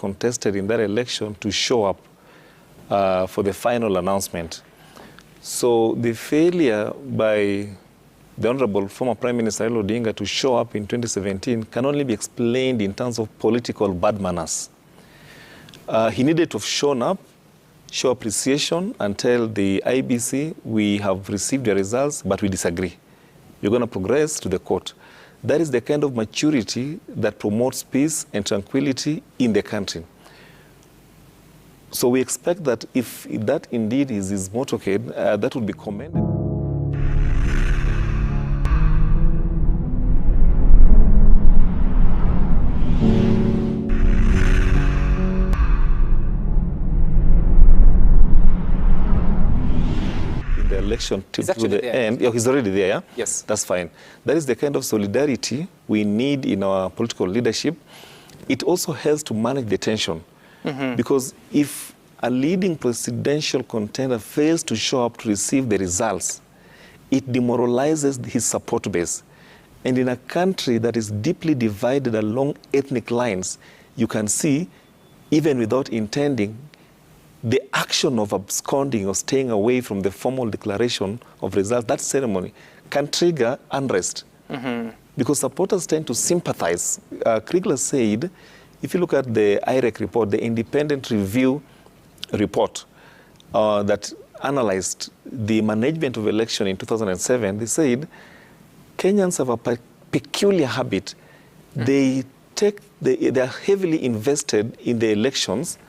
contested in that election to show up for the final announcement. So the failure by the Honorable former Prime Minister Raila Odinga to show up in 2017 can only be explained in terms of political bad manners. He needed to have shown up, show appreciation, and tell the IBC, we have received your results, but we disagree. You're going to progress to the court. That is the kind of maturity that promotes peace and tranquility in the country. So we expect that if that indeed is his motorcade, that would be commended. Election to the end. Yeah, he's already there, yeah? Yes. That's fine. That is the kind of solidarity we need in our political leadership. It also helps to manage the tension. Because if a leading presidential contender fails to show up to receive the results, it demoralizes his support base. And in a country that is deeply divided along ethnic lines, you can see, even without intending, the action of absconding or staying away from the formal declaration of results, that ceremony, can trigger unrest. Because supporters tend to sympathize. Kriegler said, if you look at the IREC report, the independent review report that analyzed the management of election in 2007, they said Kenyans have a peculiar habit. They are heavily invested in the elections,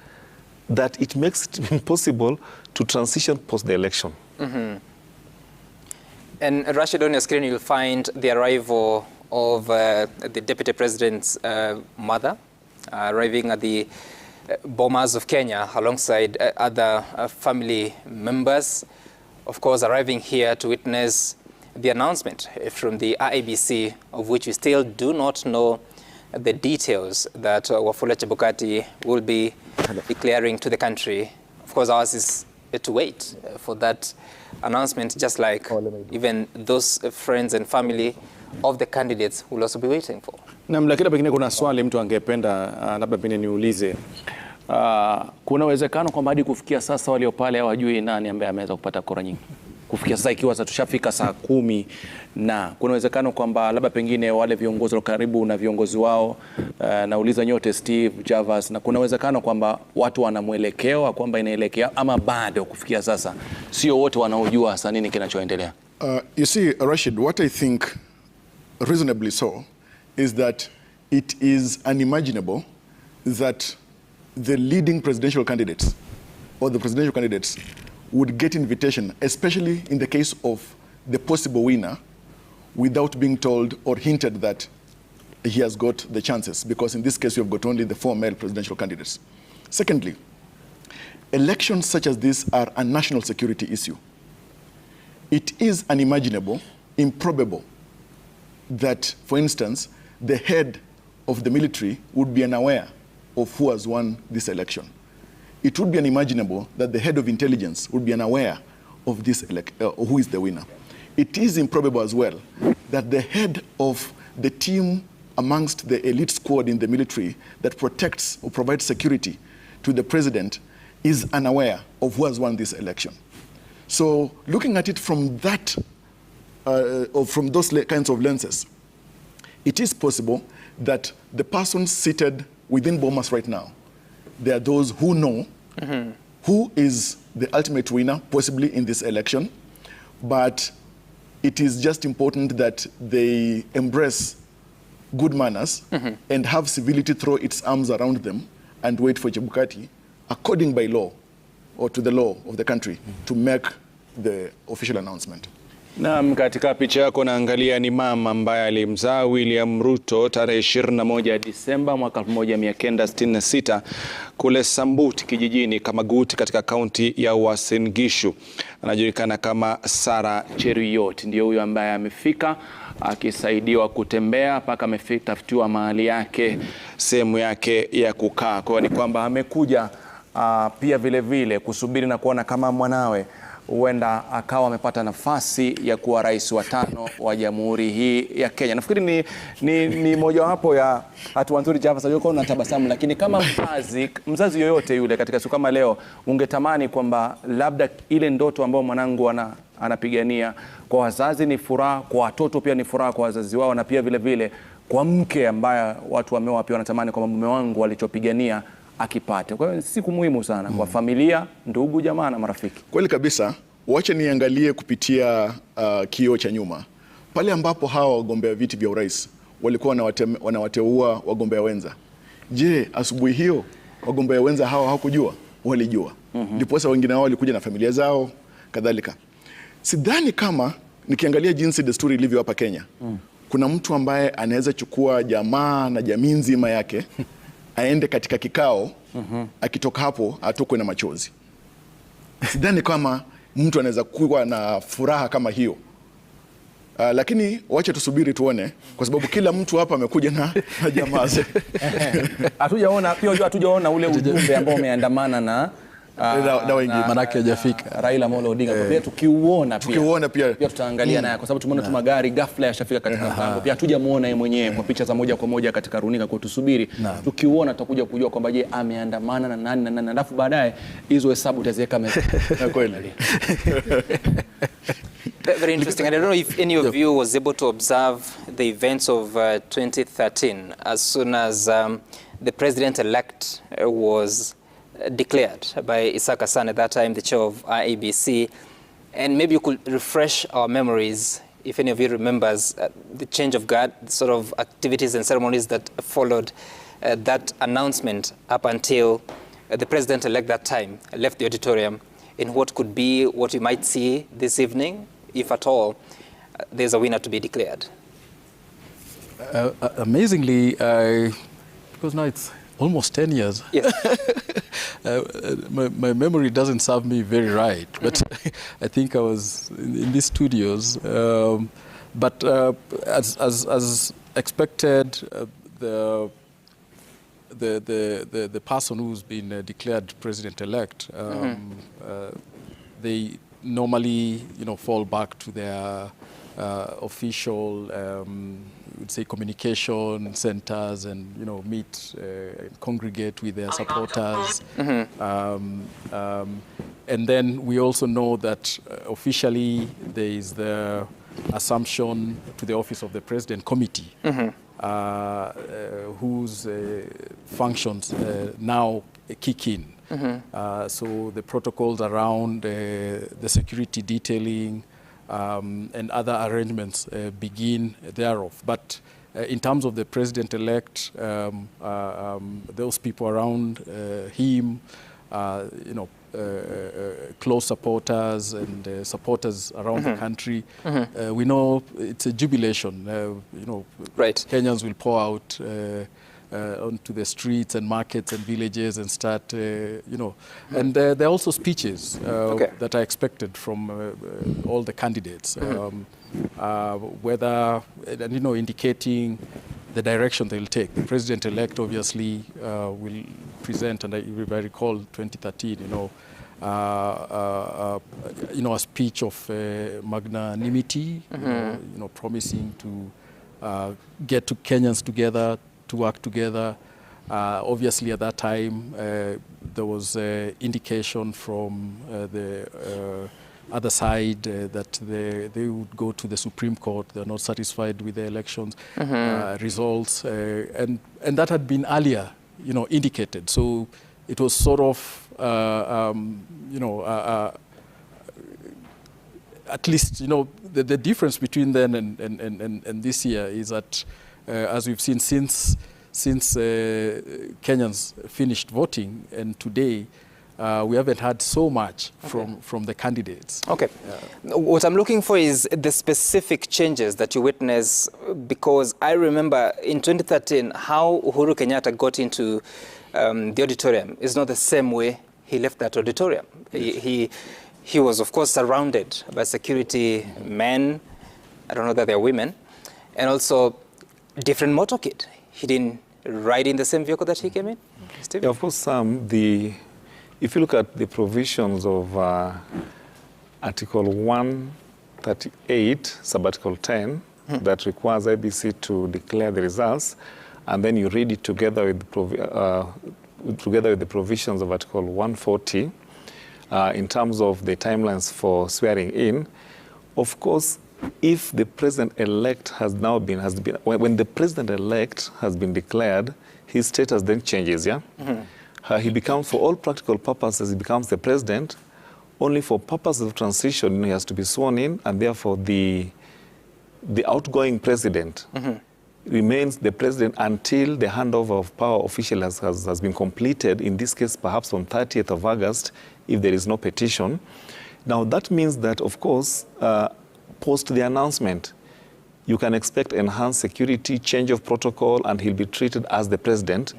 that it makes it impossible to transition post the election. And Rashid, on your screen, you'll find the arrival of the Deputy President's mother, arriving at the Bomas of Kenya alongside other family members, of course, arriving here to witness the announcement from the IEBC, of which we still do not know the details, that Wafula Chebukati will be declaring to the country. Of course, ours is to wait for that announcement, just like even those friends and family of the candidates will also be waiting for. Lakini pengine kuna swali mtu angependa labda pengine niulize. Kuna uwezekano kwamba hadi kufikia sasa walio pale hawajui nani ambaye ameweza kupata kura nyingi? Kufikia sasa ikiwa sasa tushafika saa 10, na kuna uwezekano kwamba labda pengine wale viongozi wa karibu na viongozi wao, nauliza nyote Steve, Javas, na kuna uwezekano kwamba watu wana mwelekeo kwamba inaelekea, ama bado kufikia sasa sio wote wanaojua hasa nini kinachoendelea? You see, Rashid, what I think reasonably so is that it is unimaginable that the leading presidential candidates or the presidential candidates would get invitation, especially in the case of the possible winner, without being told or hinted that he has got the chances, because in this case you have got only the 4 male presidential candidates. Secondly, elections such as this are a national security issue. It is unimaginable, improbable, that, for instance, the head of the military would be unaware of who has won this election. It would be unimaginable that the head of intelligence would be unaware of this who is the winner. It is improbable as well that the head of the team amongst the elite squad in the military that protects or provides security to the president is unaware of who has won this election. So looking at it from that, or from those kinds of lenses, it is possible that the person seated within Bomas right now, there are those who know who is the ultimate winner, possibly in this election, but it is just important that they embrace good manners and have civility throw its arms around them and wait for Chebukati, according by law, or to the law of the country, to make the official announcement. Naam, katika picha yako naangalia ni mama ambaye alimzaa William Ruto tarehe 21 Disemba mwaka 1966 kule Sambuti kijijini Kamaguti katika kaunti ya Uasin Gishu. Anajulikana kama Sarah Cheruiyot. Ndio huyo ambaye amefika akisaidiwa kutembea mpaka amefika tafutiwa mahali yake, sehemu yake ya kukaa. Kwa ni kwamba amekuja pia vile vile kusubiri na kuona kama mwanawe huenda akawa amepata nafasi ya kuwa rais wa 5 wa jamhuri hii ya Kenya. Nafikiri ni mojawapo ya hatua nzuri. Java, yuko na tabasamu, lakini kama mzazi yoyote yule katika siku kama leo, ungetamani kwamba labda ile ndoto ambayo mwanangu anapigania, kwa wazazi ni furaha, kwa watoto pia ni furaha kwa wazazi wao, na pia vile vile kwa mke ambaye watu wameoa pia wanatamani kwamba mume wangu alichopigania akipate. Kwa hiyo siku muhimu sana kwa familia, ndugu, jamaa na marafiki. Kweli kabisa. Wacha niangalie kupitia kioo cha nyuma, pale ambapo hawa wagombea viti vya urais walikuwa wanawateua wagombea wenza. Je, asubuhi hiyo wagombea wenza hawa hawakujua? Walijua. Ndiposa wengine wao walikuja na familia zao kadhalika. Sidhani kama nikiangalia jinsi desturi ilivyo hapa Kenya, kuna mtu ambaye anaweza chukua jamaa na jamii nzima yake aende katika kikao, akitoka hapo atokwe na machozi. Sidhani kama mtu anaweza kuwa na furaha kama hiyo. Lakini wacha tusubiri tuone, kwa sababu kila mtu hapa amekuja na jamaa. Hatujaona ule ujumbe ambao umeandamana na manake hajafika Raila Amolo Odinga. Pia tukiuona pia tutaangalia naye, kwa sababu tumeona tu magari ghafla yashafika katika mpango. Pia hatujamuona yeye mwenyewe kwa picha za moja kwa moja katika runinga, kwa tusubiri. Tukiuona tutakuja kujua kwamba je, ameandamana na nani na nani, alafu baadaye hizo hesabu utaziweka mezani. Kweli. Very interesting. I don't know if any of you was able to observe the events of 2013 as soon as the president-elect was declared by Isaka San, at that time the chair of IEBC, and maybe you could refresh our memories, if any of you remembers the change of guard, the sort of activities and ceremonies that followed that announcement up until the president-elect that time left the auditorium, in what could be what you might see this evening, if at all there's a winner to be declared. Amazingly, because now it's almost 10 years. Yes. My memory doesn't serve me very right, but I think I was in these studios. But as expected, the person who's been declared president-elect, they normally, fall back to their official, would say, communication centers and meet, congregate with their supporters. And then we also know that officially there is the assumption to the office of the President Committee, whose functions now kick in. So the protocols around the security detailing and other arrangements begin thereof. But in terms of the president-elect, those people around him, close supporters and supporters around the country, we know it's a jubilation. Right. Kenyans will pour out onto the streets and markets and villages and start, and there are also speeches that are expected from all the candidates, whether, indicating the direction they'll take. The president-elect obviously will present, and if I recall 2013, a speech of magnanimity, promising to get to Kenyans together, to work together. Obviously, at that time, there was indication from the other side that they would go to the Supreme Court. They're not satisfied with the elections results, and that had been earlier, indicated. So it was sort of, at least, the difference between then and this year is that, as we've seen since Kenyans finished voting, and today we haven't had so much from the candidates. Okay. What I'm looking for is the specific changes that you witness, because I remember in 2013 how Uhuru Kenyatta got into the auditorium is not the same way he left that auditorium. He was, of course, surrounded by security men. I don't know that they're women, and also different motorcade. He didn't ride in the same vehicle that he came in? Steve? Yeah, of course, if you look at the provisions of Article 138, Subarticle 10, that requires IBC to declare the results, and then you read it together with the provisions of Article 140 in terms of the timelines for swearing in. Of course, if the president-elect when the president-elect has been declared, his status then changes, yeah? He becomes, for all practical purposes, he becomes the president. Only for purposes of transition, he has to be sworn in, and therefore the outgoing president remains the president until the handover of power officially has been completed, in this case, perhaps on 30th of August, if there is no petition. Now, that means that, of course, post the announcement, you can expect enhanced security, change of protocol, and he'll be treated as the president.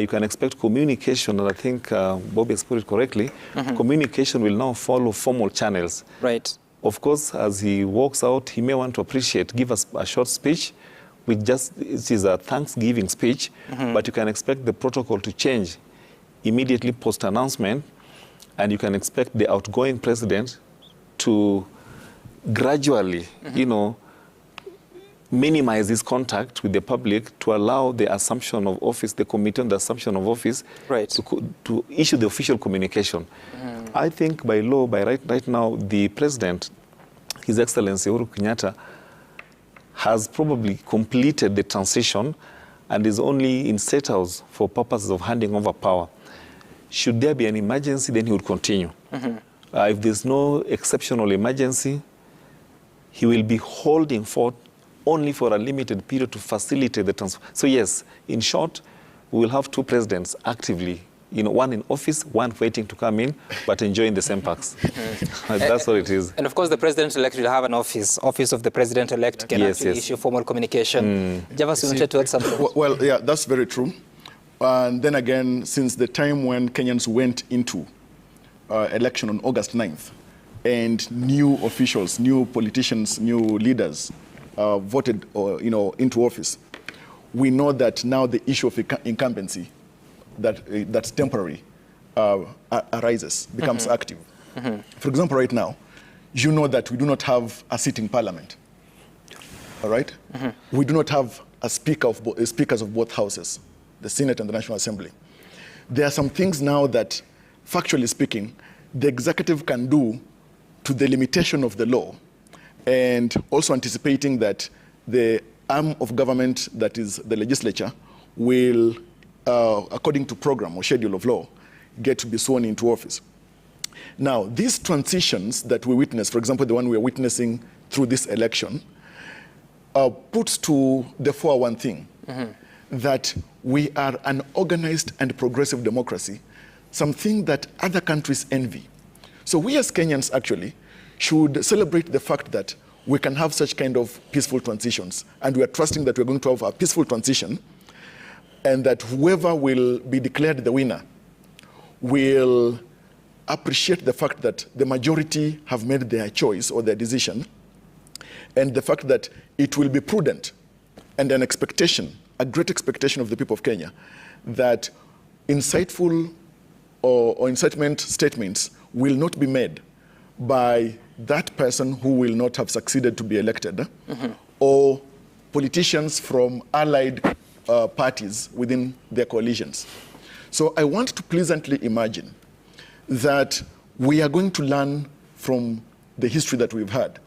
You can expect communication, and I think Bobby has put it correctly, communication will now follow formal channels. Right. Of course, as he walks out, he may want to give us a short speech, it is a Thanksgiving speech, but you can expect the protocol to change immediately post-announcement, and you can expect the outgoing president to gradually, minimize his contact with the public to allow the assumption of office, the committee on the assumption of office, to issue the official communication. I think by law, right now, the president, His Excellency Uhuru Kenyatta, has probably completed the transition and is only in State House for purposes of handing over power. Should there be an emergency, then he would continue. If there's no exceptional emergency, he will be holding forth only for a limited period to facilitate the transfer. So yes, in short, we will have two presidents actively, one in office, one waiting to come in, but enjoying the same perks. That's what it is. And of course, the president-elect will have an office of the president-elect can actually issue formal communication. Javas, you wanted to add something? Well, yeah, that's very true. And then again, since the time when Kenyans went into election on August 9th, and new officials, new politicians, new leaders voted into office, we know that now the issue of incumbency that's temporary arises, becomes active. For example, right now, you know that we do not have a sitting parliament. All right? We do not have a speakers of both houses, the Senate and the National Assembly. There are some things now that, factually speaking, the executive can do to the limitation of the law, and also anticipating that the arm of government, that is the legislature, will, according to program or schedule of law, get to be sworn into office. Now, these transitions that we witness, for example, the one we are witnessing through this election, puts to the fore one thing, that we are an organized and progressive democracy, something that other countries envy. So we as Kenyans actually should celebrate the fact that we can have such kind of peaceful transitions, and we are trusting that we're going to have a peaceful transition, and that whoever will be declared the winner will appreciate the fact that the majority have made their choice or their decision, and the fact that it will be prudent, and an expectation, a great expectation of the people of Kenya, that insightful or incitement statements will not be made by that person who will not have succeeded to be elected, or politicians from allied parties within their coalitions. So I want to pleasantly imagine that we are going to learn from the history that we've had.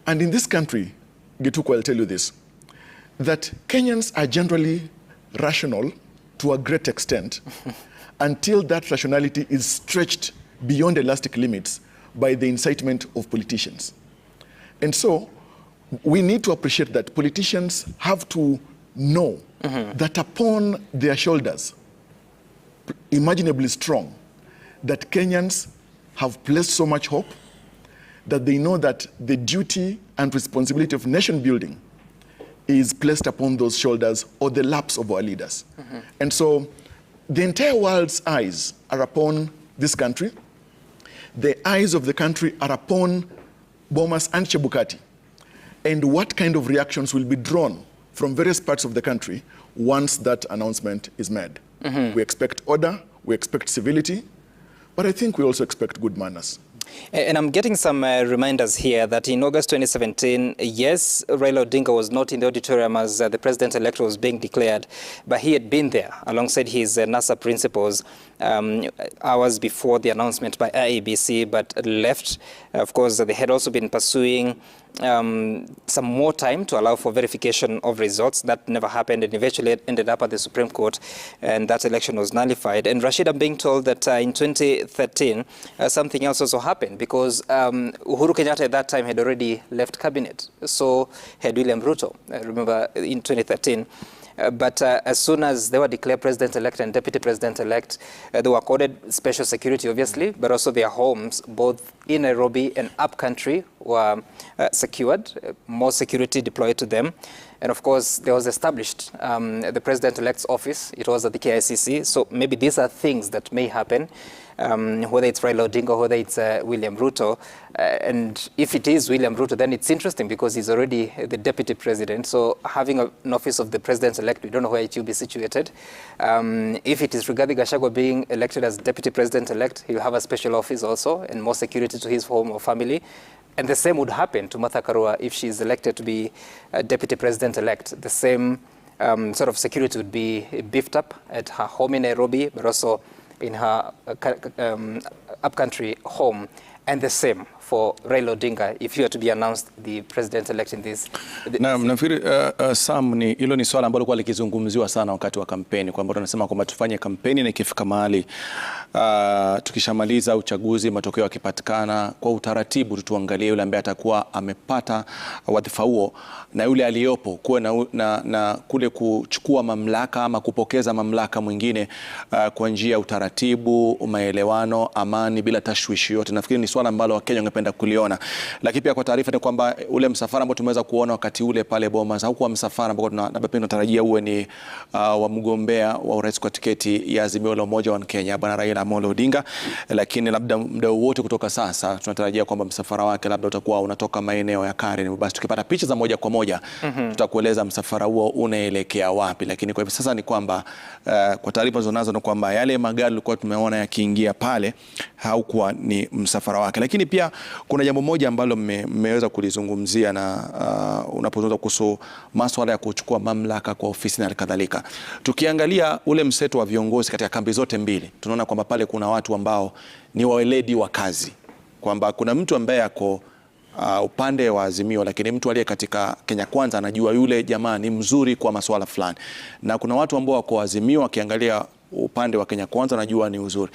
And in this country, Gituko, I'll tell you this, that Kenyans are generally rational to a great extent until that rationality is stretched beyond elastic limits by the incitement of politicians. And so we need to appreciate that politicians have to know that upon their shoulders, imaginably strong, that Kenyans have placed so much hope that they know that the duty and responsibility of nation building is placed upon those shoulders or the laps of our leaders. And so the entire world's eyes are upon this country. The eyes of the country are upon Bomas and Chebukati, and what kind of reactions will be drawn from various parts of the country once that announcement is made. We expect order, we expect civility, but I think we also expect good manners. And I'm getting some reminders here that in August 2017, yes, Raila Odinga was not in the auditorium as the president-elect was being declared, but he had been there alongside his NASA principals hours before the announcement by IEBC, but left. Of course, they had also been pursuing some more time to allow for verification of results. That never happened and eventually ended up at the Supreme Court, and that election was nullified. And Rashid, I'm being told that in 2013, something else also happened because Uhuru Kenyatta at that time had already left cabinet. So had William Ruto, remember, in 2013. But as soon as they were declared president-elect and deputy president-elect, they were accorded special security, obviously, but also their homes, both in Nairobi and upcountry, were secured, more security deployed to them. And of course, there was established the president-elect's office. It was at the KICC. So maybe these are things that may happen, whether it's Raila Odinga, whether it's William Ruto. And if it is William Ruto, then it's interesting because he's already the deputy president. So having an office of the president-elect, we don't know where it will be situated. If it is Rigathi Gachagua being elected as deputy president-elect, he'll have a special office also and more security to his home or family. And the same would happen to Martha Karua if she's elected to be deputy president-elect. The same sort of security would be beefed up at her home in Nairobi, but also in her upcountry home. And the same for Raila Odinga if you are to be announced the president-elect in this. Na nafikiri Sam, hilo ni swala ambalo kwa likizungumziwa sana wakati wa kampeni, kwamba tunasema kwamba tufanye kampeni na ikifika mahali tukishamaliza uchaguzi, matokeo yakipatikana, kwa utaratibu tuangalie yule ambaye atakuwa amepata wadhifa huo na yule aliyopo kuwe na kule kuchukua mamlaka ama kupokeza mamlaka mwingine kwa njia ya utaratibu, maelewano, amani, bila tashwishi yote. Nafikiri ni swala ambalo Wakenya wangependa kuliona. Lakini pia kwa taarifa ni kwamba ule msafara ambao tumeweza kuona wakati ule pale Bomas haukuwa msafara ambao tunatarajia uwe ni wa mgombea wa urais kwa tiketi ya Azimio la Umoja wa Kenya, Bwana Raila Amolo Odinga, lakini labda muda wote kutoka sasa tunatarajia kwamba msafara wake labda utakuwa unatoka maeneo ya Karen. Basi tukipata picha za moja kwa moja tutakueleza msafara huo unaelekea wapi. Lakini kwa hivi sasa ni kwamba kwa taarifa zonazo ni kwamba yale magari tulikuwa tumeona yakiingia pale haukuwa ni msafara wake. Lakini pia kuna jambo moja ambalo mmeweza kulizungumzia na unapozungumza kuhusu masuala ya kuchukua mamlaka kwa ofisi na kadhalika. Tukiangalia ule mseto wa viongozi katika kambi zote mbili, tunaona kwamba pale kuna watu ambao ni weledi wa kazi, kwamba kuna mtu ambaye ako upande wa Azimio, lakini mtu aliye katika Kenya Kwanza anajua yule jamaa ni mzuri kwa masuala fulani, na kuna watu ambao wako Azimio wakiangalia upande wa Kenya Kwanza anajua ni uzuri.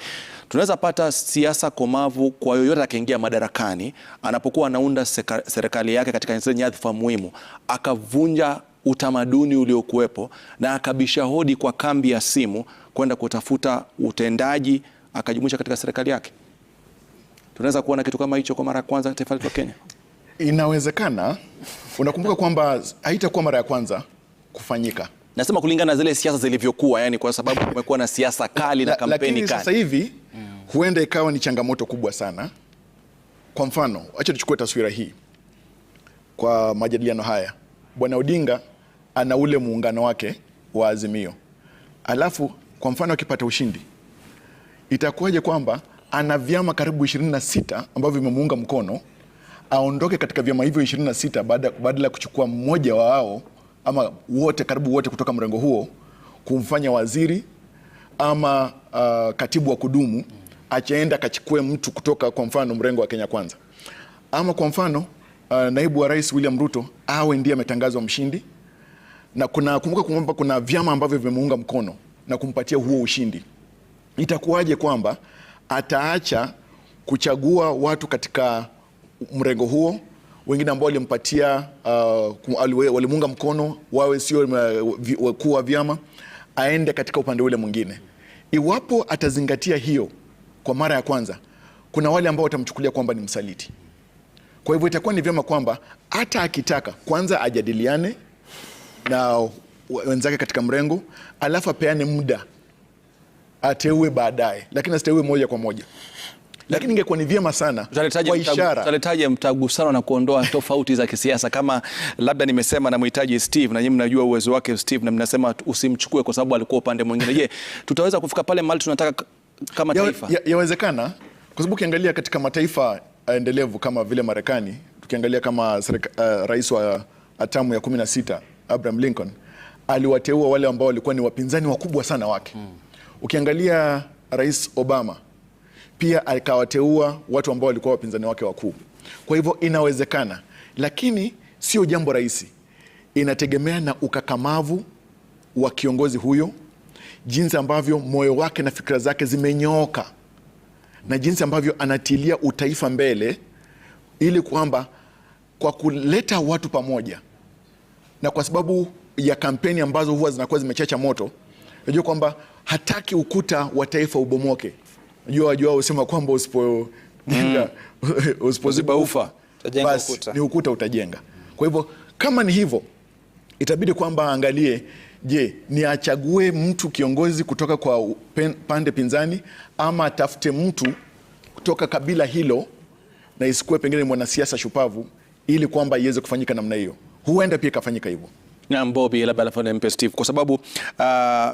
Tunaweza pata siasa komavu kwa yoyote akiingia madarakani, anapokuwa anaunda serikali yake katika nyadhifa muhimu, akavunja utamaduni uliokuwepo na akabisha hodi kwa kambi ya simu kwenda kutafuta utendaji, akajumuisha katika serikali yake. Tunaweza kuona kitu kama hicho kwa mara ya kwanza taifa letu la Kenya. Inawezekana. Unakumbuka kwamba haitakuwa mara ya kwanza kufanyika. Nasema kulingana na zile siasa zilivyokuwa, yani kwa sababu kumekuwa na siasa kali na kampeni kali. Lakini sasa hivi huenda ikawa ni changamoto kubwa sana. Kwa mfano, acha tuchukue taswira hii. Kwa majadiliano haya, Bwana Odinga ana ule muungano wake wa Azimio. Alafu kwa mfano akipata ushindi, itakuwaje kwamba ana vyama karibu 26 ambavyo vimemuunga mkono, aondoke katika vyama hivyo 26 badala ya kuchukua mmoja wao ama wote, karibu wote kutoka mrengo huo, kumfanya waziri ama katibu wa kudumu, achaenda akachukue mtu kutoka kwa mfano mrengo wa Kenya Kwanza. Ama kwa mfano naibu wa rais William Ruto awe ndiye ametangazwa mshindi, na kumbuka kwamba kuna vyama ambavyo vimemuunga mkono na kumpatia huo ushindi. Itakuwaje kwamba ataacha kuchagua watu katika mrengo huo, wengine ambao walimpatia walimuunga mkono wawe sio wakuu wa vyama, aende katika upande ule mwingine? Iwapo atazingatia hiyo kwa mara ya kwanza, kuna wale ambao watamchukulia kwamba ni msaliti. Kwa hivyo itakuwa ni vyema kwamba hata akitaka kwanza ajadiliane na wenzake katika mrengo, alafu apeane muda ateue baadaye, lakini asiteue moja kwa moja. Lakini ingekuwa ni vyema sana kwa ishara. Tutaletaje mtagusano na kuondoa tofauti za kisiasa? Kama labda nimesema na mhitaji Steve, na nyinyi mnajua uwezo wake Steve, na mnasema usimchukue kwa sababu alikuwa upande mwingine. Je, tutaweza kufika pale mahali tunataka kama taifa? Yawezekana, sababu ukiangalia katika mataifa endelevu kama vile Marekani, tukiangalia kama rais wa atamu ya 16 Abraham Lincoln aliwateua wale ambao walikuwa ni wapinzani wakubwa sana wake. Ukiangalia Rais Obama pia akawateua watu ambao walikuwa wapinzani wake wakuu. Kwa hivyo inawezekana, lakini sio jambo rahisi. Inategemea na ukakamavu wa kiongozi huyo, jinsi ambavyo moyo wake na fikra zake zimenyooka, na jinsi ambavyo anatilia utaifa mbele, ili kwamba kwa kuleta watu pamoja, na kwa sababu ya kampeni ambazo huwa zinakuwa zimechacha moto, unajua kwamba hataki ukuta wa taifa ubomoke. Unajua usema kwamba usipoziba ufa basi ni ukuta utajenga. Kwa hivyo kama ni hivyo, itabidi kwamba angalie, je, ni achague mtu kiongozi kutoka kwa pande pinzani, ama atafute mtu kutoka kabila hilo na isikuwe pengine mwanasiasa shupavu, ili kwamba iweze kufanyika namna hiyo. Huenda pia ikafanyika hivyo. Na Bobby, labda alafu MP Steve, kwa sababu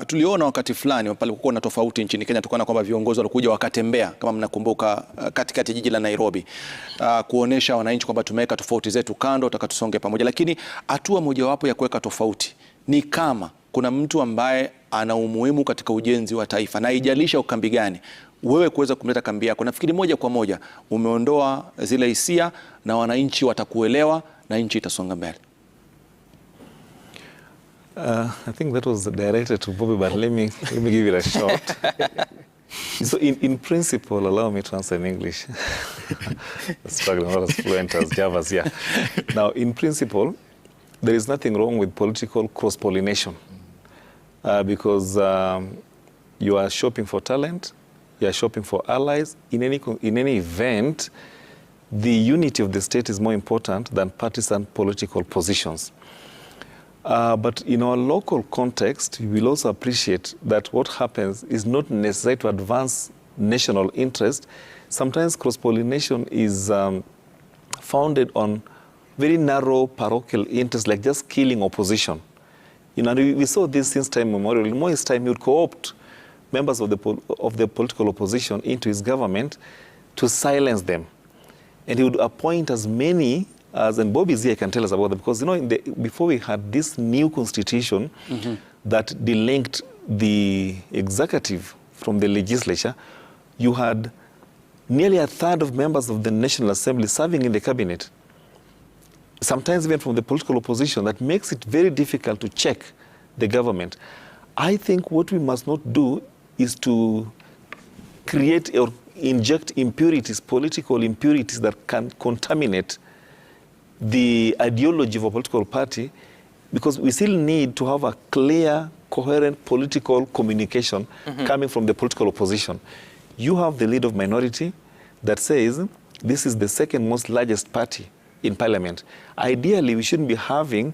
tuliona wakati fulani pale kulikuwa na tofauti nchini Kenya, tukaona kwamba viongozi walikuja wakatembea, kama mnakumbuka, katikati jiji la Nairobi, kuonesha wananchi kwamba tumeweka tofauti zetu kando, tutakatusonge pamoja. Lakini hatua mojawapo ya kuweka tofauti ni kama kuna mtu ambaye ana umuhimu katika ujenzi wa taifa, na haijalisha ukambi gani, wewe kuweza kumleta kambi yako, nafikiri moja kwa moja umeondoa zile hisia na wananchi watakuelewa na nchi itasonga mbele. I think that was directed to Bobby, but let me give it a shot. So in principle, allow me to answer in English. Struggling not as fluent as Java's, yeah. Now, in principle, there is nothing wrong with political cross-pollination, because you are shopping for talent, you are shopping for allies. In any event, the unity of the state is more important than partisan political positions. But in our local context, we will also appreciate that what happens is not necessary to advance national interest. Sometimes cross-pollination is founded on very narrow parochial interests, like just killing opposition. You know, we saw this since time immemorial. In Moi's time, he would co-opt members of the political opposition into his government to silence them. And he would appoint as many as, and Bobby's here can tell us about that, because, you know, before we had this new constitution that delinked the executive from the legislature, you had nearly a third of members of the National Assembly serving in the cabinet, sometimes even from the political opposition. That makes it very difficult to check the government. I think what we must not do is to create or inject impurities, political impurities that can contaminate the ideology of a political party, because we still need to have a clear, coherent political communication coming from the political opposition. You have the leader of minority that says this is the second most largest party in parliament. Ideally, we shouldn't be having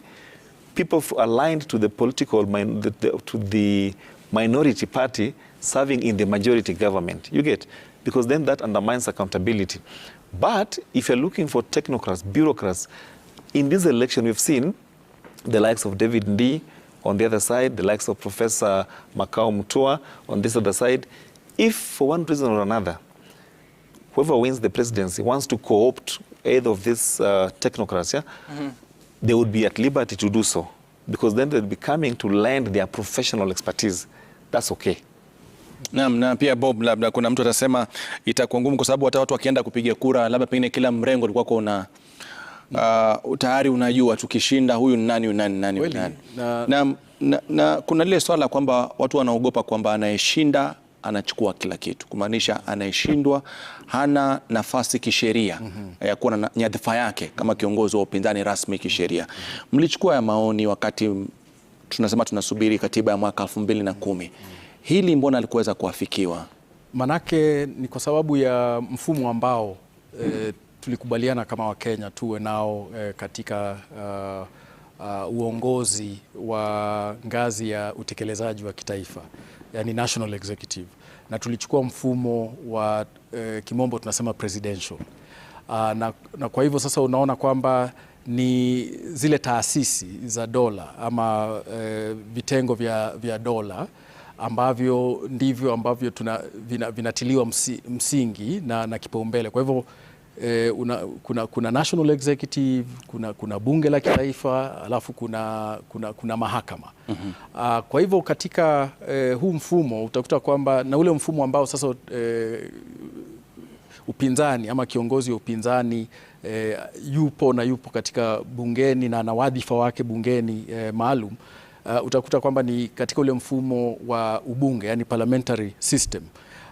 people aligned to the political to the minority party serving in the majority government. You get? Because then that undermines accountability. But if you're looking for technocrats, bureaucrats, in this election we've seen the likes of David Ndii on the other side, the likes of Professor Makau Mutua on this other side. If for one reason or another, whoever wins the presidency wants to co-opt either of these technocrats, they would be at liberty to do so, because then they'll be coming to lend their professional expertise. That's okay. Na pia Bob, labda kuna mtu atasema itakuwa ngumu kwa sababu hata watu wakienda kupiga kura, labda pengine kila mrengo ulikuwa kuna tayari unajua tukishinda huyu nani. Na kuna lile swala kwamba watu wanaogopa kwamba anayeshinda anachukua kila kitu, kumaanisha anayeshindwa hana nafasi kisheria ya kuwa na nyadhifa yake kama kiongozi wa upinzani rasmi kisheria. Mlichukua ya maoni wakati tunasema tunasubiri katiba ya mwaka 2010. Hili mbona alikuweza kuafikiwa? Manake ni kwa sababu ya mfumo ambao tulikubaliana kama Wakenya tuwe nao katika uongozi wa ngazi ya utekelezaji wa kitaifa, yani national executive, na tulichukua mfumo wa kimombo tunasema Presdential. Na kwa hivyo sasa unaona kwamba ni zile taasisi za dola ama vitengo vya dola ambavyo ndivyo ambavyo vinatiliwa msingi na kipaumbele. Kwa hivyo kuna national executive, kuna bunge la kitaifa, alafu kuna mahakama. Kwa hivyo katika huu mfumo utakuta kwamba na ule mfumo ambao sasa upinzani ama kiongozi wa upinzani yupo katika bungeni na wadhifa wake bungeni maalum, utakuta kwamba ni katika ule mfumo wa ubunge, yani parliamentary system.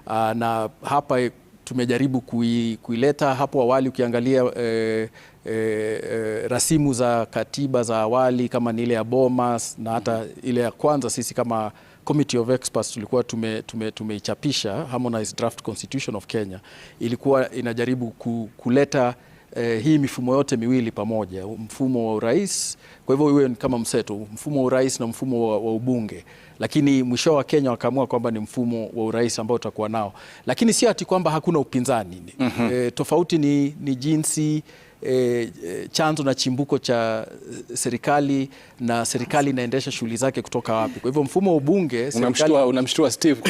Na hapa tumejaribu kuileta hapo awali. Ukiangalia rasimu za katiba za awali kama ni ile ya Bomas na hata ile ya kwanza, sisi kama Committee of Experts tulikuwa tumeichapisha Harmonized Draft Constitution of Kenya, ilikuwa inajaribu kuleta hii mifumo yote miwili pamoja, mfumo wa urais. Kwa hivyo iwe kama mseto, mfumo wa urais na mfumo wa ubunge, lakini mwisho wa Kenya wakaamua kwamba ni mfumo wa urais ambao utakuwa nao, lakini si ati kwamba hakuna upinzani. Tofauti ni jinsi chanzo na chimbuko cha serikali, na serikali inaendesha shughuli zake kutoka wapi. Kwa hivyo mfumo wa ubunge, unamshtua Steve.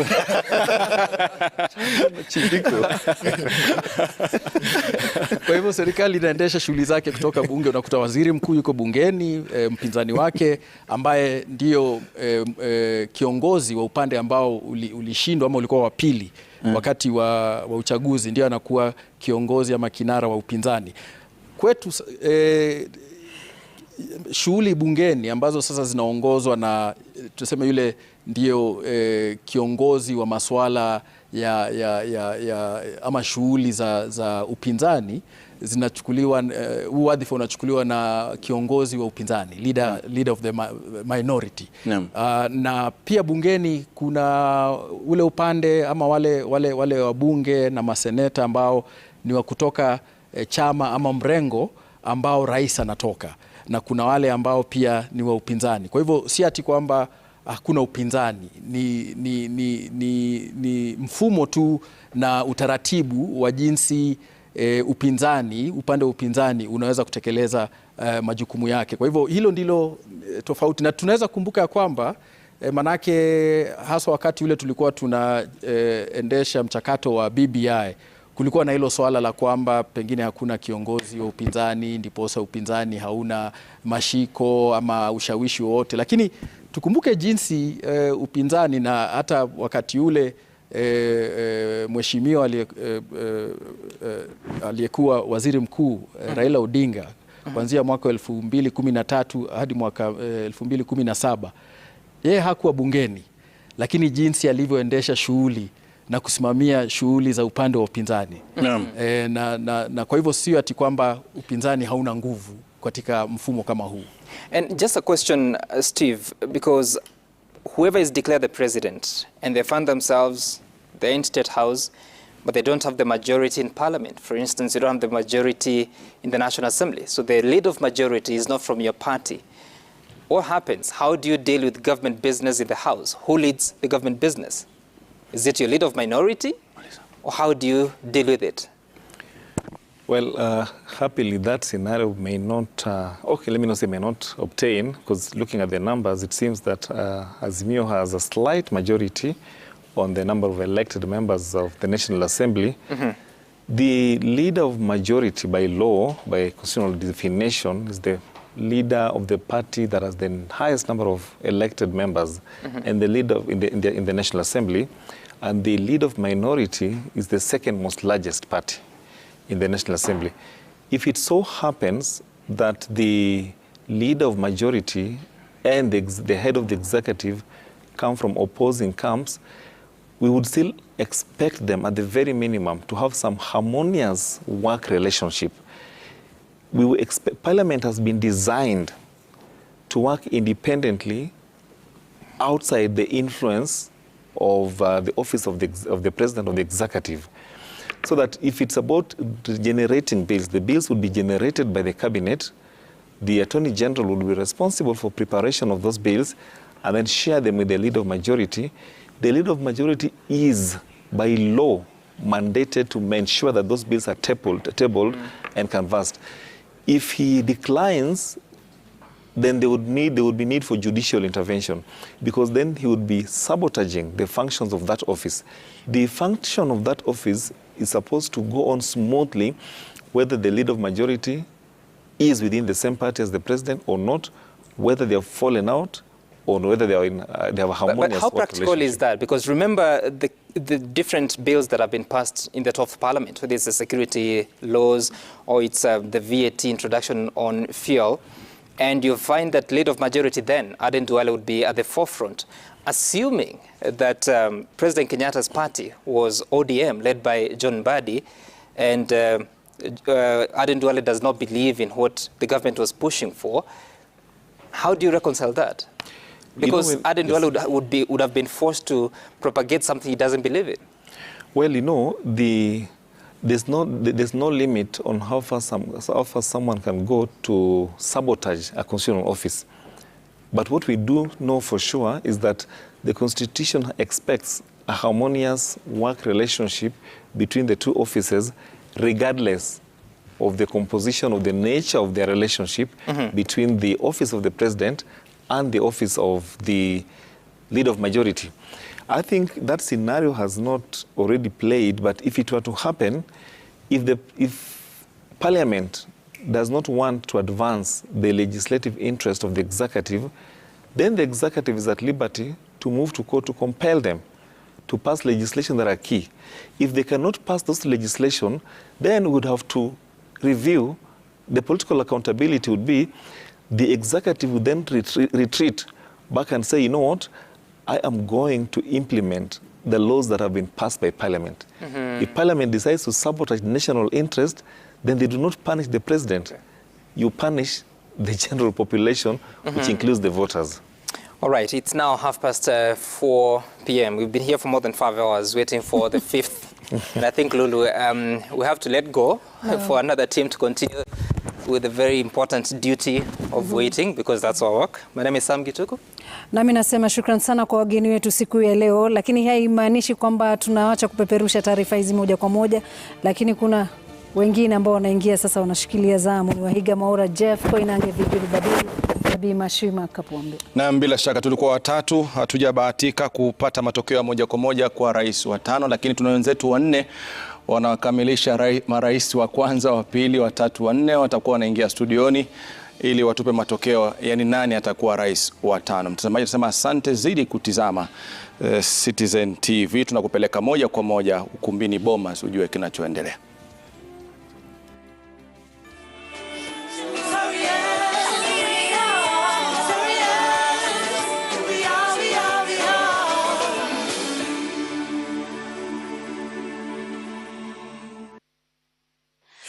Kwa hivyo serikali inaendesha shughuli zake kutoka bunge. Unakuta waziri mkuu yuko bungeni, mpinzani wake ambaye ndio kiongozi wa upande ambao ulishindwa ama ulikuwa wa pili wakati wa uchaguzi, ndio anakuwa kiongozi ama kinara wa upinzani. Kwetu shughuli bungeni ambazo sasa zinaongozwa na tuseme yule ndio kiongozi wa masuala ama shughuli za upinzani zinachukuliwa, wadhifa unachukuliwa na kiongozi wa upinzani, leader of the minority. Na pia bungeni kuna ule upande ama wale wabunge na maseneta ambao ni wa kutoka chama ama mrengo ambao rais anatoka, na kuna wale ambao pia ni wa upinzani. Kwa hivyo si ati kwamba hakuna upinzani, ni mfumo tu na utaratibu wa jinsi upande wa upinzani unaweza kutekeleza majukumu yake. Kwa hivyo hilo ndilo tofauti, na tunaweza kumbuka ya kwamba manake hasa wakati ule tulikuwa tunaendesha mchakato wa BBI, kulikuwa na hilo swala la kwamba pengine hakuna kiongozi wa upinzani, ndiposa upinzani hauna mashiko ama ushawishi wowote. Lakini tukumbuke jinsi upinzani, na hata wakati ule mheshimiwa aliyekuwa waziri mkuu Raila Odinga, kuanzia mwaka 2013 hadi mwaka 2017, yeye hakuwa bungeni, lakini jinsi alivyoendesha shughuli na kusimamia shughuli za upande wa upinzani. Na kwa hivyo sio ati kwamba upinzani hauna nguvu katika mfumo kama huu. And just a question, Steve, because whoever is declared the president and they find themselves, they're in State House, but they don't have the majority in Parliament. For instance, you don't have the majority in the National Assembly. So the leader of majority is not from your party. What happens? How do you deal with government business in the House? Who leads the government business? Is it your leader of minority? Or how do you deal with it? Well, happily that scenario may not, okay, let me not say may not obtain, because looking at the numbers, it seems that Azimio has a slight majority on the number of elected members of the National Assembly. The leader of majority by law, by constitutional definition, is the leader of the party that has the highest number of elected members, and the leader in the National Assembly, and the leader of minority is the second most largest party in the National Assembly. If it so happens that the leader of majority and the head of the executive come from opposing camps, we would still expect them at the very minimum to have some harmonious work relationship. We will expect, Parliament has been designed to work independently outside the influence of the office of the President of the Executive. So that if it's about generating bills, the bills would be generated by the Cabinet, the Attorney General would be responsible for preparation of those bills and then share them with the leader of majority. The leader of majority is, by law, mandated to ensure that those bills are tabled and canvassed. If he declines then there would be need for judicial intervention, because then he would be sabotaging the functions of that office. The function of that office is supposed to go on smoothly, whether the leader of majority is within the same party as the president or not, whether they have fallen out or whether they are in they have a harmonious. But how practical is that? Because remember the different bills that have been passed in the 12th Parliament, whether it's the security laws or it's the VAT introduction on fuel, and you find that leader of majority then, Aden Duale, would be at the forefront, assuming that President Kenyatta's party was ODM, led by John Mbadi, and Aden Duale does not believe in what the government was pushing for. How do you reconcile that? Because Aden Duale would have been forced to propagate something he doesn't believe in. Well, you know, there's no limit on how far someone can go to sabotage a constitutional office. But what we do know for sure is that the Constitution expects a harmonious work relationship between the two offices, regardless of the composition of the nature of their relationship between the office of the president and the office of the leader of majority. I think that scenario has not already played, but if it were to happen, if Parliament does not want to advance the legislative interest of the executive, then the executive is at liberty to move to court to compel them to pass legislation that are key. If they cannot pass those legislation, then we would have to review. The political accountability would be the executive would then retreat back and say, you know what, I am going to implement the laws that have been passed by Parliament. If Parliament decides to sabotage national interest, then they do not punish the president. You punish the general population, which includes the voters. All right, it's now 4:30 p.m. We've been here for more than 5 hours waiting for the fifth. And I think, Lulu, we have to let go for another team to continue with the very important duty of waiting, because that's our work. My name is Sam Gituku. Nami nasema shukran sana kwa wageni wetu siku ya leo, lakini haimaanishi kwamba tunaacha kupeperusha taarifa hizi moja kwa moja, lakini kuna wengine ambao wanaingia sasa, wanashikilia zamu. Wahiga Maura, Jeff Koinange, Vigili Badili, Abi Mashima Kapombe. Na bila shaka tulikuwa watatu, hatujabahatika kupata matokeo ya moja kwa moja kwa rais wa 5, lakini tuna wenzetu wanne wanakamilisha marais wa kwanza, wa pili, wa 3, wa 4 watakuwa wanaingia studioni ili watupe matokeo, yani nani atakuwa rais wa 5. Mtazamaji, tunasema asante zidi kutizama Citizen TV. Tunakupeleka moja kwa moja ukumbini Bomas ujue kinachoendelea.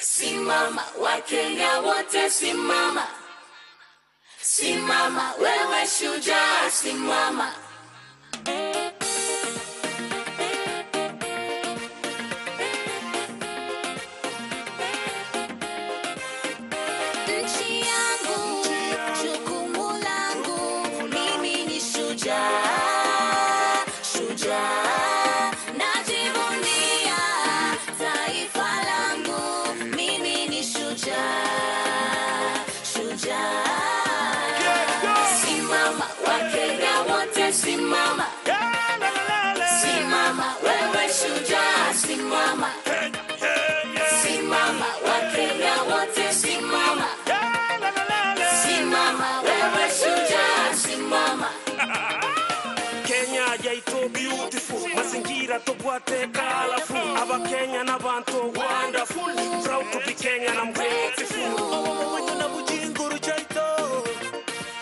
Simama, Wakenya wote simama. Simama, wewe shujaa simama. Nchi yangu, jukumu langu, mimi ni shujaa, shujaa. Najivunia taifa langu, mimi ni shujaa, shujaa. Simama, Wakenya wote simama. Simama, wewe shujaa simama. Simama, Wakenya wote simama. Simama, wewe shujaa simama. Kenya yaito beautiful, mazingira tobwate colorful. Aba Kenya na bantu wonderful, proud to be Kenyan, I'm grateful. Wanyuna bujinguru chaito,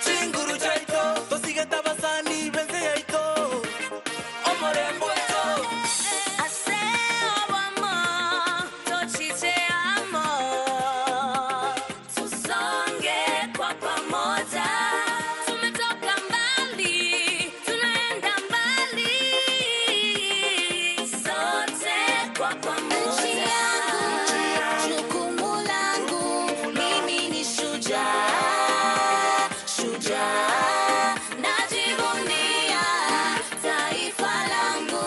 chinguru chaito, tosigeta basani benze yaito, omorembo ito. Aseo wamo, tochite amo, tusonge kwa pamoja. Tumetoka mbali, tunaenda mbali, sote kwa pamoja. Nchi yangu, jukumu langu, mimi ni shujaa, shujaa. Najivunia taifa langu,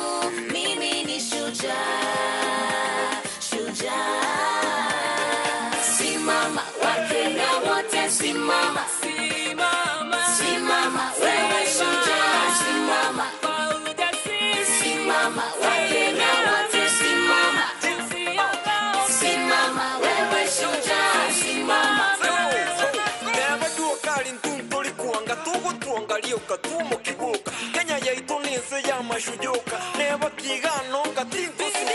mimi ni shujaa, shujaa. Simama, Wakenya wote simama. Simama. ya mashujoka neba kigano katingo suka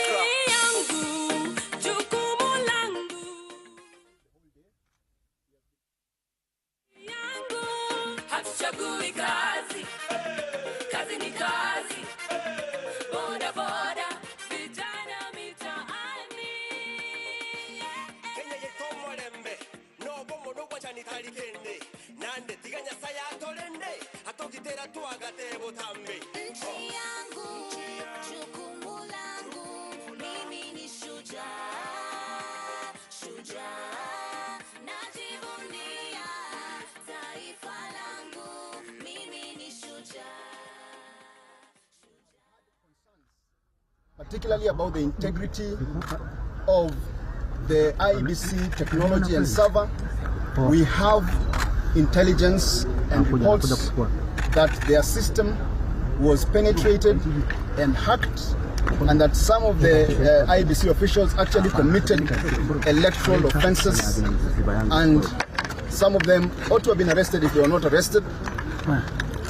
Hatuchagui kazi, kazi ni kazi. Boda boda, vijana mitaani. Kenya yeto molembe no bomo no kwachani talikende nande tiganya saya tolende atokitera tuagate botambe. Nchi yangu, jukumu langu, mimi ni shujaa, shujaa. Najivunia taifa langu, mimi ni shujaa. Particularly about the integrity of the IBC technology and server. We have intelligence and reports that their system was penetrated and hacked, and that some of the IBC officials actually committed electoral offenses, and some of them ought to have been arrested if they were not arrested.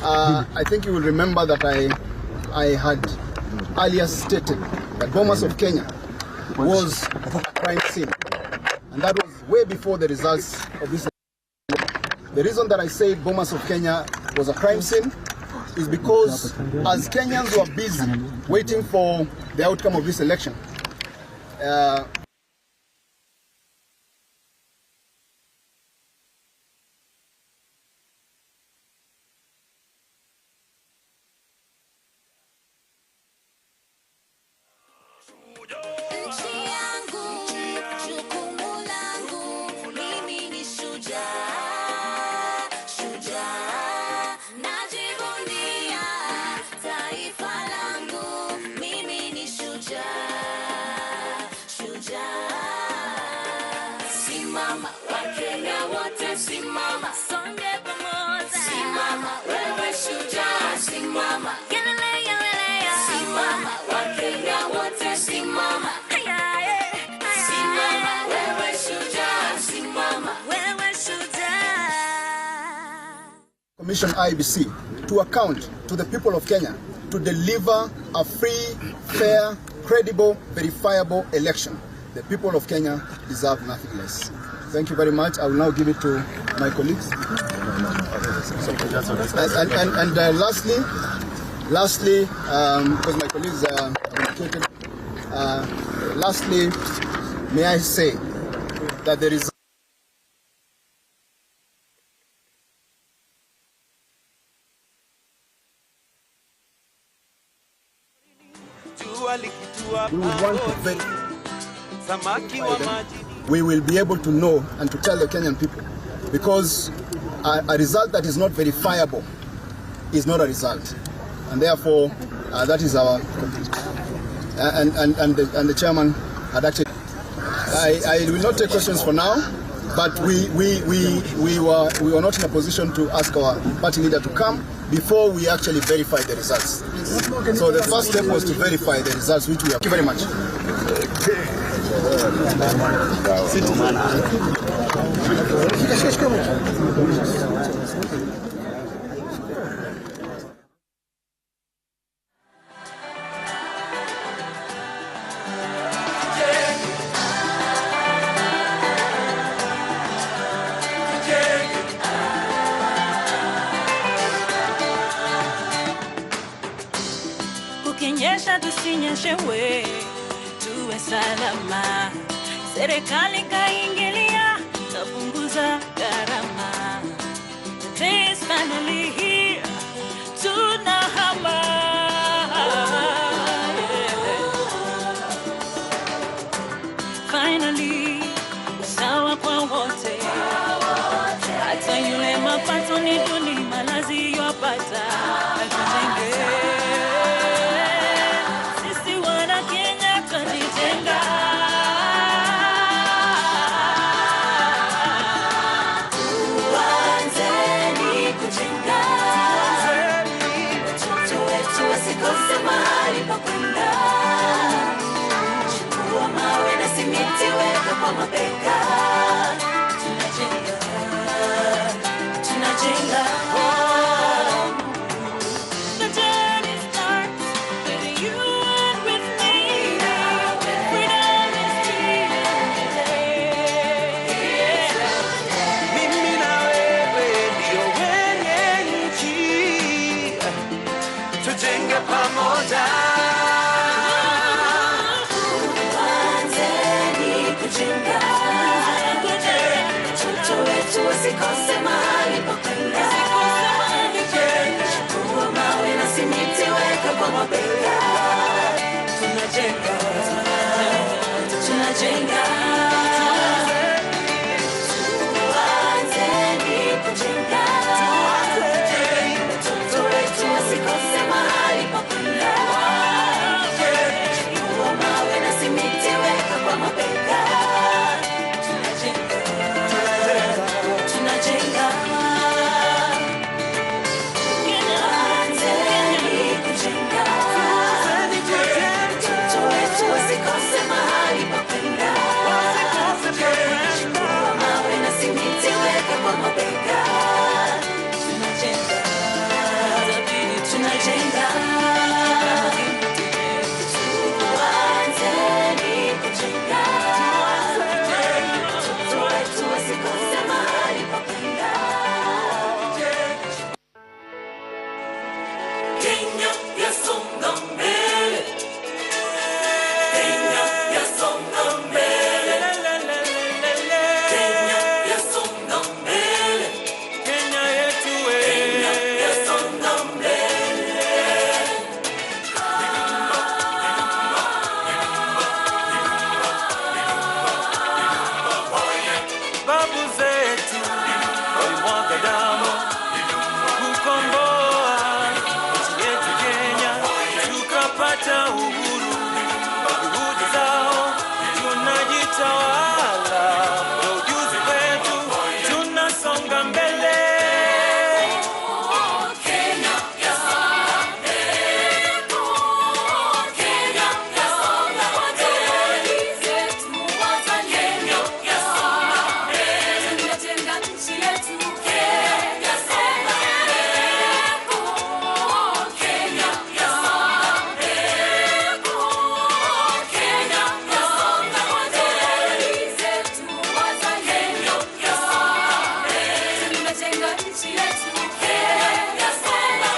I think you will remember that I had earlier stated that Bomas of Kenya was a crime scene, and that was way before the results of this. The reason that I said Bomas of Kenya was a crime scene is because as Kenyans were busy waiting for the outcome of this election, Nchi yangu, jukumu langu, mimi ni shujaa, shujaa. Najivunia taifa langu, mimi ni shujaa, shujaa. Simama Wakenya wote, simama, songe pamoja. Simama wewe shujaa, simama. Simama Wakenya wote, simama. Simama wewe shujaa, simama. Wewe shujaa. Commission IBC to account to the people of Kenya to deliver a free, fair, credible, verifiable election. The people of Kenya deserve nothing less. Thank you very much. I will now give it to my colleagues. And lastly, because my colleagues are indicated, lastly, may I say that there is we will be able to know and to tell the Kenyan people, because a result that is not verifiable is not a result, and therefore that is our and the chairman had actually. I will not take questions for now, but we were not in a position to ask our party leader to come before we actually verify the results. So the first step was to verify the results, which we have. Thank you very much. Kukinyesha tusinyeshewe, tuwe salama. Serikali kaingilia, tapunguza gharama. The day is finally here, tunahama. Finally, sawa kwa wote. Hata yule mapato ni duni, malazi yopata. Sisi wana Kenya tunajenga. Tuanzeni kujenga. Watoto wetu wasikose mahali pa kwenda. Chukua mawe na simiti weka kwa mabega. Tunajenga. Tunajenga. The journey starts. wetu wasikose mahali pa kwenda. Chukua mawe na simiti weka kwa mabega. Tunajenga, tunajenga. Tuanzeni kujenga. Watoto wetu wasikose mahali pa kwenda. Chukua mawe na simiti weka kwa mabega. Tunajenga, tunajenga. Tuanzeni kujenga. Watoto wetu wasikose mahali pa kwenda. Chukua mawe na simiti weka kwa mabega. Tunajenga, tunajenga. Tuanzeni kujenga. Watoto wetu wasikose mahali pa kwenda. Kenya yasonga mbele. Kenya yasonga mbele. Kenya yasonga mbele. Kenya yetu Kenya yasonga mbele. babu zetu walimwaga damu kukomboa nchi yetu Kenya, tukapata uhuru. Juhudi zao tunajitawala, kwa ujuzi wetu tunasonga mbele. Kenya yasonga mbele. Kenya yasonga mbele. Zetu wazalendo yasonga mbele. Tunajenga nchi yetu. Kenya yasonga mbele. Kenya yasonga mbele. Kenya yasonga mbele. Zetu wazalendo yasonga mbele. Tunajenga nchi yetu. Kenya yasonga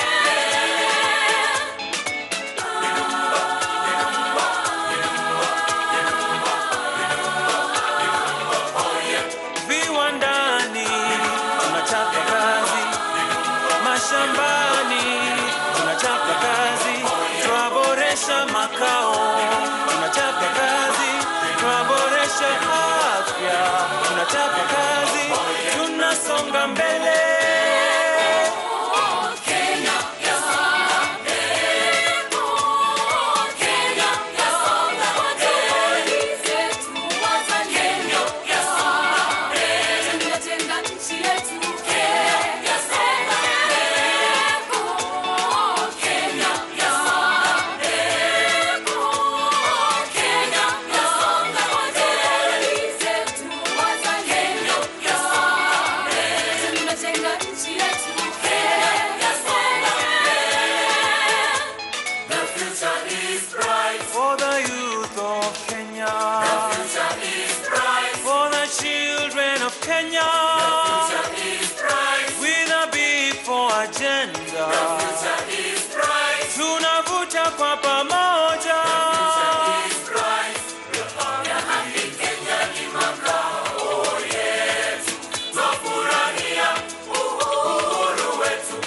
Viwandani tunachapa kazi, mashambani tunachapa kazi, twaboresha makao, tunachapa kazi, twaboresha afya, tunachapa kazi, tunasonga mbele. Kenya yasonga mbele. Kenya yasonga mbele. Zetu wazalendo yasonga mbele. Tunajenga nchi yetu. Kenya yasonga mbele. Kenya yasonga mbele. Kenya yasonga mbele. Zetu wazalendo yasonga mbele. Tunajenga nchi yetu. Kenya yasonga mbele. The future is bright. For the youth of Kenya, The future is bright. for the children of Kenya, The future is bright. with a big for agenda, The future is bright. tunavuta kwa pamoja. Is bright. Yaani Kenya ni makao yetu. Twafurahia uhuru wetu.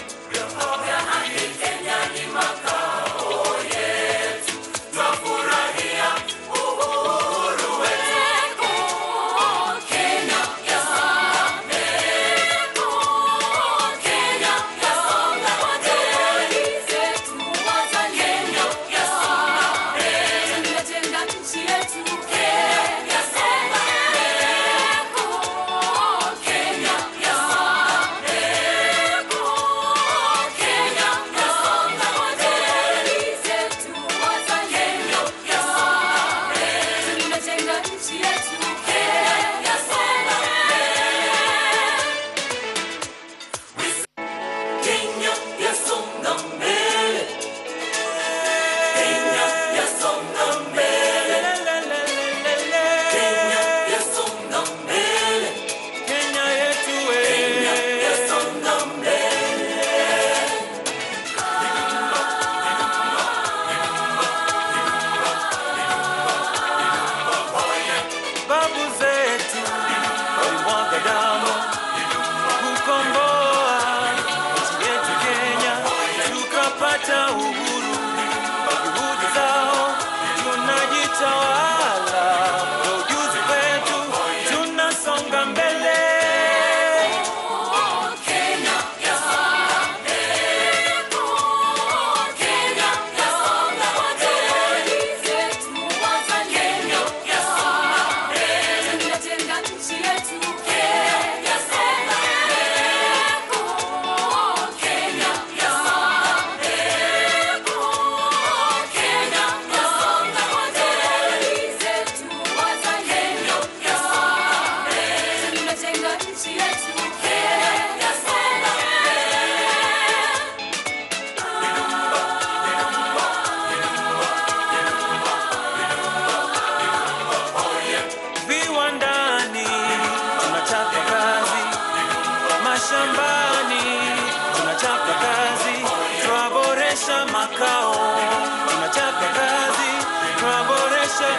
Yaani Kenya ni makao yetu. Twafurahia uhuru wetu. Kenya yasonga mbele. Kenya yasonga mbele. Zetu wazalendo yasonga shambani, tunachapa kazi, twaboresha makao. Tunachapa kazi, twaboresha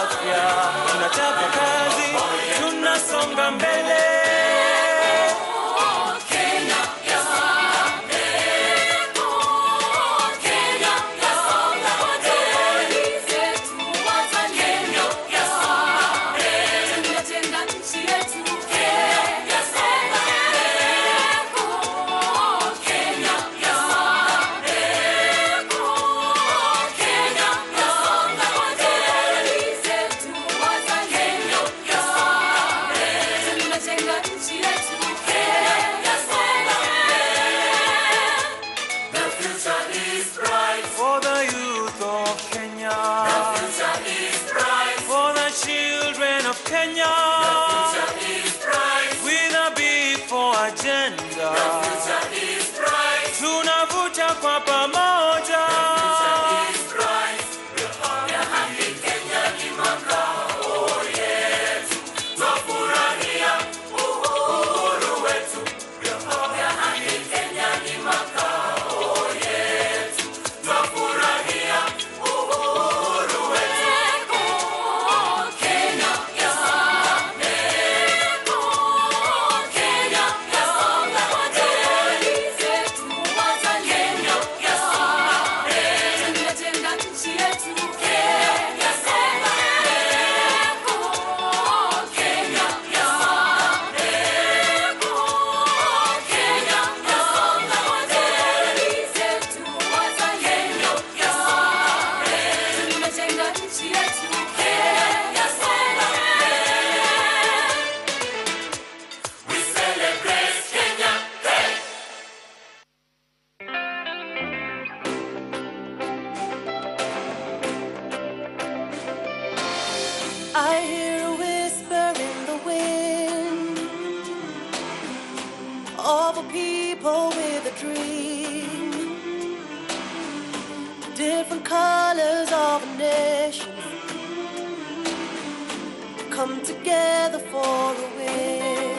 afya. Tunachapa kazi, tunasonga mbele. Tunavuta kwa pamoja. Kenya ni makao yetu, twafurahia uhuru wetu. Kenya ni makao yetu, twafurahia uhuru wetu. Kenya I hear a whisper in the wind of a people with a dream, different colors of a nation come together for a win.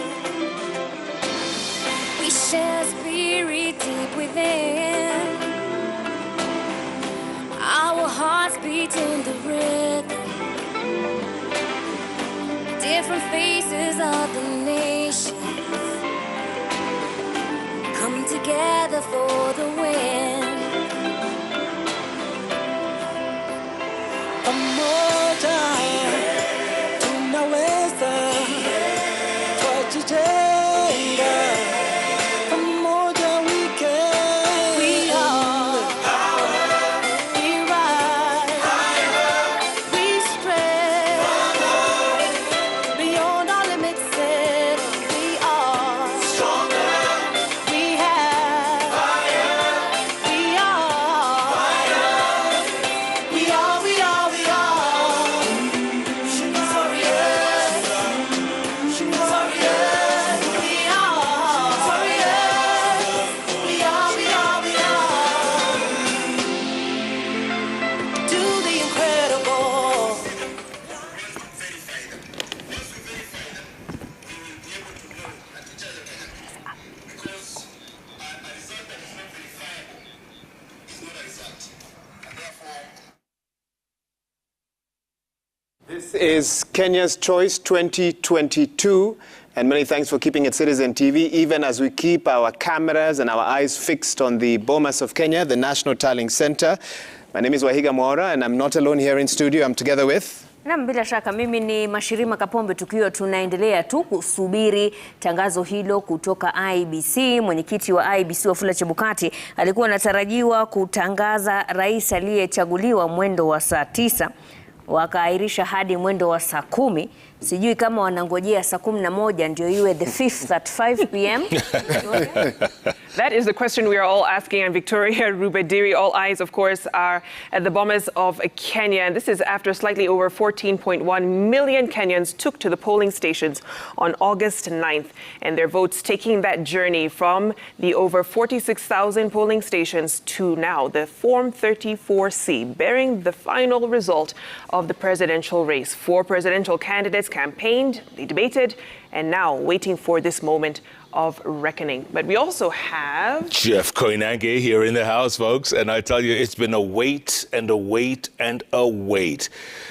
We share spirit deep within, our hearts beat in the rhythm. Different faces of the nations come together for the win. Pamoja tunaweza, twajijenga. Pamoja we can. We are we rise, we spread beyond our limits. Said we are stronger. We have fire. We are. We are. We are. We are. Warriors. Warriors. We are warriors. We are. We are. We are. Do the incredible. This is Kenya's Choice 2022, and many thanks for keeping it Citizen TV, even as we keep our cameras and our eyes fixed on the Bomas of Kenya, the National Tallying Center. My name is Wahiga Mwaura, and I'm not alone here in studio. I'm together with... Na bila shaka mimi ni Mashirima Kapombe, tukiwa tunaendelea tu kusubiri tangazo hilo kutoka IEBC. Mwenyekiti wa IEBC Wafula Chebukati alikuwa anatarajiwa kutangaza rais aliyechaguliwa mwendo wa saa 9, wakaahirisha hadi mwendo wa saa 10. Sijui kama wanangojea saa 11 ndio iwe the 5th at 5 p.m. That is the question we are all asking. And Victoria Rubediri, all eyes, of course, are at the Bomas of Kenya. And this is after slightly over 14.1 million Kenyans took to the polling stations on August 9th. And their votes taking that journey from the over 46,000 polling stations to now the Form 34C, bearing the final result of the presidential race. 4 presidential candidates candidates campaigned, they debated, and now waiting for this moment of reckoning. But we also have Jeff Koinange here in the house, folks, and I tell you, it's been a wait and a wait and a wait.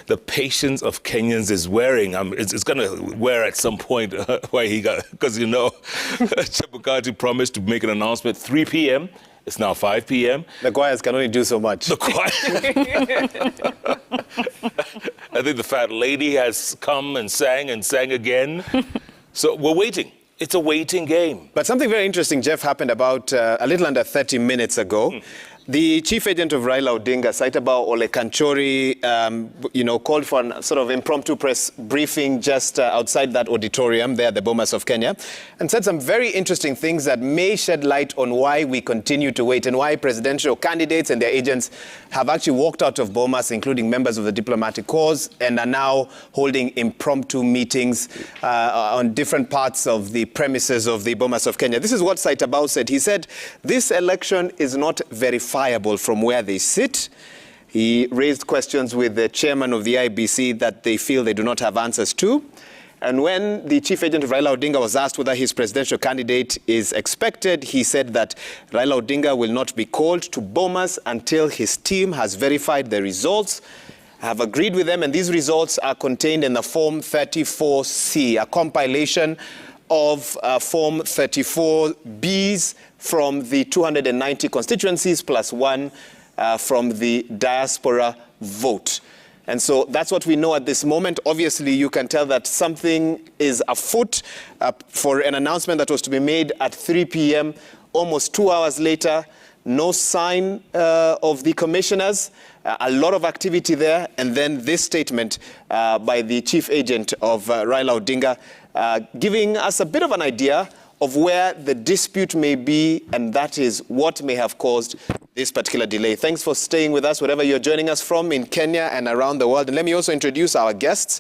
The patience of Kenyans is wearing. It's going to wear at some point because you know, Chebukati promised to make an announcement 3 p.m. It's now 5 p.m. The choirs can only do so much. The choir. I think the fat lady has come and sang again. So we're waiting. It's a waiting game. But something very interesting, Jeff, happened about a little under 30 minutes ago. The chief agent of Raila Odinga, Saitaba Ole Kanchori, called for a sort of impromptu press briefing just outside that auditorium there, the Bomas of Kenya, and said some very interesting things that may shed light on why we continue to wait and why presidential candidates and their agents have actually walked out of Bomas, including members of the diplomatic corps, and are now holding impromptu meetings on different parts of the premises of the Bomas of Kenya. This is what Saitaba said. He said, this election is not verifiable from where they sit. He raised questions with the chairman of the IBC that they feel they do not have answers to. And when the chief agent of Raila Odinga was asked whether his presidential candidate is expected, he said that Raila Odinga will not be called to Bomas until his team has verified the results. I have agreed with them, and these results are contained in the Form 34C, a compilation of Form 34Bs from the 290 constituencies plus one from the diaspora vote. And so that's what we know at this moment. Obviously, you can tell that something is afoot for an announcement that was to be made at 3 p.m. Almost 2 hours later, no sign of the commissioners, a lot of activity there, and then this statement by the chief agent of Raila Odinga giving us a bit of an idea of where the dispute may be, and that is what may have caused this particular delay. Thanks for staying with us, wherever you're joining us from in Kenya and around the world. And let me also introduce our guests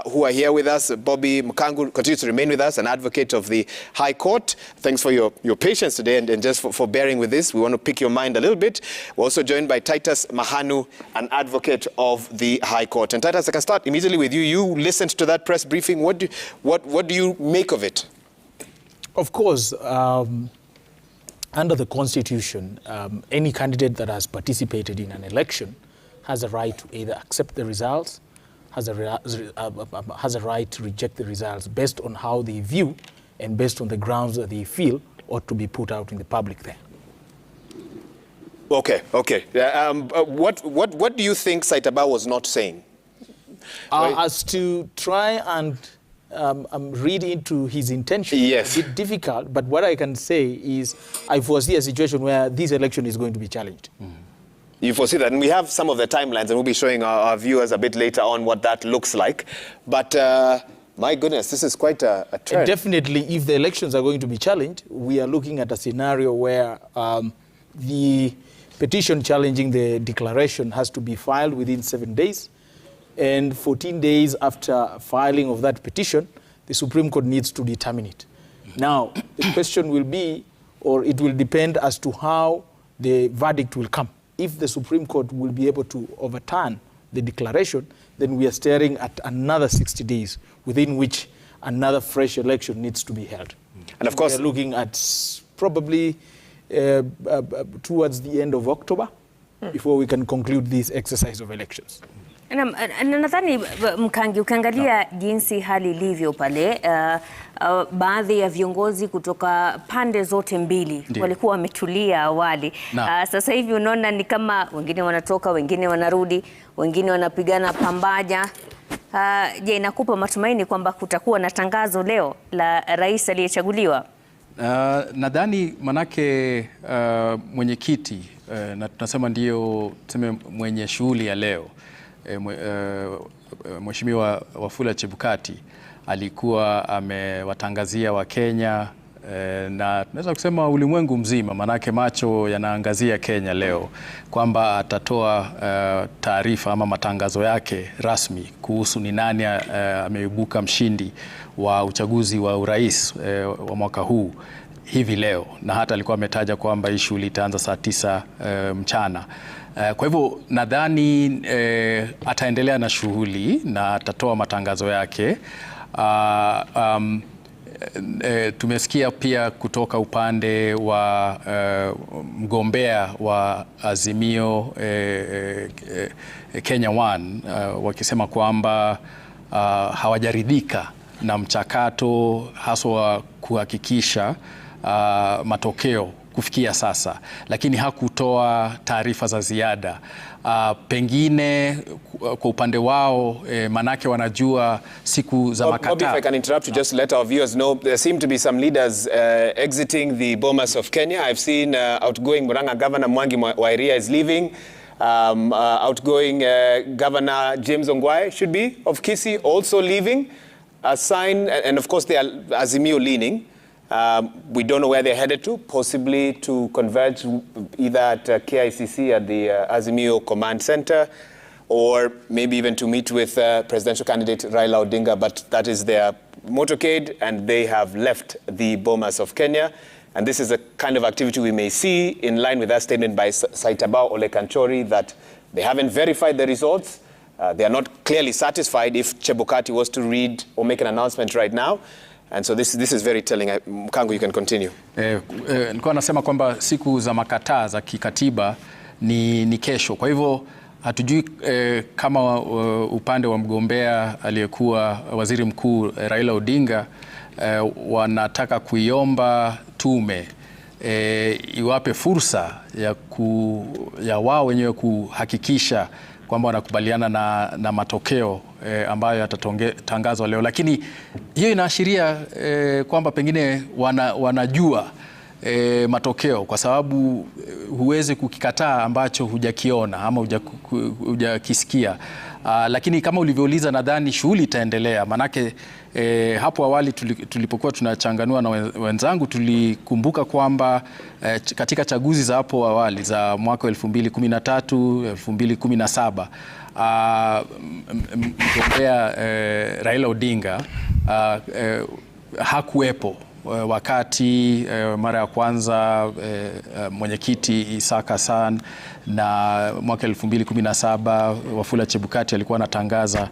who are here with us. Bobby Mkangu continues to remain with us, an advocate of the High Court. Thanks for your patience today and just for bearing with this. We want to pick your mind a little bit. We're also joined by Titus Mahanu, an advocate of the High Court. And Titus, I can start immediately with you. You listened to that press briefing. What do you make of it? Of course, under the Constitution, any candidate that has participated in an election has a right to either accept the results, has a right to reject the results based on how they view and based on the grounds that they feel ought to be put out in the public there. Okay. What do you think Saitaba was not saying? As to try and read into his intention, yes, a bit difficult, but what I can say is I foresee a situation where this election is going to be challenged. You foresee that, and we have some of the timelines, and we'll be showing our viewers a bit later on what that looks like. But my goodness, this is quite a trend. Definitely, if the elections are going to be challenged, we are looking at a scenario where the petition challenging the declaration has to be filed within 7 days. And 14 days after filing of that petition, the Supreme Court needs to determine it. Now, the question will be, or it will depend as to how the verdict will come. If the Supreme Court will be able to overturn the declaration, then we are staring at another 60 days within which another fresh election needs to be held. And of course, we are looking at probably towards the end of October before we can conclude this exercise of elections. Na nadhani Mkangi, ukiangalia jinsi hali ilivyo pale, baadhi ya viongozi kutoka pande zote mbili walikuwa wametulia awali. Sasa hivi unaona ni kama wengine wanatoka, wengine wanarudi, wengine wanapigana pambaja. Je, inakupa matumaini kwamba kutakuwa na tangazo leo la rais aliyechaguliwa? Nadhani manake mwenyekiti na tunasema ndio tuseme mwenye shughuli ya leo, Mheshimiwa Wafula Chebukati alikuwa amewatangazia Wakenya na tunaweza kusema ulimwengu mzima, manake macho yanaangazia Kenya leo, kwamba atatoa taarifa ama matangazo yake rasmi kuhusu ni nani ameibuka mshindi wa uchaguzi wa urais wa mwaka huu hivi leo, na hata alikuwa ametaja kwamba hii shughuli itaanza saa 9 mchana. Kwa hivyo nadhani ataendelea na shughuli na atatoa matangazo yake. Tumesikia pia kutoka upande wa mgombea wa Azimio Kenya One wakisema kwamba hawajaridhika na mchakato haswa kuhakikisha matokeo kufikia sasa, lakini hakutoa taarifa za ziada. Pengine kwa upande wao manake wanajua siku za makataa. Bobby, if I can interrupt you just to let our viewers know, there seem to be some leaders exiting the Bomas of Kenya. I've seen outgoing Murang'a Governor Mwangi wa Iria is leaving. Outgoing Governor James Ongwae should be of Kisii also leaving. A sign, and of course they are Azimio leaning. We don't know where they're headed to, possibly to converge either at KICC at the Azimio Command Center, or maybe even to meet with presidential candidate Raila Odinga, but that is their motorcade, and they have left the Bomas of Kenya. And this is a kind of activity we may see in line with that statement by Saitabao Ole Kanchori that they haven't verified the results. They are not clearly satisfied if Chebukati was to read or make an announcement right now. And so this is very telling. Mkangu, you can continue. Nilikuwa nasema kwamba siku za makataa za kikatiba ni kesho. Kwa hivyo hatujui kama upande wa mgombea aliyekuwa waziri mkuu Raila Odinga wanataka kuiomba tume iwape fursa ya wao wenyewe kuhakikisha kwamba wanakubaliana na matokeo ambayo yatatangazwa leo, lakini hiyo inaashiria kwamba pengine wanajua matokeo, kwa sababu huwezi kukikataa ambacho hujakiona ama hujakisikia. Lakini kama ulivyouliza, nadhani shughuli itaendelea, manake hapo awali tulipokuwa tunachanganua na wenzangu tulikumbuka kwamba katika chaguzi za hapo awali za mwaka 2013, 2017 mgombea Raila Odinga hakuwepo wakati mara ya kwanza mwenyekiti Isaka Hassan na mwaka 2017 Wafula Chebukati alikuwa anatangaza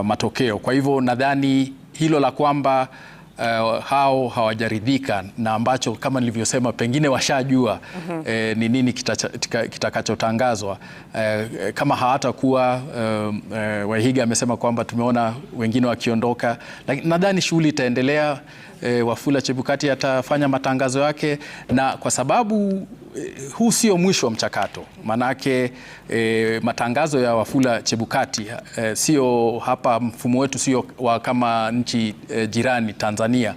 matokeo. Kwa hivyo nadhani hilo la kwamba hao hawajaridhika na ambacho kama nilivyosema pengine washajua ni nini kitakachotangazwa. Kama hawatakuwa Wahiga amesema kwamba tumeona wengine wakiondoka, lakini nadhani shughuli itaendelea. Wafula Chebukati atafanya matangazo yake, na kwa sababu huu sio mwisho wa mchakato, manake matangazo ya Wafula Chebukati sio hapa, mfumo wetu sio kama nchi jirani Tanzania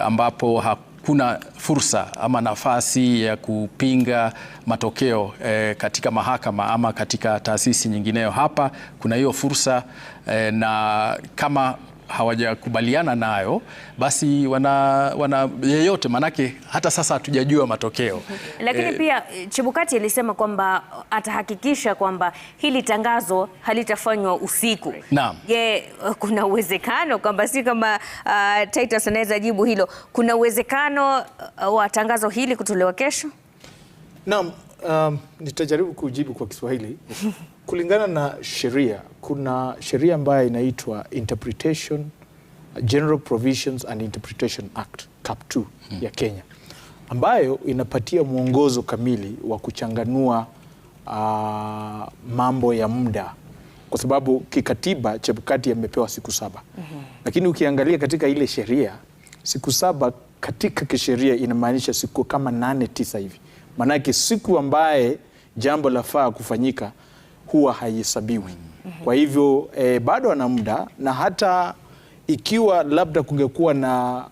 ambapo hakuna fursa ama nafasi ya kupinga matokeo katika mahakama ama katika taasisi nyingineyo. Hapa kuna hiyo fursa, na kama hawajakubaliana nayo basi wana yeyote, manake hata sasa hatujajua matokeo. Lakini pia Chebukati alisema kwamba atahakikisha kwamba hili tangazo halitafanywa usiku. Naam. Je, kuna uwezekano kwamba si kama Titus anaweza jibu hilo, kuna uwezekano wa tangazo hili kutolewa kesho? Naam, nitajaribu kujibu kwa Kiswahili. Kulingana na sheria, kuna sheria ambayo inaitwa Interpretation, General Provisions and Interpretation Act, CAP2 ya Kenya, ambayo inapatia mwongozo kamili wa kuchanganua mambo ya muda, kwa sababu kikatiba Chebukati amepewa siku 7. Lakini ukiangalia katika ile sheria, siku 7 katika kisheria inamaanisha siku kama 8-9 hivi. Manake siku ambaye jambo lafaa kufanyika huwa haihesabiwi. Kwa hivyo bado ana muda, na hata ikiwa labda kungekuwa na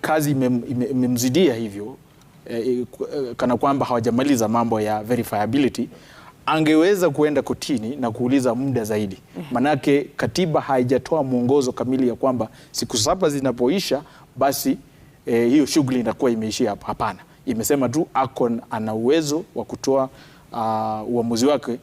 kazi imemzidia hivyo kana kwamba hawajamaliza mambo ya verifiability, angeweza kuenda kotini na kuuliza muda zaidi. Manake katiba haijatoa mwongozo kamili ya kwamba siku 7 zinapoisha basi hiyo shughuli inakuwa imeishia hapo. Hapana, imesema tu ana uwezo wa kutoa uamuzi wake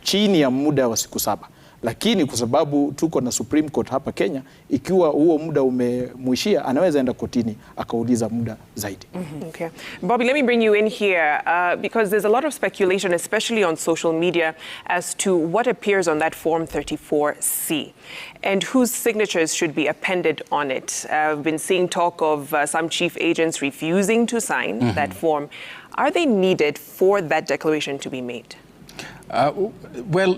chini ya muda wa siku 7. lakini kwa sababu tuko na Supreme Court hapa Kenya, ikiwa huo muda umemwishia, anaweza enda kotini akauliza muda zaidi. Okay. Bobby, let me bring you in here because there's a lot of speculation, especially on social media, as to what appears on that Form 34C and whose signatures should be appended on it. I've been seeing talk of some chief agents refusing to sign that form. Are they needed for that declaration to be made? Well,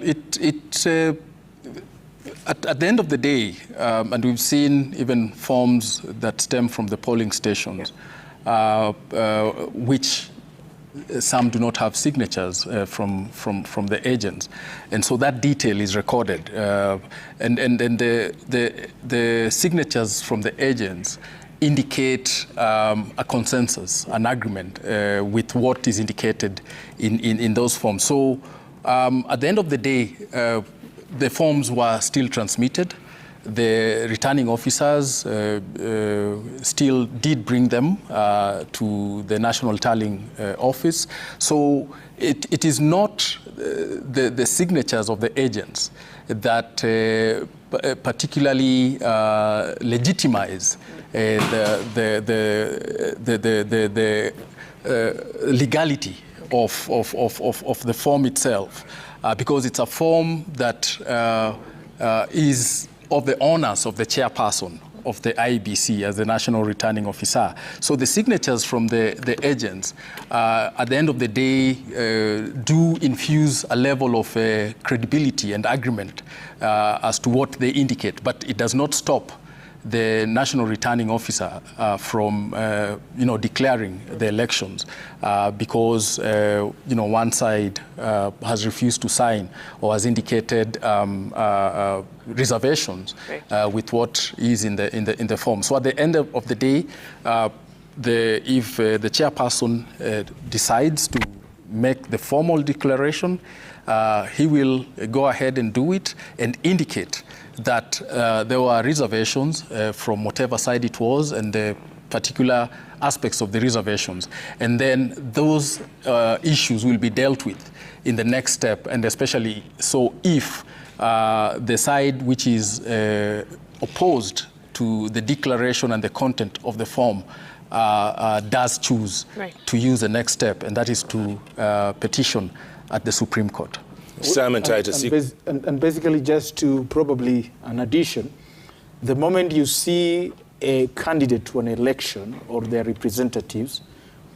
at the end of the day, and we've seen even forms that stem from the polling stations, which some do not have signatures from the agents, and so that detail is recorded, and the signatures from the agents indicate a consensus, an agreement with what is indicated in those forms. So at the end of the day, the forms were still transmitted. The returning officers still did bring them to the National Tallying Office. So it is not the signatures of the agents that particularly legitimize the legality of the form itself, because it's a form that is of the honors of the chairperson of the IEBC as the National Returning Officer. So the signatures from the agents, at the end of the day, do infuse a level of credibility and agreement as to what they indicate, but it does not stop the National Returning Officer from declaring the elections because one side has refused to sign or has indicated reservations with what is in the form. So at the end of the day, if the chairperson decides to make the formal declaration, he will go ahead and do it and indicate that there were reservations from whatever side it was and the particular aspects of the reservations. And then those issues will be dealt with in the next step, and especially so if the side which is opposed to the declaration and the content of the form does choose to use the next step, and that is to petition at the Supreme Court. And basically, just to probably an addition, the moment you see a candidate to an election or their representatives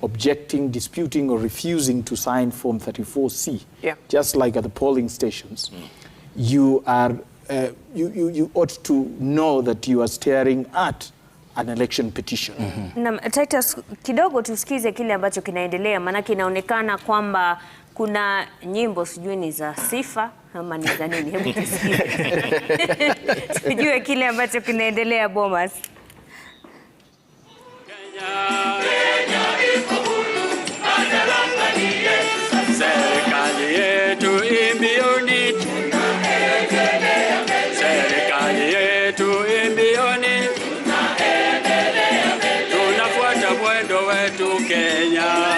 objecting, disputing, or refusing to sign Form 34C, just like at the polling stations, you are you ought to know that you are staring at an election petition. Na Titus, kidogo tusikize kile ambacho kinaendelea, maana inaonekana kwamba kuna nyimbo sijui ni za sifa ama ni za nini. Hebu tusikize. Tujue kile ambacho kinaendelea Bomas. Serikali yetu imbioni, serikali yetu imbioni, tunafuata mwendo wetu Kenya.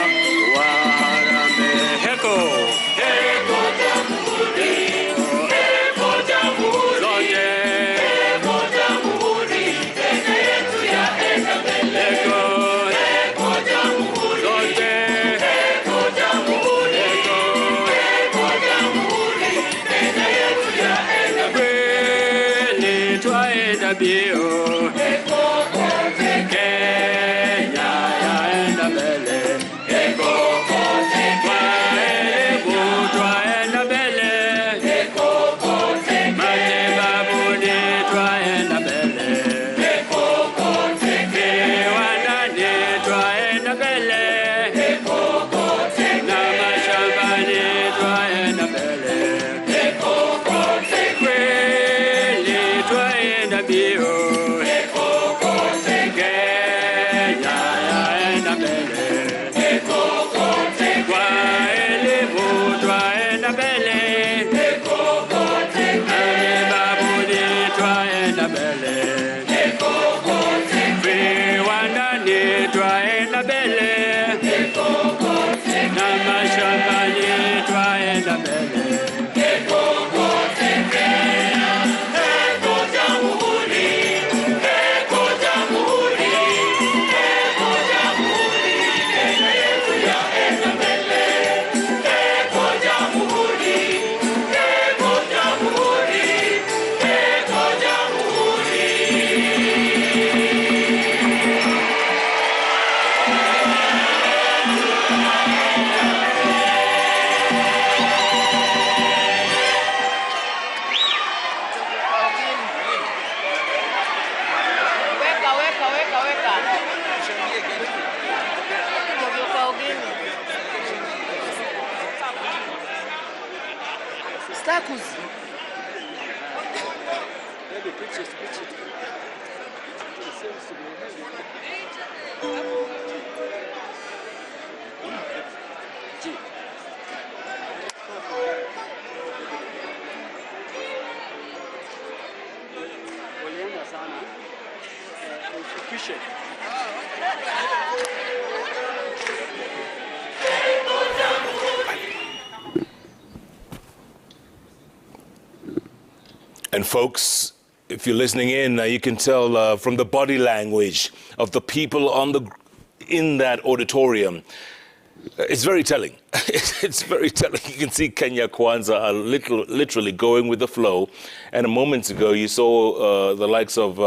And folks, if you're listening in, you can tell from the body language of the people in that auditorium. It's very telling. It's very telling. You can see Kenya Kwanza are literally going with the flow. And a moment ago, you saw the likes of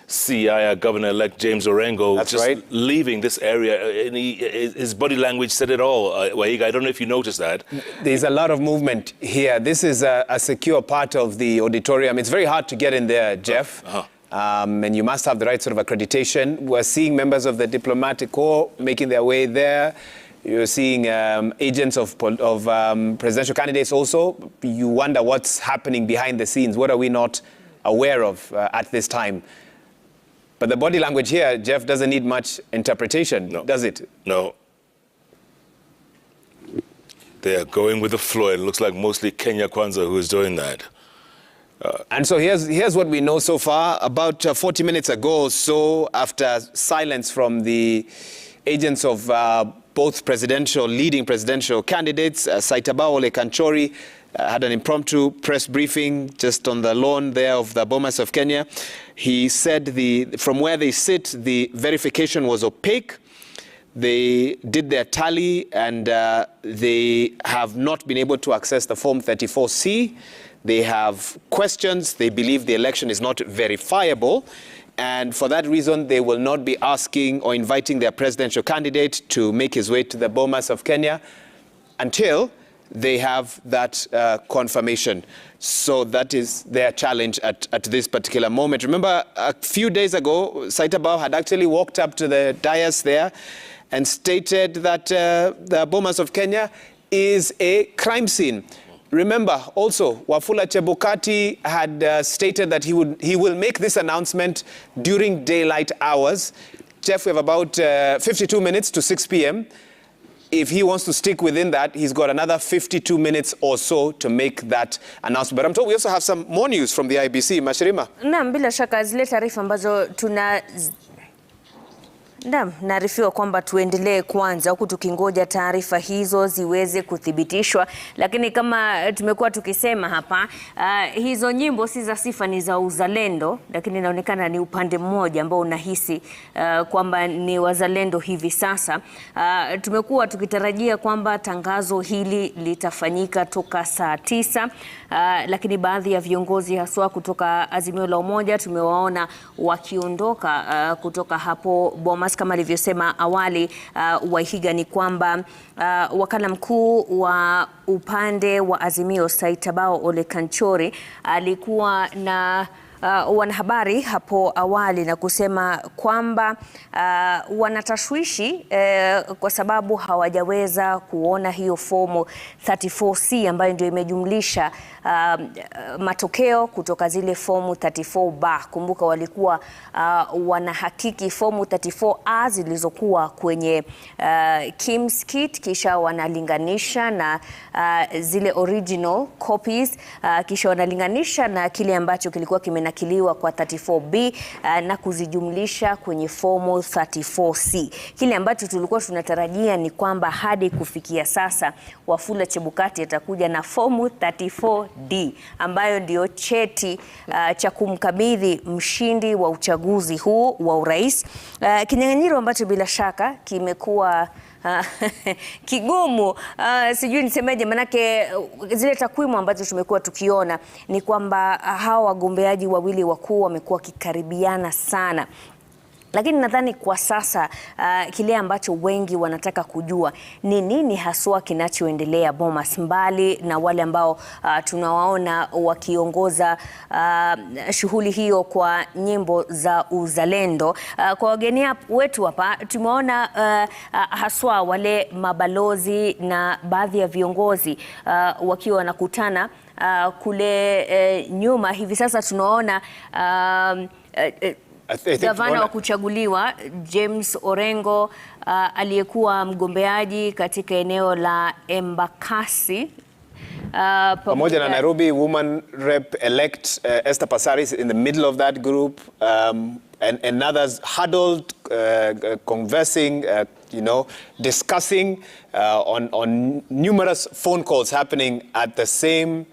Siaya Governor-elect James Orengo leaving this area. And his body language said it all. Wahiga, I don't know if you noticed that. There's a lot of movement here. This is a secure part of the auditorium. It's very hard to get in there, Jeff. And you must have the right sort of accreditation. We're seeing members of the diplomatic corps making their way there. You're seeing agents of presidential candidates also. You wonder what's happening behind the scenes. What are we not aware of at this time? But the body language here, Jeff, doesn't need much interpretation, does it? No. They are going with the flow. It looks like mostly Kenya Kwanza who is doing that. And so here's what we know so far. About 40 minutes ago, so after silence from the agents of both leading presidential candidates, Saitabao Ole Kanchori had an impromptu press briefing just on the lawn there of the Bomas of Kenya. He said from where they sit, the verification was opaque. They did their tally and they have not been able to access the Form 34C. They have questions. They believe the election is not verifiable. And for that reason, they will not be asking or inviting their presidential candidate to make his way to the Bomas of Kenya until they have that confirmation. So that is their challenge at this particular moment. Remember, a few days ago, Saitabao had actually walked up to the dais there and stated that the Bomas of Kenya is a crime scene. Remember, also, Wafula Chebukati had stated that he will make this announcement during daylight hours. Jeff, we have about 52 minutes to 6 p.m. If he wants to stick within that, he's got another 52 minutes or so to make that announcement. But I'm told we also have some more news from the IBC. Mashirima? Naam, bila shaka zile taarifa ambazo naarifiwa kwamba tuendelee kwanza huku tukingoja taarifa hizo ziweze kuthibitishwa, lakini kama tumekuwa tukisema hapa, hizo nyimbo si za sifa, ni za uzalendo, lakini inaonekana ni upande mmoja ambao unahisi kwamba ni wazalendo hivi sasa. Tumekuwa tukitarajia kwamba tangazo hili litafanyika toka saa 9, lakini baadhi ya viongozi haswa kutoka Azimio la Umoja tumewaona wakiondoka kutoka hapo Bomas. Kama alivyosema awali Wahiga, ni kwamba wakala mkuu wa upande wa Azimio Saitabao Ole Kanchori alikuwa na wanahabari hapo awali na kusema kwamba wanatashwishi kwa sababu hawajaweza kuona hiyo fomu 34C ambayo ndio imejumlisha matokeo kutoka zile fomu 34B. Kumbuka walikuwa wanahakiki fomu 34A zilizokuwa kwenye Kim's kit, kisha wanalinganisha na zile original copies, kisha wanalinganisha na kile ambacho kilikuwa kimenakiliwa kwa 34B na kuzijumlisha kwenye fomu 34C. Kile ambacho tulikuwa tunatarajia ni kwamba hadi kufikia sasa Wafula Chebukati atakuja na fomu 34D ambayo ndio cheti cha kumkabidhi mshindi wa uchaguzi huu wa urais. Kinyang'anyiro ambacho bila shaka kimekuwa kigumu, sijui nisemeje, manake zile takwimu ambazo tumekuwa tukiona ni kwamba hawa wagombeaji wawili wakuu wamekuwa kikaribiana sana. Lakini nadhani kwa sasa kile ambacho wengi wanataka kujua ni nini haswa kinachoendelea Bomas, mbali na wale ambao tunawaona wakiongoza shughuli hiyo kwa nyimbo za uzalendo. Kwa wageni wetu hapa tumeona haswa wale mabalozi na baadhi ya viongozi wakiwa wanakutana kule nyuma hivi sasa tunaona gavana wa kuchaguliwa James Orengo aliyekuwa mgombeaji katika eneo la Embakasi pamoja na Nairobi woman rep elect Esther Passaris in the middle of that group, and others huddled, conversing, discussing on numerous phone calls happening at the same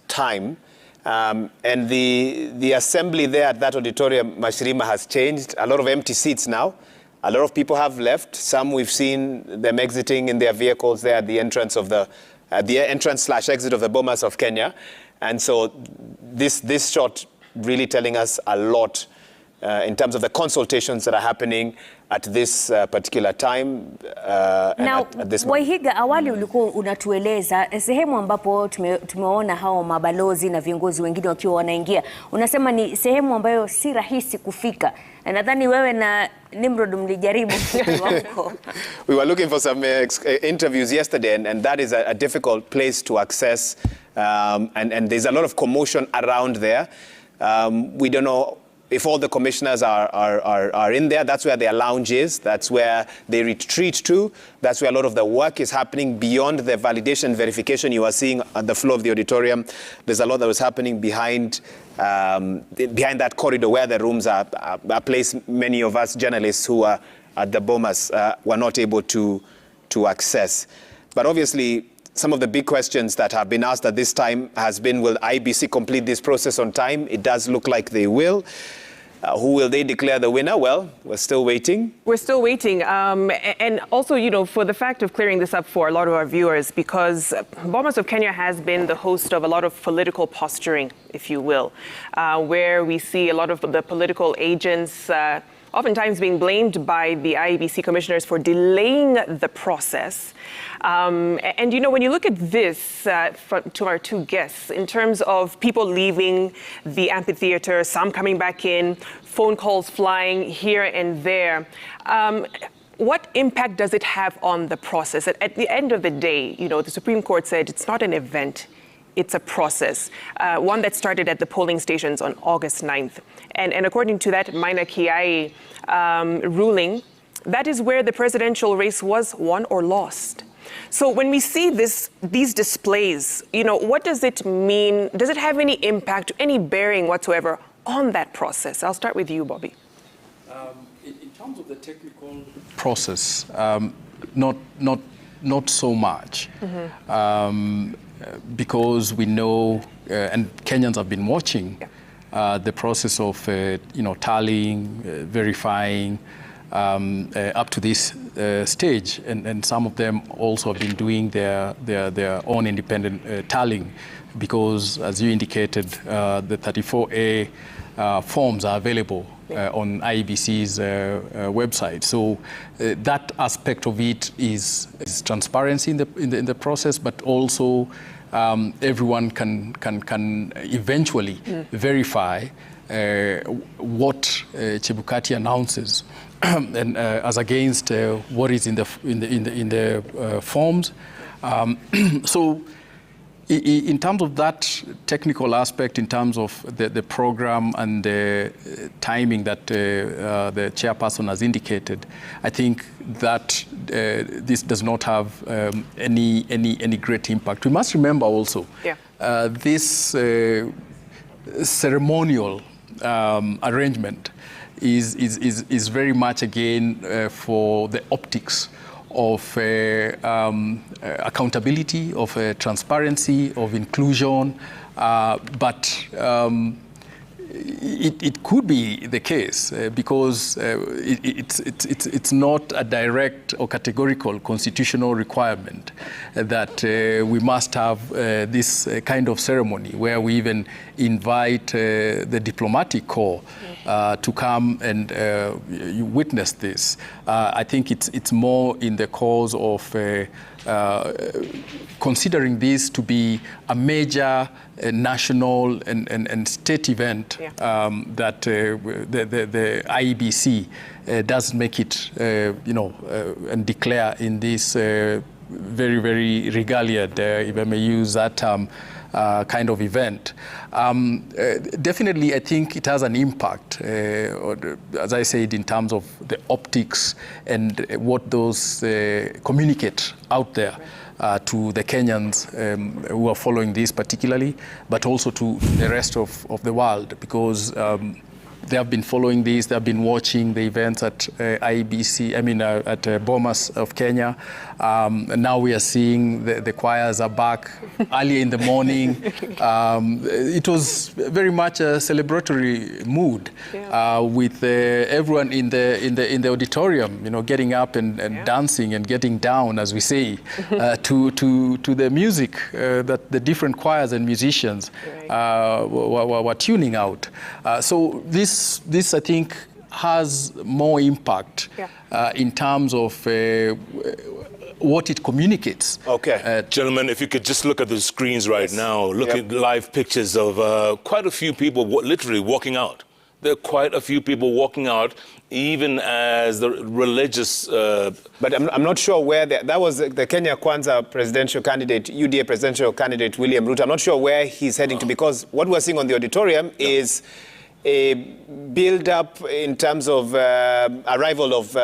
time. And the assembly there at that auditorium, Mashirima, has changed. A lot of empty seats now. A lot of people have left. Some we've seen them exiting in their vehicles there at the entrance of the entrance/exit of the Bomas of Kenya. And so this shot really telling us a lot in terms of the consultations that are happening at this particular time. Now, Waihiga, awali ulikuwa unatueleza sehemu ambapo tumeona hao mabalozi na viongozi wengine wakiwa wanaingia. Unasema ni sehemu ambayo si rahisi kufika. Nadhani wewe na Nimrod mlijaribu huko. We were looking for some interviews yesterday, and that is a difficult place to access. And there's a lot of commotion around there. We don't know if all the commissioners are in there. That's where their lounge is. That's where they retreat to. That's where a lot of the work is happening beyond the validation, verification you are seeing on the floor of the auditorium. There's a lot that was happening behind that corridor where the rooms are placed. Many of us journalists who are at the Bomas were not able to access. But obviously, some of the big questions that have been asked at this time has been, will IBC complete this process on time? It does look like they will. Who will they declare the winner? Well, we're still waiting. We're still waiting. And also, for the fact of clearing this up for a lot of our viewers, because Bomas of Kenya has been the host of a lot of political posturing, if you will, where we see a lot of the political agents oftentimes being blamed by the IEBC commissioners for delaying the process. And when you look at this to our two guests, in terms of people leaving the amphitheater, some coming back in, phone calls flying here and there, what impact does it have on the process? At the end of the day, the Supreme Court said it's not an event. It's a process, one that started at the polling stations on August 9th. And according to that Maina Kiai ruling, that is where the presidential race was won or lost. So when we see these displays, what does it mean? Does it have any impact, any bearing whatsoever on that process? I'll start with you, Bobby. In terms of the technical process, not so much. Mm-hmm. Because we know, and Kenyans have been watching the process of, tallying, verifying up to this stage, and some of them also have been doing their own independent tallying, because, as you indicated, the 34A forms are available on IEBC's website. So that aspect of it is transparency in the process, but also everyone can eventually verify what Chebukati announces, and as against what is in the forms. So in terms of that technical aspect, in terms of the program and the timing that the chairperson has indicated, I think that this does not have any great impact. We must remember also this ceremonial arrangement is very much again for the optics of accountability, of transparency, of inclusion, but it could be the case because it's not a direct or categorical constitutional requirement that we must have this kind of ceremony where we even invite the diplomatic corps to come and you witness this. I think it's more in the cause of considering this to be a major national and state event that the IEBC does make it, and declare in this very, very regaliad, if I may use that term, kind of event. Definitely, I think it has an impact, as I said, in terms of the optics and what those communicate out there to the Kenyans who are following this particularly, but also to the rest of the world, because they have been following this, they have been watching the events at IEBC, at Bomas of Kenya. Now we are seeing the choirs are back early in the morning. It was very much a celebratory mood with everyone in the auditorium, getting up and dancing and getting down, as we say, to the music that the different choirs and musicians were tuning out. So this I think has more impact in terms of what it communicates. Okay. Gentlemen, if you could just look at the screens right now, look at live pictures of quite a few people literally walking out. There are quite a few people walking out, even as the religious... But I'm not sure where... That was the Kenya Kwanza presidential candidate, UDA presidential candidate, William Ruto. I'm not sure where he's heading to, because what we're seeing on the auditorium is a build-up in terms of arrival of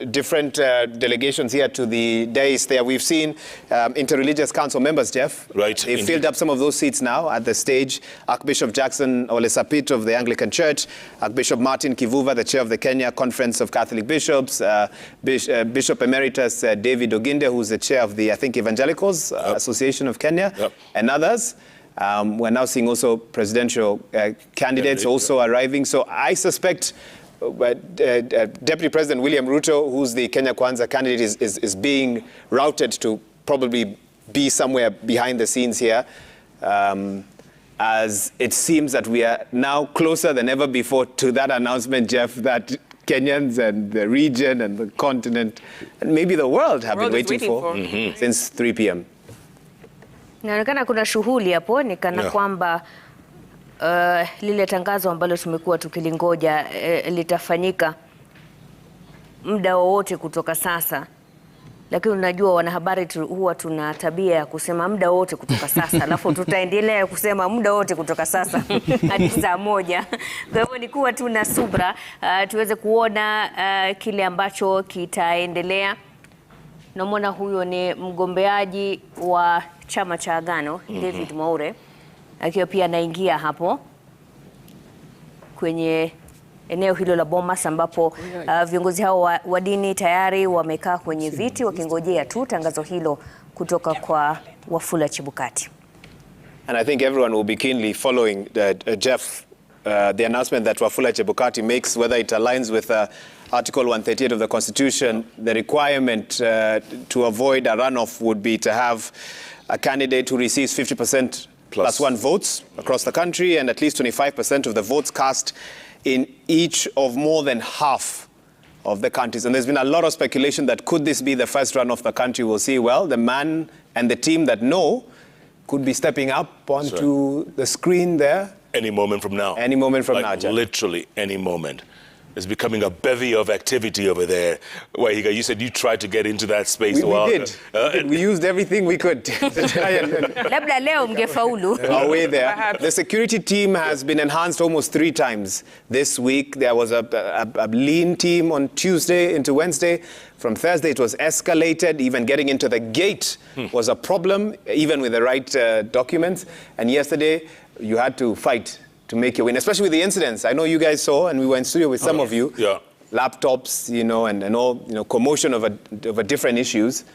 different delegations here to the dais there. We've seen interreligious council members, Jeff. Right. They've filled up some of those seats now at the stage. Archbishop Jackson Olesapit of the Anglican Church, Archbishop Martin Kivuva, the chair of the Kenya Conference of Catholic Bishops, Bishop Emeritus David Oginde, who's the chair of the, I think, Evangelicals Association of Kenya, and others. We're now seeing also presidential candidates also arriving. So I suspect Deputy President William Ruto, who's the Kenya Kwanza candidate, is being routed to probably be somewhere behind the scenes here, as it seems that we are now closer than ever before to that announcement, Jeff, that Kenyans and the region and the continent and maybe the world have been waiting for since 3 p.m. Inaonekana kuna shughuli hapo, ni kana kwamba lile tangazo ambalo tumekuwa tukilingoja litafanyika muda wowote kutoka sasa. Lakini unajua wanahabari huwa tuna tabia ya kusema muda wote kutoka sasa, alafu tutaendelea kusema muda wote kutoka sasa hadi saa moja. Kwa hivyo ni kuwa tuna subra tuweze kuona kile ambacho kitaendelea. Namwona huyo ni mgombeaji wa chama cha Agano, David Mwaure, akiwa pia anaingia hapo kwenye eneo hilo la Bomas, ambapo viongozi hao wa dini tayari wamekaa kwenye viti wakingojea tu tangazo hilo kutoka kwa Wafula Chebukati. And I think everyone will be keenly following Jeff, the announcement that Wafula Chebukati makes, whether it aligns with Article 138 of the Constitution. The requirement to avoid a runoff would be to have a candidate who receives 50% plus one votes across the country, and at least 25% of the votes cast in each of more than half of the counties. And there's been a lot of speculation that could this be the first run of the country? We'll see. Well, the man and the team that know could be stepping up onto the screen there. Any moment from now. Any moment from now, John. Literally any moment. There's becoming a bevy of activity over there. Wahiga, you said you tried to get into that space. We did. We used everything we could to try and our way there. The security team has been enhanced almost 3 times this week. There was a lean team on Tuesday into Wednesday. From Thursday, it was escalated. Even getting into the gate was a problem, even with the right documents. And yesterday, you had to fight to make your win, especially with the incidents. I know you guys saw, and we were in studio with some of you. Yeah. Laptops, and all, commotion over different issues.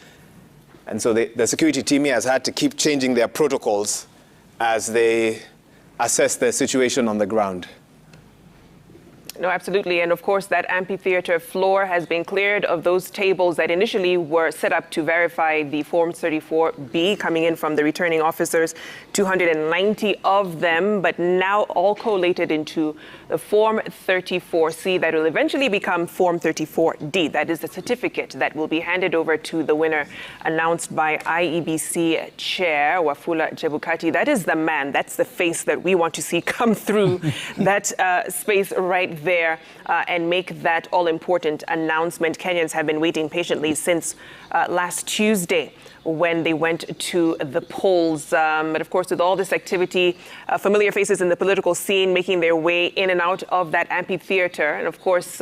And so the security team here has had to keep changing their protocols as they assess the situation on the ground. No, absolutely. And of course, that amphitheater floor has been cleared of those tables that initially were set up to verify the Form 34B coming in from the returning officers, 290 of them, but now all collated into the Form 34C that will eventually become Form 34D. That is the certificate that will be handed over to the winner, announced by IEBC Chair Wafula Chebukati. That is the man, that's the face that we want to see come through that space right there and make that all-important announcement. Kenyans have been waiting patiently since last Tuesday when they went to the polls. But of course, with all this activity, familiar faces in the political scene making their way in and out of that amphitheater, and of course,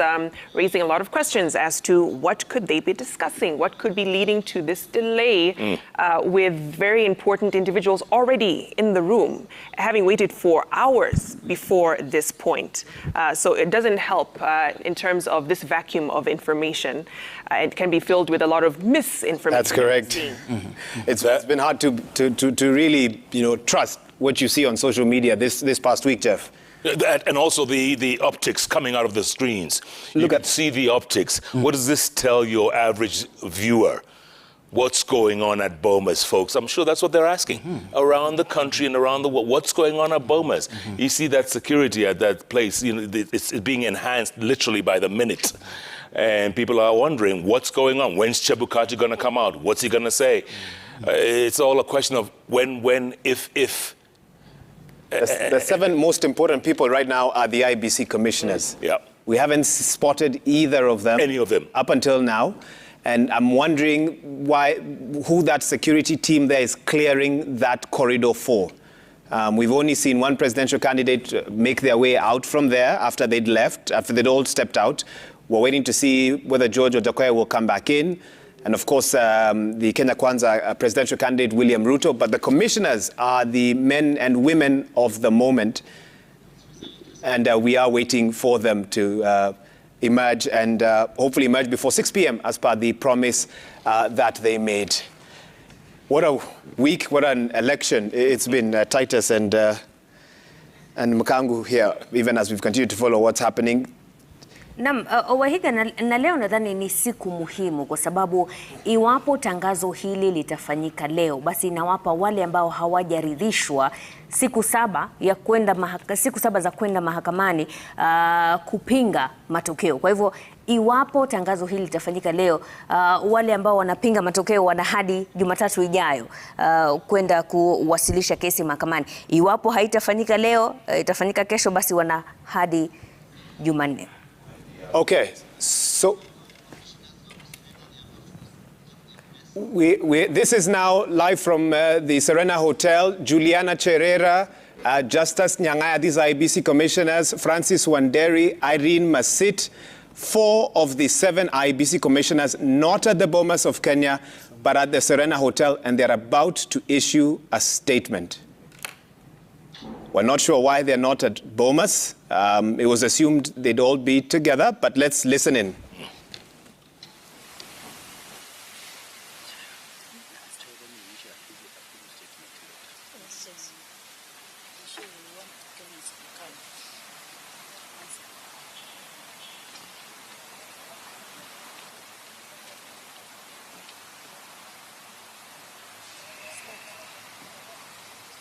raising a lot of questions as to what could they be discussing, what could be leading to this delay with very important individuals already in the room, having waited for hours before this point. So it doesn't help in terms of this vacuum of information. It can be filled with a lot of misinformation. That's correct. It's been hard to really, trust what you see on social media this past week, Jeff. And also the optics coming out of the screens. You can see the optics. What does this tell your average viewer? What's going on at Bomas, folks? I'm sure that's what they're asking. Around the country and around the world, what's going on at Bomas? You see that security at that place, it's being enhanced literally by the minute. And people are wondering, what's going on? When's Chebukati going to come out? What's he going to say? It's all a question of when, if. The 7 most important people right now are the IBC commissioners. Yeah. We haven't spotted either of them. Any of them. Up until now. And I'm wondering who that security team there is clearing that corridor for. We've only seen one presidential candidate make their way out from there after they'd left, after they'd all stepped out. We're waiting to see whether George Ojakoya will come back in. And of course, the Kenya Kwanza presidential candidate, William Ruto. But the commissioners are the men and women of the moment. And we are waiting for them to emerge and hopefully emerge before 6 p.m. as per the promise that they made. What a week, what an election. It's been Titus and Mukangu here, even as we've continued to follow what's happening. Wahiga na leo nadhani ni siku muhimu kwa sababu iwapo tangazo hili litafanyika leo, basi inawapa wale ambao hawajaridhishwa siku 7 za kwenda mahakamani kupinga matokeo. Kwa hivyo iwapo tangazo hili litafanyika leo, wale ambao wanapinga matokeo wana hadi Jumatatu ijayo kwenda kuwasilisha kesi mahakamani. Iwapo haitafanyika leo, itafanyika kesho, basi wana hadi Jumanne. Okay, so this is now live from the Serena Hotel. Juliana Cherera, Justus Nyang'aya, these are IBC commissioners, Francis Wanderi, Irene Masit, 4 of the 7 IBC commissioners not at the Bomas of Kenya, but at the Serena Hotel, and they're about to issue a statement. We're not sure why they're not at Bomas. It was assumed they'd all be together, but let's listen in.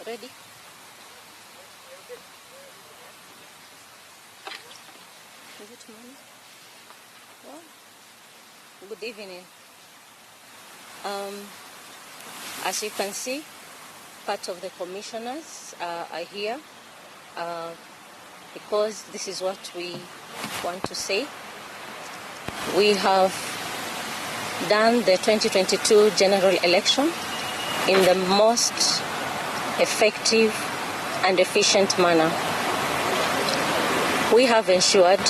Ready? Good morning. Well, good evening. As you can see, part of the commissioners are here because this is what we want to say. We have done the 2022 general election in the most effective and efficient manner. We have ensured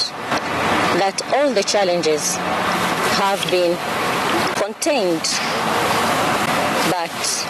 that all the challenges have been contained, but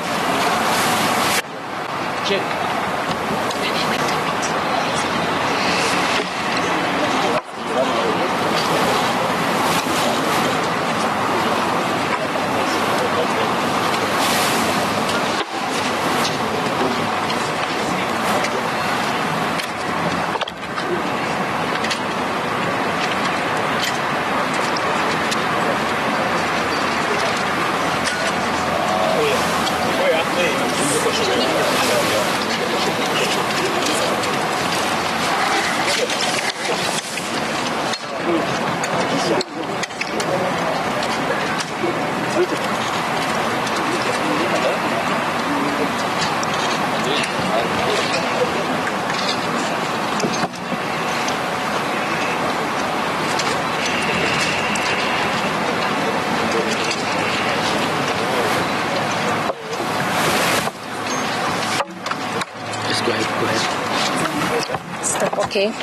Okay.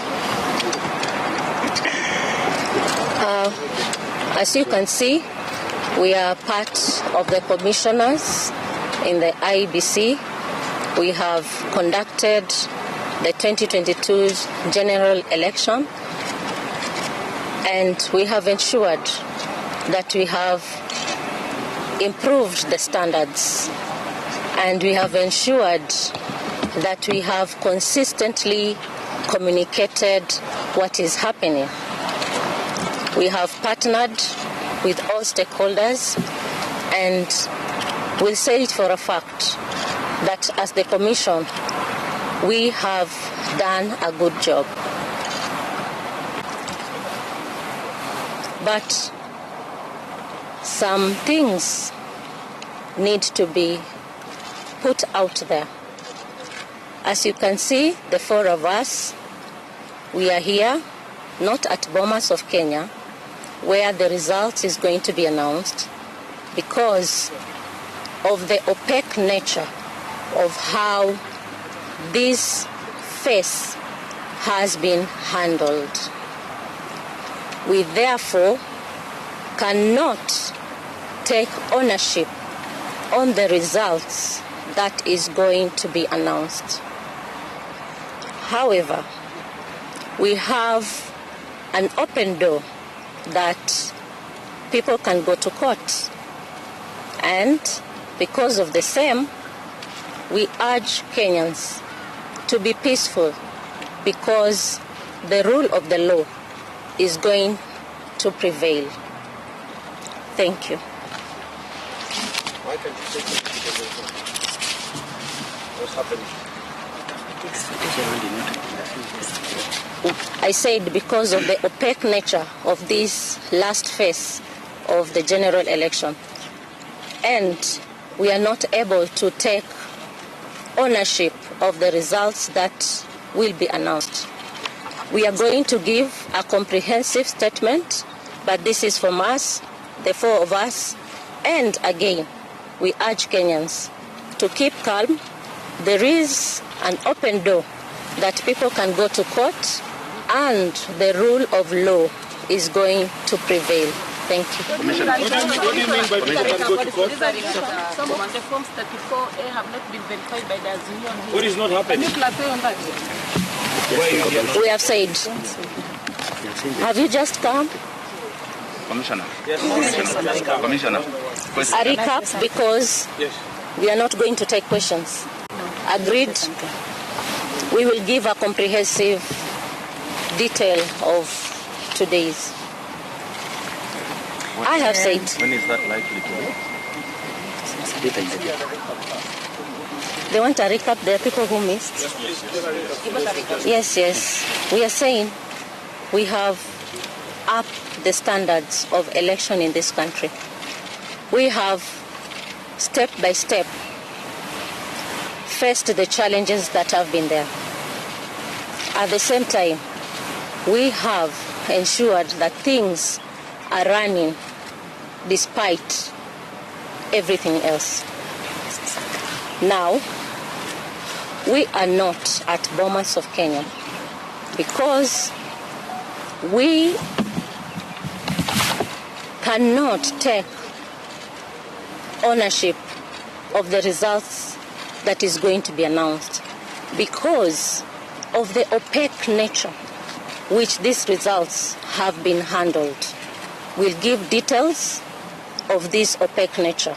As you can see, we are part of the commissioners in the IEBC. We have conducted the 2022 general election, and we have ensured that we have improved the standards, and we have ensured that we have consistently communicated what is happening. We have partnered with all stakeholders, and we'll say it for a fact that as the Commission, we have done a good job. But some things need to be put out there. As you can see, the four of us, we are here, not at Bomas of Kenya, where the results is going to be announced, because of the opaque nature of how this phase has been handled. We therefore cannot take ownership on the results that is going to be announced. However, we have an open door that people can go to court, and because of the same, we urge Kenyans to be peaceful, because the rule of the law is going to prevail. Thank you. Why can't you take it? What's happening? I said because of the opaque nature of this last phase of the general election, and we are not able to take ownership of the results that will be announced. We are going to give a comprehensive statement, but this is from us, the four of us, and again, we urge Kenyans to keep calm. There is an open door that people can go to court, and the rule of law is going to prevail. Thank you. What do you mean by people can go to court? Some of the forms 34A have not been verified by the Azunion. What is not happening? Can you clarify on that? We have said. Have you just come? Commissioner. Yes. Commissioner. A recap, because we are not going to take questions. Agreed. We will give a comprehensive detail of today's. I have said. When is that likely to be? They want a recap. There are people who missed. Yes. We are saying we have upped the standards of election in this country. We have, step by step, faced the challenges that have been there. At the same time, we have ensured that things are running despite everything else. Now, we are not at Bomas of Kenya because we cannot take ownership of the results that is going to be announced because of the opaque nature which these results have been handled. We'll give details of this opaque nature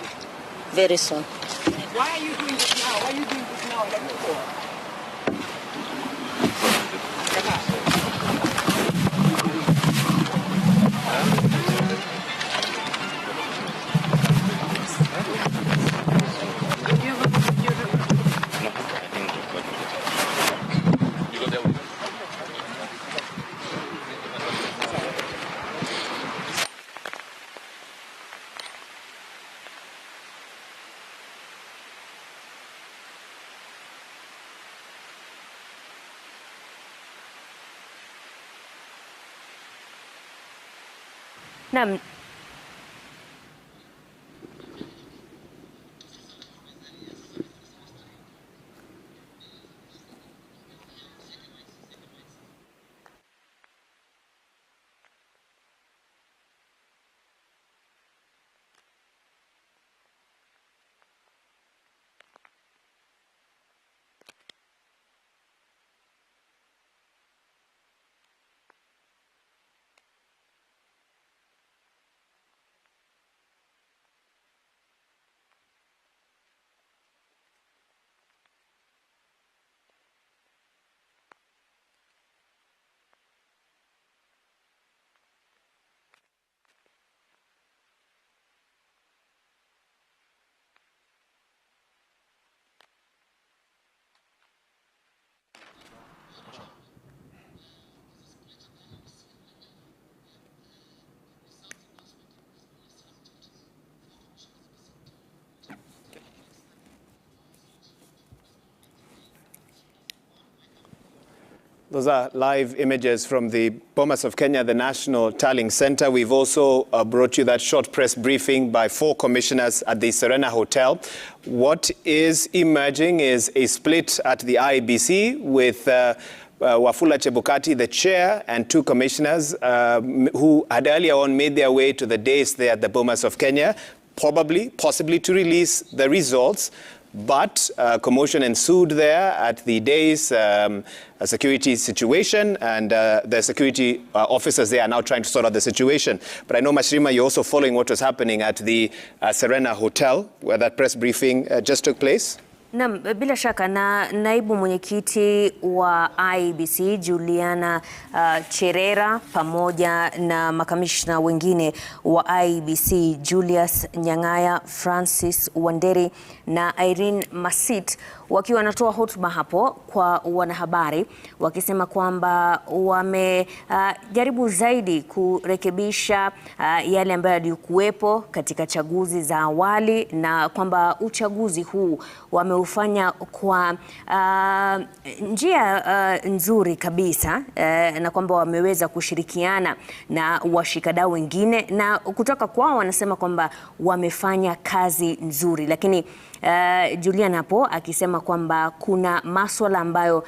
very soon. Why are you doing this now? Why are you doing this now? Let me go. Naam. Those are live images from the Bomas of Kenya, the National Tallying Center. We've also brought you that short press briefing by 4 commissioners at the Serena Hotel. What is emerging is a split at the IEBC with Wafula Chebukati, the chair, and 2 commissioners who had earlier on made their way to the dais there at the Bomas of Kenya, possibly to release the results. But commotion ensued there at the dais, a security situation, and the security officers there are now trying to sort out the situation. But I know, Mashirima, you're also following what was happening at the Serena Hotel, where that press briefing just took place. Naam, bila shaka na naibu mwenyekiti wa IEBC Juliana Cherera pamoja na makamishna wengine wa IEBC Julius Nyang'aya, Francis Wanderi na Irene Masit wakiwa wanatoa hotuba hapo kwa wanahabari wakisema kwamba wamejaribu zaidi kurekebisha yale ambayo yalikuwepo katika chaguzi za awali na kwamba uchaguzi huu wameufanya kwa njia nzuri kabisa na kwamba wameweza kushirikiana na washikadau wengine na kutoka kwao wanasema kwamba wamefanya kazi nzuri, lakini Julian hapo akisema kwamba kuna masuala ambayo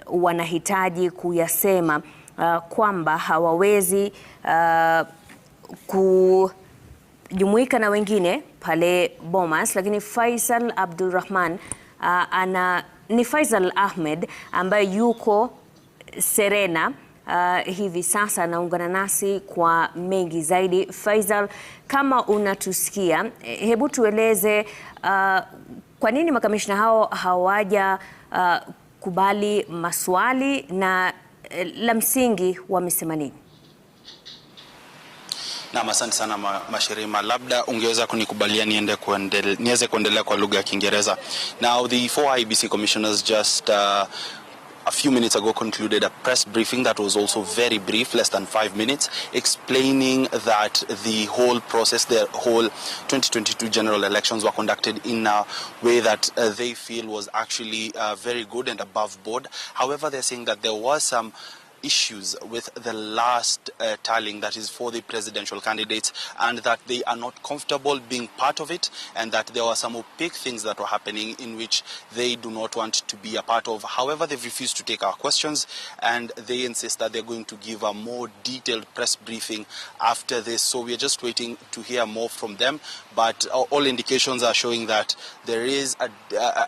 wanahitaji kuyasema kwamba hawawezi kujumuika na wengine pale Bomas, lakini Faisal Abdulrahman ni Faisal Ahmed ambaye yuko Serena hivi sasa anaungana nasi kwa mengi zaidi. Faisal, kama unatusikia, hebu tueleze kwa nini makamishna hao hawaja kubali maswali na la msingi wamesema nini? Naam, asante sana Mashirima. Labda ungeweza kunikubalia niweze kuendelea kwa lugha ya Kiingereza. Now the 4 IEBC commissioners just a few minutes ago concluded a press briefing that was also very brief, less than 5 minutes, explaining that the whole process, the whole 2022 general elections were conducted in a way that they feel was actually very good and above board. However, they're saying that there was some issues with the last tallying, that is for the presidential candidates, and that they are not comfortable being part of it, and that there were some opaque things that were happening in which they do not want to be a part of. However, they've refused to take our questions, and they insist that they're going to give a more detailed press briefing after this. So we're just waiting to hear more from them, but all indications are showing that there is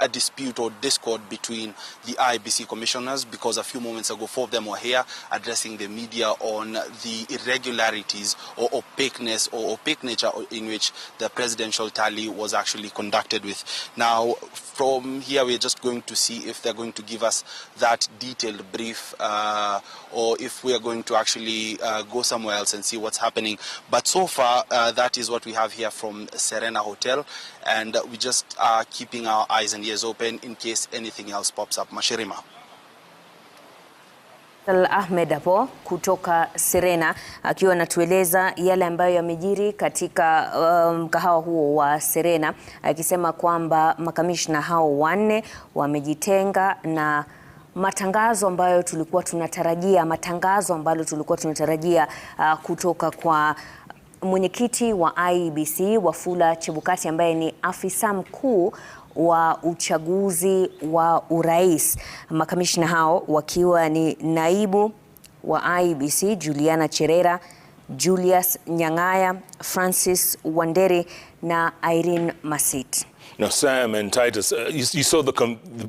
a dispute or discord between the IEBC commissioners, because a few moments ago 4 of them were here addressing the media on the irregularities or opaqueness or opaque nature in which the presidential tally was actually conducted with. Now, from here, we're just going to see if they're going to give us that detailed brief or if we are going to actually go somewhere else and see what's happening. But so far, that is what we have here from Serena Hotel, and we just are keeping our eyes and ears open in case anything else pops up. Mashirima. Ahmed hapo kutoka Serena akiwa anatueleza yale ambayo yamejiri katika mkahawa huo wa Serena, akisema kwamba makamishna hao 4 wamejitenga na matangazo ambayo tulikuwa tunatarajia kutoka kwa mwenyekiti wa IEBC Wafula Chebukati ambaye ni afisa mkuu wa uchaguzi wa urais. Makamishna hao wakiwa ni naibu wa IEBC Juliana Cherera, Julius Nyang'aya, Francis Wanderi na Irene Masit. Now, Sam and Titus, you saw the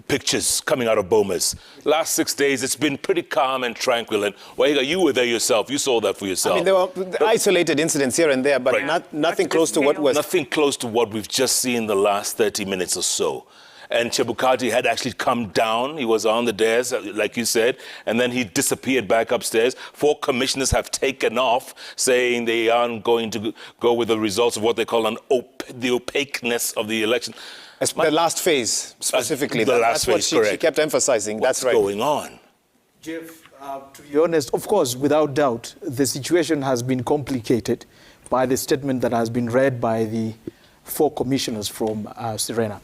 pictures coming out of Bomas. Last 6 days, it's been pretty calm and tranquil. And Wahiga, you were there yourself. You saw that for yourself. I mean, there were isolated incidents here and there, but right. nothing close to what was... Nothing close to what we've just seen the last 30 minutes or so. And Chebukati had actually come down. He was on the dais, like you said, and then he disappeared back upstairs. 4 commissioners have taken off, saying they aren't going to go with the results of what they call the opaqueness of the election. The last phase, specifically. That's what she kept emphasizing. What's going on? Jeff, to be honest, of course, without doubt, the situation has been complicated by the statement that has been read by the 4 commissioners from Serena.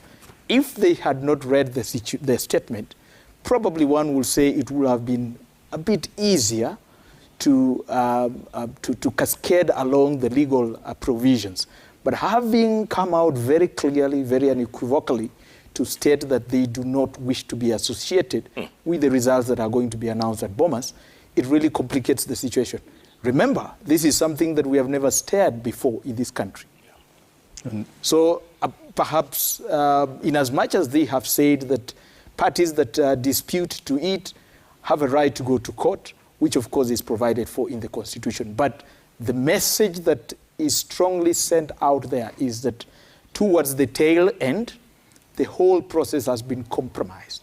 If they had not read the statement, probably one will say it would have been a bit easier to cascade along the legal provisions. But having come out very clearly, very unequivocally, to state that they do not wish to be associated with the results that are going to be announced at Bomas, it really complicates the situation. Remember, this is something that we have never stared before in this country. So perhaps in as much as they have said that parties that dispute to it have a right to go to court, which of course is provided for in the Constitution. But the message that is strongly sent out there is that towards the tail end, the whole process has been compromised.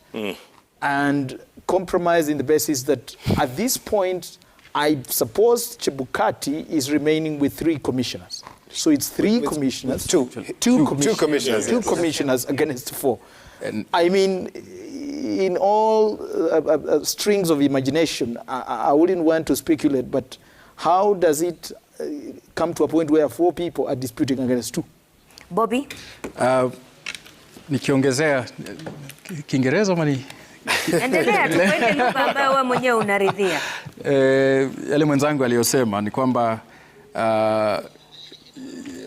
And compromised in the basis that at this point, I suppose Chebukati is remaining with 3 commissioners. So it's 3 commissioners. Two commissioners. Two commissioners against 4. And I mean, in all strings of imagination, I wouldn't want to speculate, but how does it come to a point where 4 people are disputing against 2? Bobby? Nikiongezea Kiingereza mani endelea tu kwende lugha ambayo wewe mwenyewe unaridhia. Yale mwenzangu aliyosema ni kwamba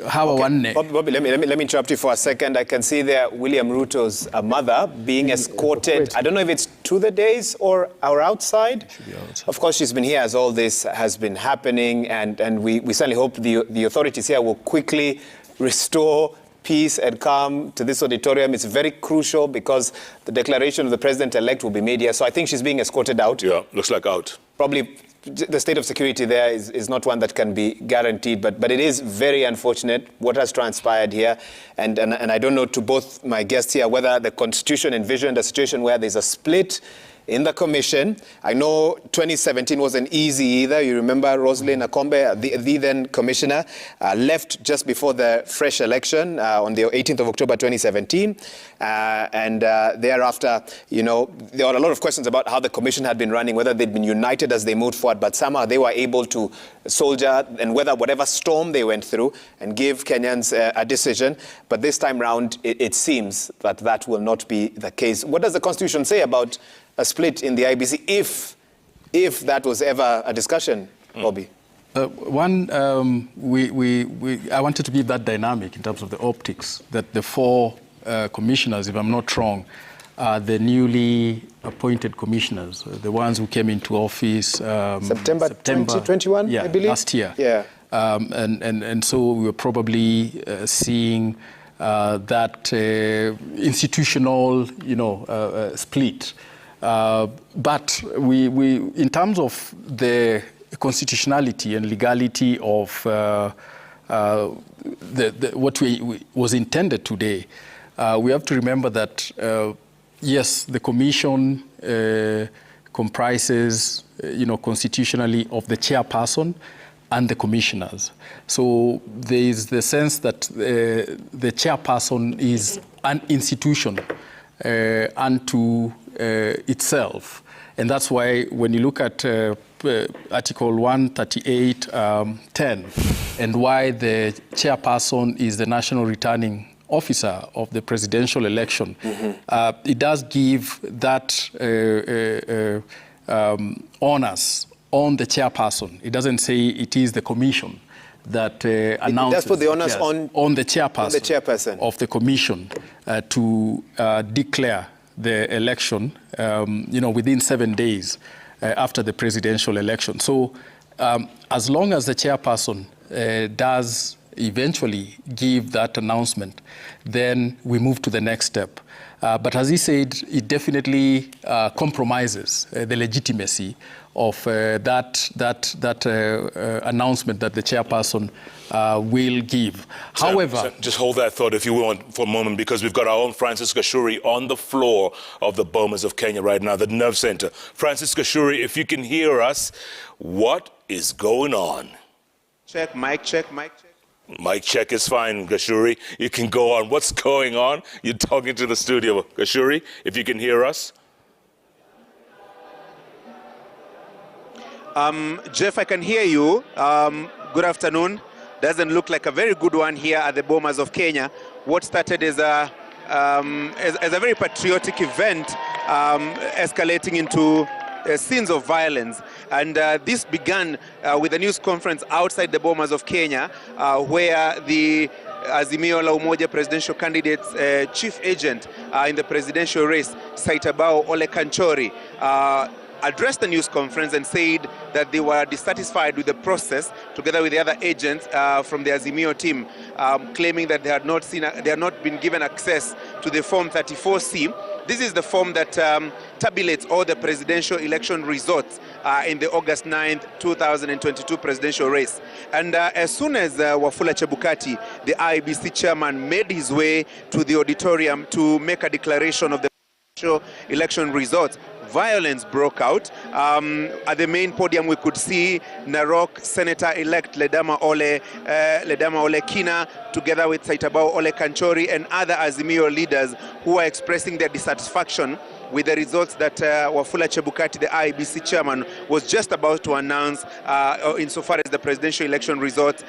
hawa wanne. Bobby, let me interrupt you for a second. I can see there William Ruto's mother being escorted. I don't know if it's to the days or outside. Of course, she's been here as all this has been happening, and we certainly hope the authorities here will quickly restore peace and calm to this auditorium. It's very crucial because the declaration of the president-elect will be made here. So I think she's being escorted out. Yeah, looks like out. Probably the state of security there is not one that can be guaranteed, but it is very unfortunate what has transpired here. And I don't know to both my guests here whether the Constitution envisioned a situation where there's a split in the commission. I know 2017 wasn't easy either. You remember Rosalind Akombe, the then commissioner, left just before the fresh election on the 18th of October 2017. And thereafter, you know, there were a lot of questions about how the commission had been running, whether they'd been united as they moved forward, but somehow they were able to soldier and weather whatever storm they went through and give Kenyans a decision. But this time round, it seems that that will not be the case. What does the Constitution say about a split in the IBC, if that was ever a discussion, Bobby? I wanted to give that dynamic in terms of the optics, that the 4 commissioners, if I'm not wrong, are the newly appointed commissioners, the ones who came into office September 2021, I believe? Last year. Yeah. And so we were probably seeing that institutional, split. But we, in terms of the constitutionality and legality of what was intended today, we have to remember that, yes, the commission comprises, constitutionally of the chairperson and the commissioners. So there is the sense that the chairperson is an institution unto itself. And that's why when you look at Article 138(10) and why the chairperson is the national returning officer of the presidential election, it does give that onus on the chairperson. It doesn't say it is the commission that announces. That's put the onus on the chairperson of the commission to declare the election, within 7 days after the presidential election. So as long as the chairperson does eventually give that announcement, then we move to the next step. But as he said, it definitely compromises the legitimacy of that announcement that the chairperson will give. However... Just hold that thought if you want for a moment, because we've got our own Francis Gashuri on the floor of the Bomas of Kenya right now, the Nerve Center. Francis Gashuri, if you can hear us, what is going on? Check, mic check, mic check. Mic check is fine, Gashuri. You can go on. What's going on? You're talking to the studio. Gashuri, if you can hear us. Jeff, I can hear you. Good afternoon. Doesn't look like a very good one here at the Bomas of Kenya. What started as a very patriotic event escalating into scenes of violence. And this began with a news conference outside the Bomas of Kenya, where the Azimio la Umoja presidential candidate's chief agent in the presidential race, Saitabao Ole Kanchori, addressed the news conference and said that they were dissatisfied with the process, together with the other agents from the Azimio team, claiming that they had not been given access to the Form 34C. This is the form that tabulates all the presidential election results in the August 9th, 2022 presidential race. And as soon as Wafula Chebukati, the IEBC chairman, made his way to the auditorium to make a declaration of the presidential election results, violence broke out. At the main podium, we could see Narok Senator-elect Ledama Ole Kina, together with Saitabao Ole Kanchori and other Azimio leaders who are expressing their dissatisfaction with the results that Wafula Chebukati, the IEBC chairman, was just about to announce insofar as the presidential election result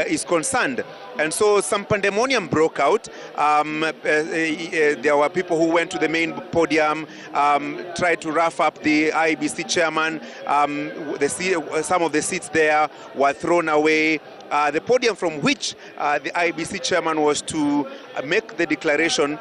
is concerned. And so some pandemonium broke out. There were people who went to the main podium, tried to rough up the IEBC chairman. Some of the seats there were thrown away. The podium from which the IEBC chairman was to make the declaration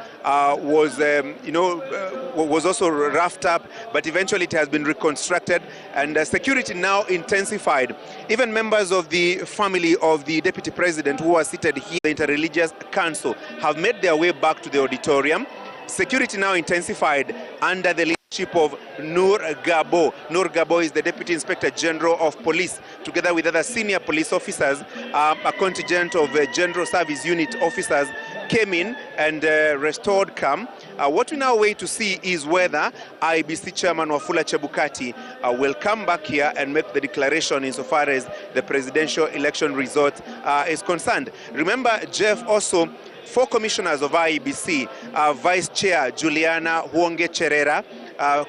was also roughed up, but eventually it has been reconstructed, and security now intensified. Even members of the family of the deputy president who are seated here, the Interreligious Council, have made their way back to the auditorium. Security now intensified under the leadership of Nur Gabo. Nur Gabo is the Deputy Inspector General of Police, together with other senior police officers. A contingent of General Service Unit officers came in and restored calm. What we now wait to see is whether IEBC Chairman Wafula Chebukati will come back here and make the declaration insofar as the presidential election result is concerned. Remember, Jeff, also 4 commissioners of IEBC, Vice Chair Juliana Huonge Cherera,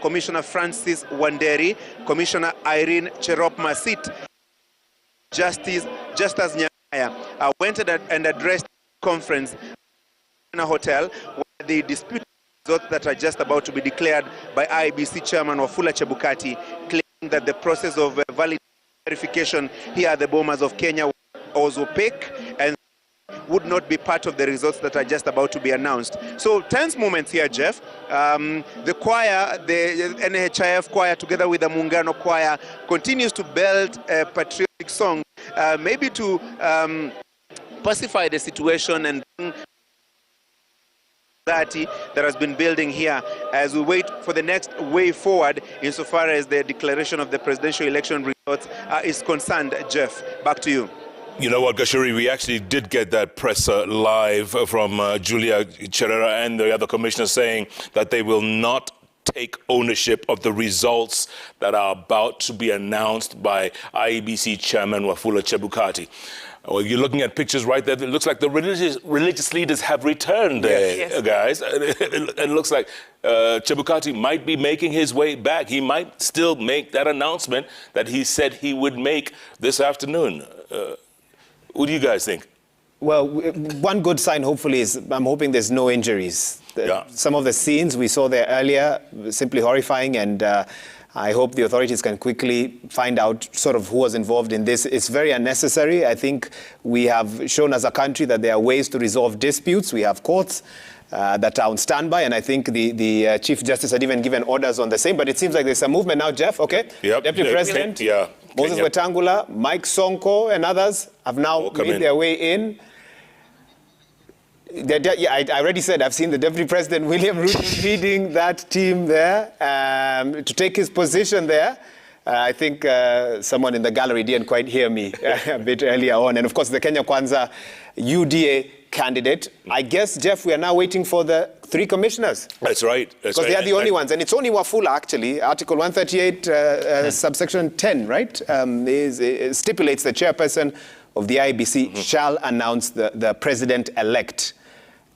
Commissioner Francis Wanderi, Commissioner Irene Cherop Masit, Justice Nyaya, went and addressed the conference in a hotel where the disputed results that are just about to be declared by IEBC Chairman Wafula Chebukati, claiming that the process of valid verification here at the Bomas of Kenya was opaque and would not be part of the results that are just about to be announced. So tense moments here, Jeff. The choir, the NHIF choir, together with the Muungano choir, continues to belt a patriotic song, maybe to pacify the situation and that has been building here as we wait for the next way forward insofar as the declaration of the presidential election results is concerned. Jeff, back to you. You know what, Gashuri, we actually did get that press live from Julia Cherera and the other commissioners saying that they will not take ownership of the results that are about to be announced by IEBC Chairman Wafula Chebukati. Well, you're looking at pictures right there. It looks like the religious leaders have returned, guys. It looks like Chebukati might be making his way back. He might still make that announcement that he said he would make this afternoon. What do you guys think? Well, one good sign, hopefully, is I'm hoping there's no injuries. Some of the scenes we saw there earlier, simply horrifying, and I hope the authorities can quickly find out sort of who was involved in this. It's very unnecessary. I think we have shown as a country that there are ways to resolve disputes. We have courts that are on standby, and I think the Chief Justice had even given orders on the same, but it seems like there's a movement now, Jeff, okay? Deputy President, Moses Wetangula, Mike Sonko, and others have now made their way in. I already said I've seen the Deputy President, William Ruto, leading that team there to take his position there. I think someone in the gallery didn't quite hear me a bit earlier on. And of course, the Kenya Kwanza UDA candidate. I guess, Jeff, we are now waiting for the 3 commissioners. That's right. Because they are the only ones. And it's only Wafula, actually. Article 138, subsection 10, right, stipulates the chairperson of the IEBC shall announce the president-elect.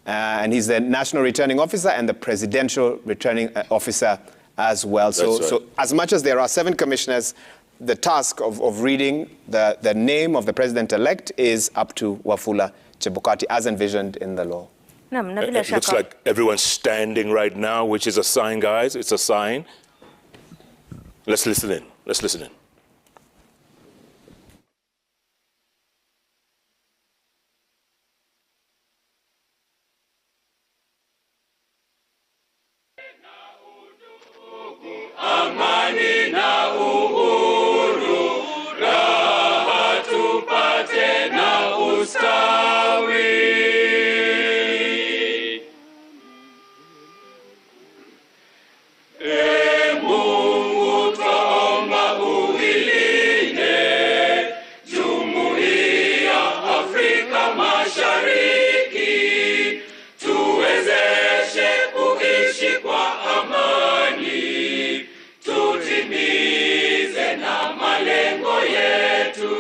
And he's the national returning officer and the presidential returning officer as well. So as much as there are 7 commissioners, the task of reading the name of the president-elect is up to Wafula Chebukati as envisioned in the law. Naam, na bila It looks shaka like everyone's standing right now, which is a sign, guys. It's a sign. Let's listen in. Let's listen in. Amani na uhuru, raha tupate na ustawi. Mungu twaomba uilinde Jumuiya Afrika Mashariki, tuwezeshe kuishi kwa amani, tutimize na malengo yetu.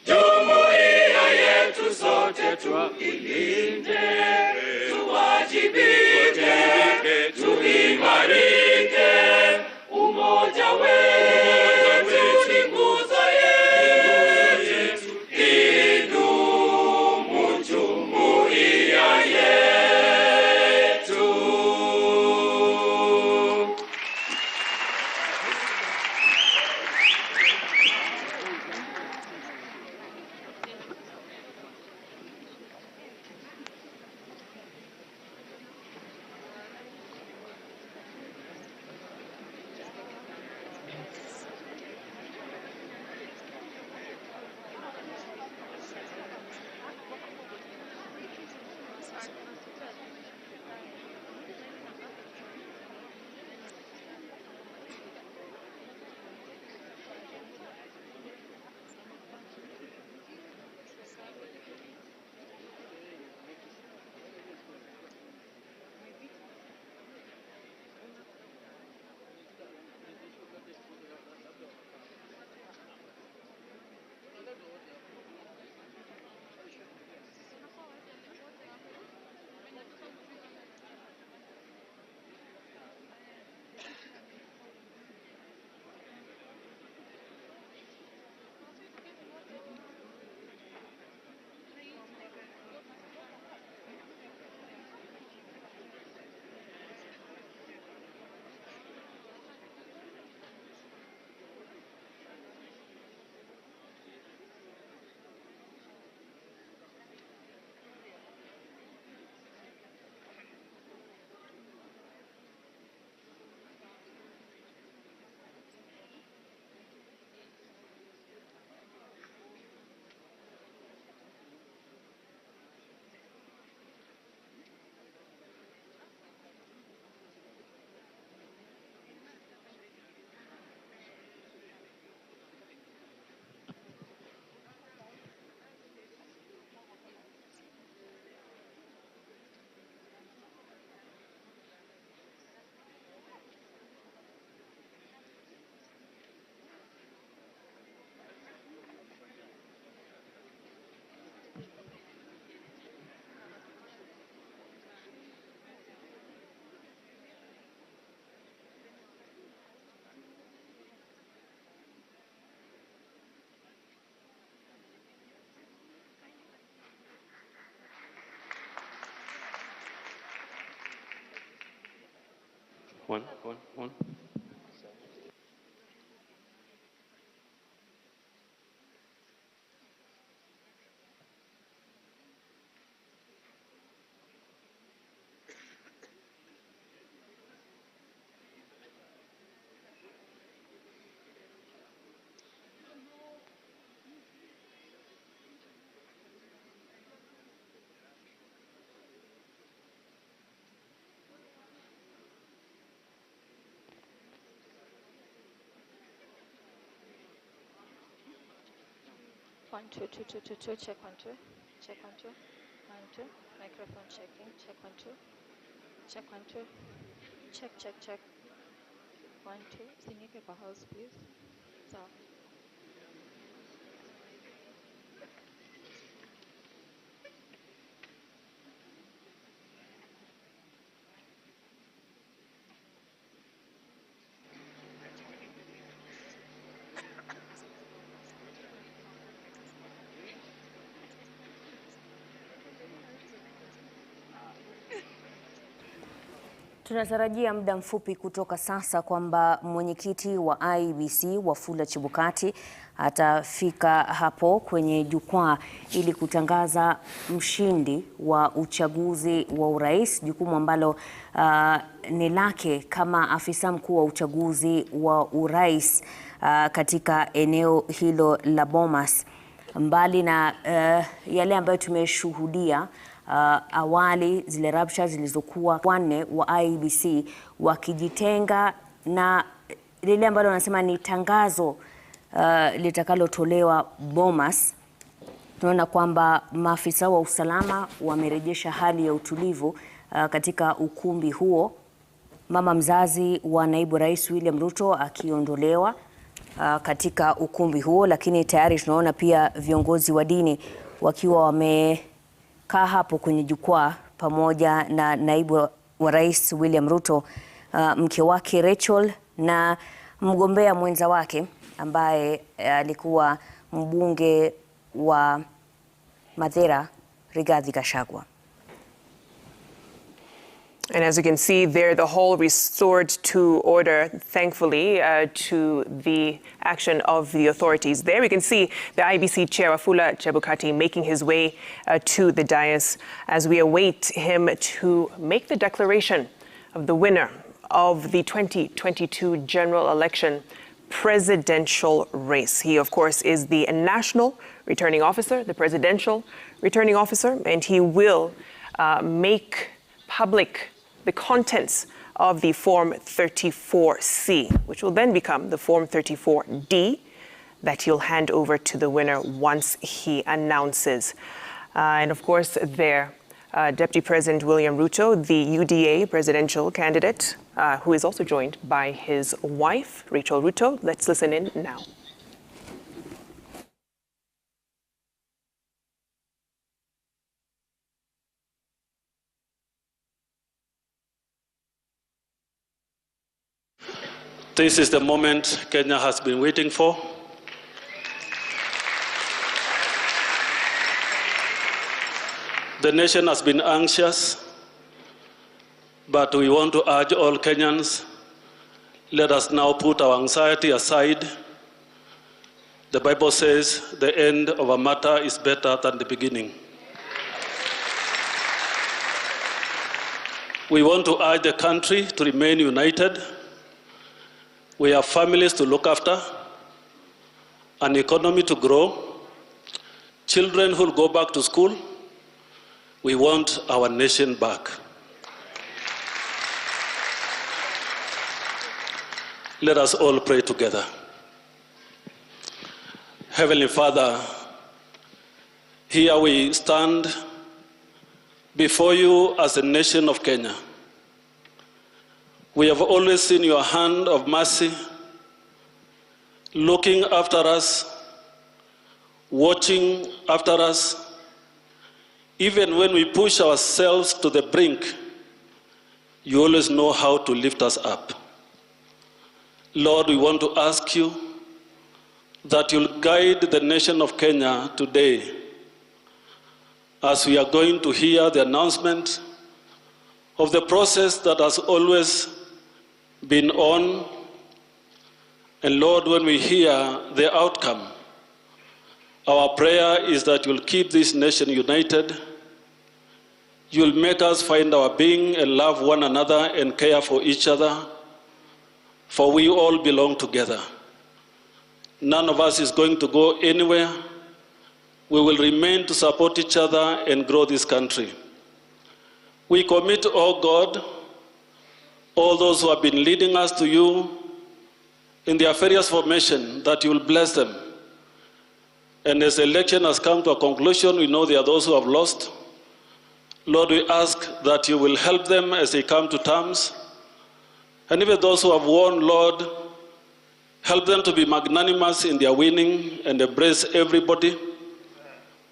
Jumuiya yetu sote tuilinde, tuwajibike, tuimarike. Umoja wetu ni nguzo yetu, idumu jumuiya yetu. One. One, two, two, two, two, two. Check 1 2. Check 1 2. 1 2. Microphone checking. Check 1 2. Check 1 2. Check. 1 2. Usinyeke kwa house please. Sawa. Tunatarajia muda mfupi kutoka sasa kwamba mwenyekiti wa IEBC Wafula Chebukati atafika hapo kwenye jukwaa ili kutangaza mshindi wa uchaguzi wa urais, jukumu ambalo ni lake kama afisa mkuu wa uchaguzi wa urais katika eneo hilo la Bomas. Mbali na yale ambayo tumeshuhudia awali, zile rabsha zilizokuwa wanne wa IEBC wakijitenga na lile ambalo wanasema ni tangazo litakalotolewa Bomas, tunaona kwamba maafisa wa usalama wamerejesha hali ya utulivu katika ukumbi huo, mama mzazi wa naibu rais William Ruto akiondolewa katika ukumbi huo, lakini tayari tunaona pia viongozi wa dini wakiwa wamekaa hapo kwenye jukwaa pamoja na naibu wa rais William Ruto, mke wake Rachel na mgombea mwenza wake ambaye alikuwa mbunge wa Mathera Rigathi Gachagua. And as you can see there, the hall restored to order, thankfully, to the action of the authorities. There we can see the IEBC chair, Wafula Chebukati, making his way to the dais as we await him to make the declaration of the winner of the 2022 general election presidential race. He, of course, is the national returning officer, the presidential returning officer, and he will make public the contents of the Form 34C, which will then become the Form 34D that he'll hand over to the winner once he announces. And of course, there, Deputy President William Ruto, the UDA presidential candidate, who is also joined by his wife, Rachel Ruto. Let's listen in now. This is the moment Kenya has been waiting for. The nation has been anxious, but we want to urge all Kenyans, let us now put our anxiety aside. The Bible says the end of a matter is better than the beginning. We want to urge the country to remain united. We have families to look after, an economy to grow, children who will go back to school. We want our nation back. Let us all pray together. Heavenly Father, here we stand before you as a nation of Kenya. We have always seen your hand of mercy, looking after us, watching after us. Even when we push ourselves to the brink, you always know how to lift us up. Lord, we want to ask you that you'll guide the nation of Kenya today as we are going to hear the announcement of the process that has always been on. And Lord, when we hear the outcome, our prayer is that you'll keep this nation united. You'll make us find our being and love one another and care for each other, for we all belong together. None of us is going to go anywhere. We will remain to support each other and grow this country. We commit, oh God, all those who have been leading us to you in their various formation, that you will bless them. And as the election has come to a conclusion, we know there are those who have lost. Lord, we ask that you will help them as they come to terms. And even those who have won, Lord, help them to be magnanimous in their winning and embrace everybody.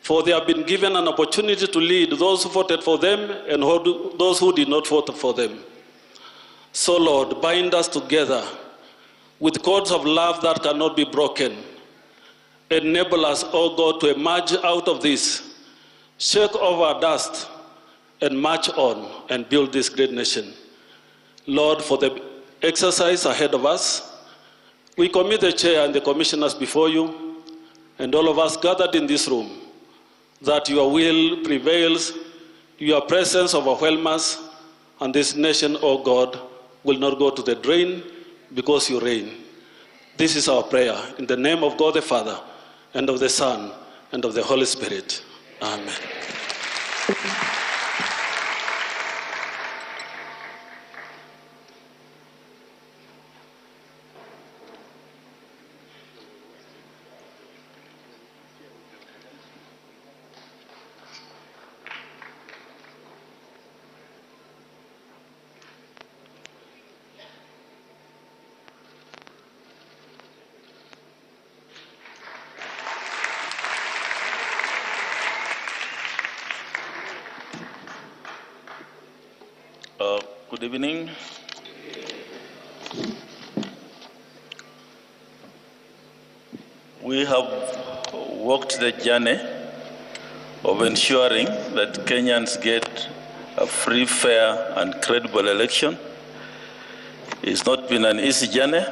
For they have been given an opportunity to lead those who voted for them and those who did not vote for them. So, Lord, bind us together with cords of love that cannot be broken. Enable us, oh God, to emerge out of this, shake off our dust, and march on and build this great nation. Lord, for the exercise ahead of us. We commit the chair and the commissioners before you, and all of us gathered in this room, that your will prevails, your presence overwhelms us, and this nation, O God, will not go to the drain because you reign. This is our prayer in the name of God the Father, and of the Son, and of the Holy Spirit. Amen. Good evening. We have walked the journey of ensuring that Kenyans get a free, fair, and credible election. It's not been an easy journey.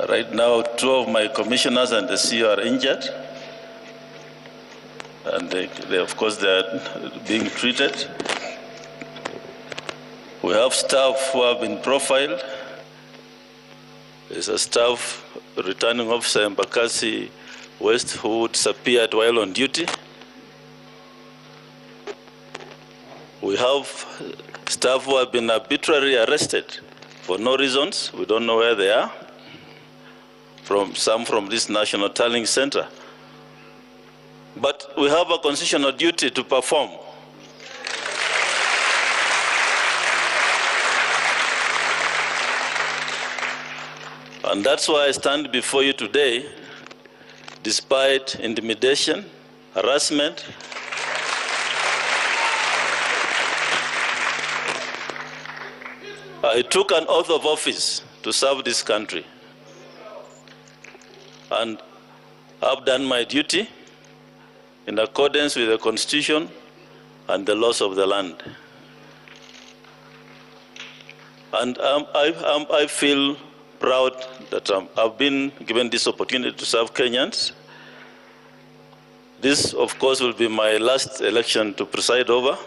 Right now, 2 of my commissioners and the CEO are injured. And of course, they are being treated. We have staff who have been profiled. There's a staff returning officer in Embakasi West who disappeared while on duty. We have staff who have been arbitrarily arrested for no reasons. We don't know where they are. Some from this National Tallying Center. But we have a constitutional duty to perform. And that's why I stand before you today, despite intimidation, harassment, I took an oath of office to serve this country. And I've done my duty in accordance with the Constitution and the laws of the land. And I feel proud that I've been given this opportunity to serve Kenyans. This, of course, will be my last election to preside over.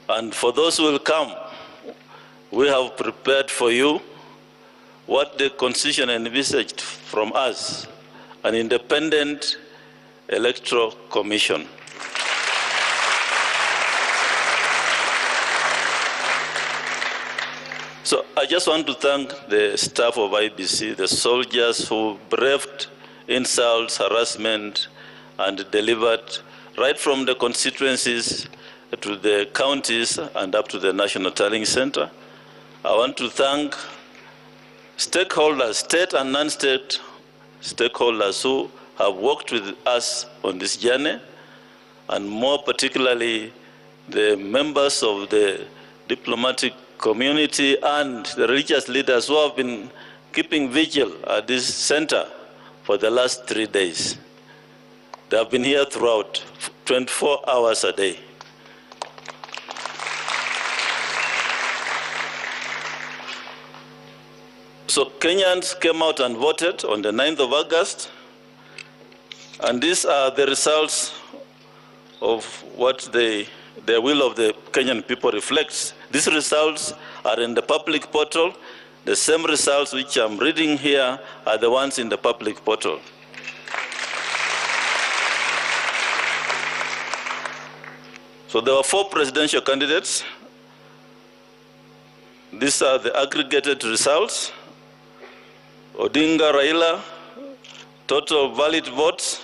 And for those who will come, we have prepared for you what the Constitution envisaged from us, an independent electoral commission. So I just want to thank the staff of IBC, the soldiers who braved insults, harassment, and delivered right from the constituencies to the counties and up to the National Tallying Center. I want to thank stakeholders, state and non-state stakeholders who have worked with us on this journey, and more particularly the members of the diplomatic community and the religious leaders who have been keeping vigil at this center for the last 3 days. They have been here throughout, 24 hours a day. So Kenyans came out and voted on the 9th of August, and these are the results of what the will of the Kenyan people reflects. These results are in the public portal. The same results which I'm reading here are the ones in the public portal. So there were 4 presidential candidates. These are the aggregated results. Odinga Raila, total valid votes,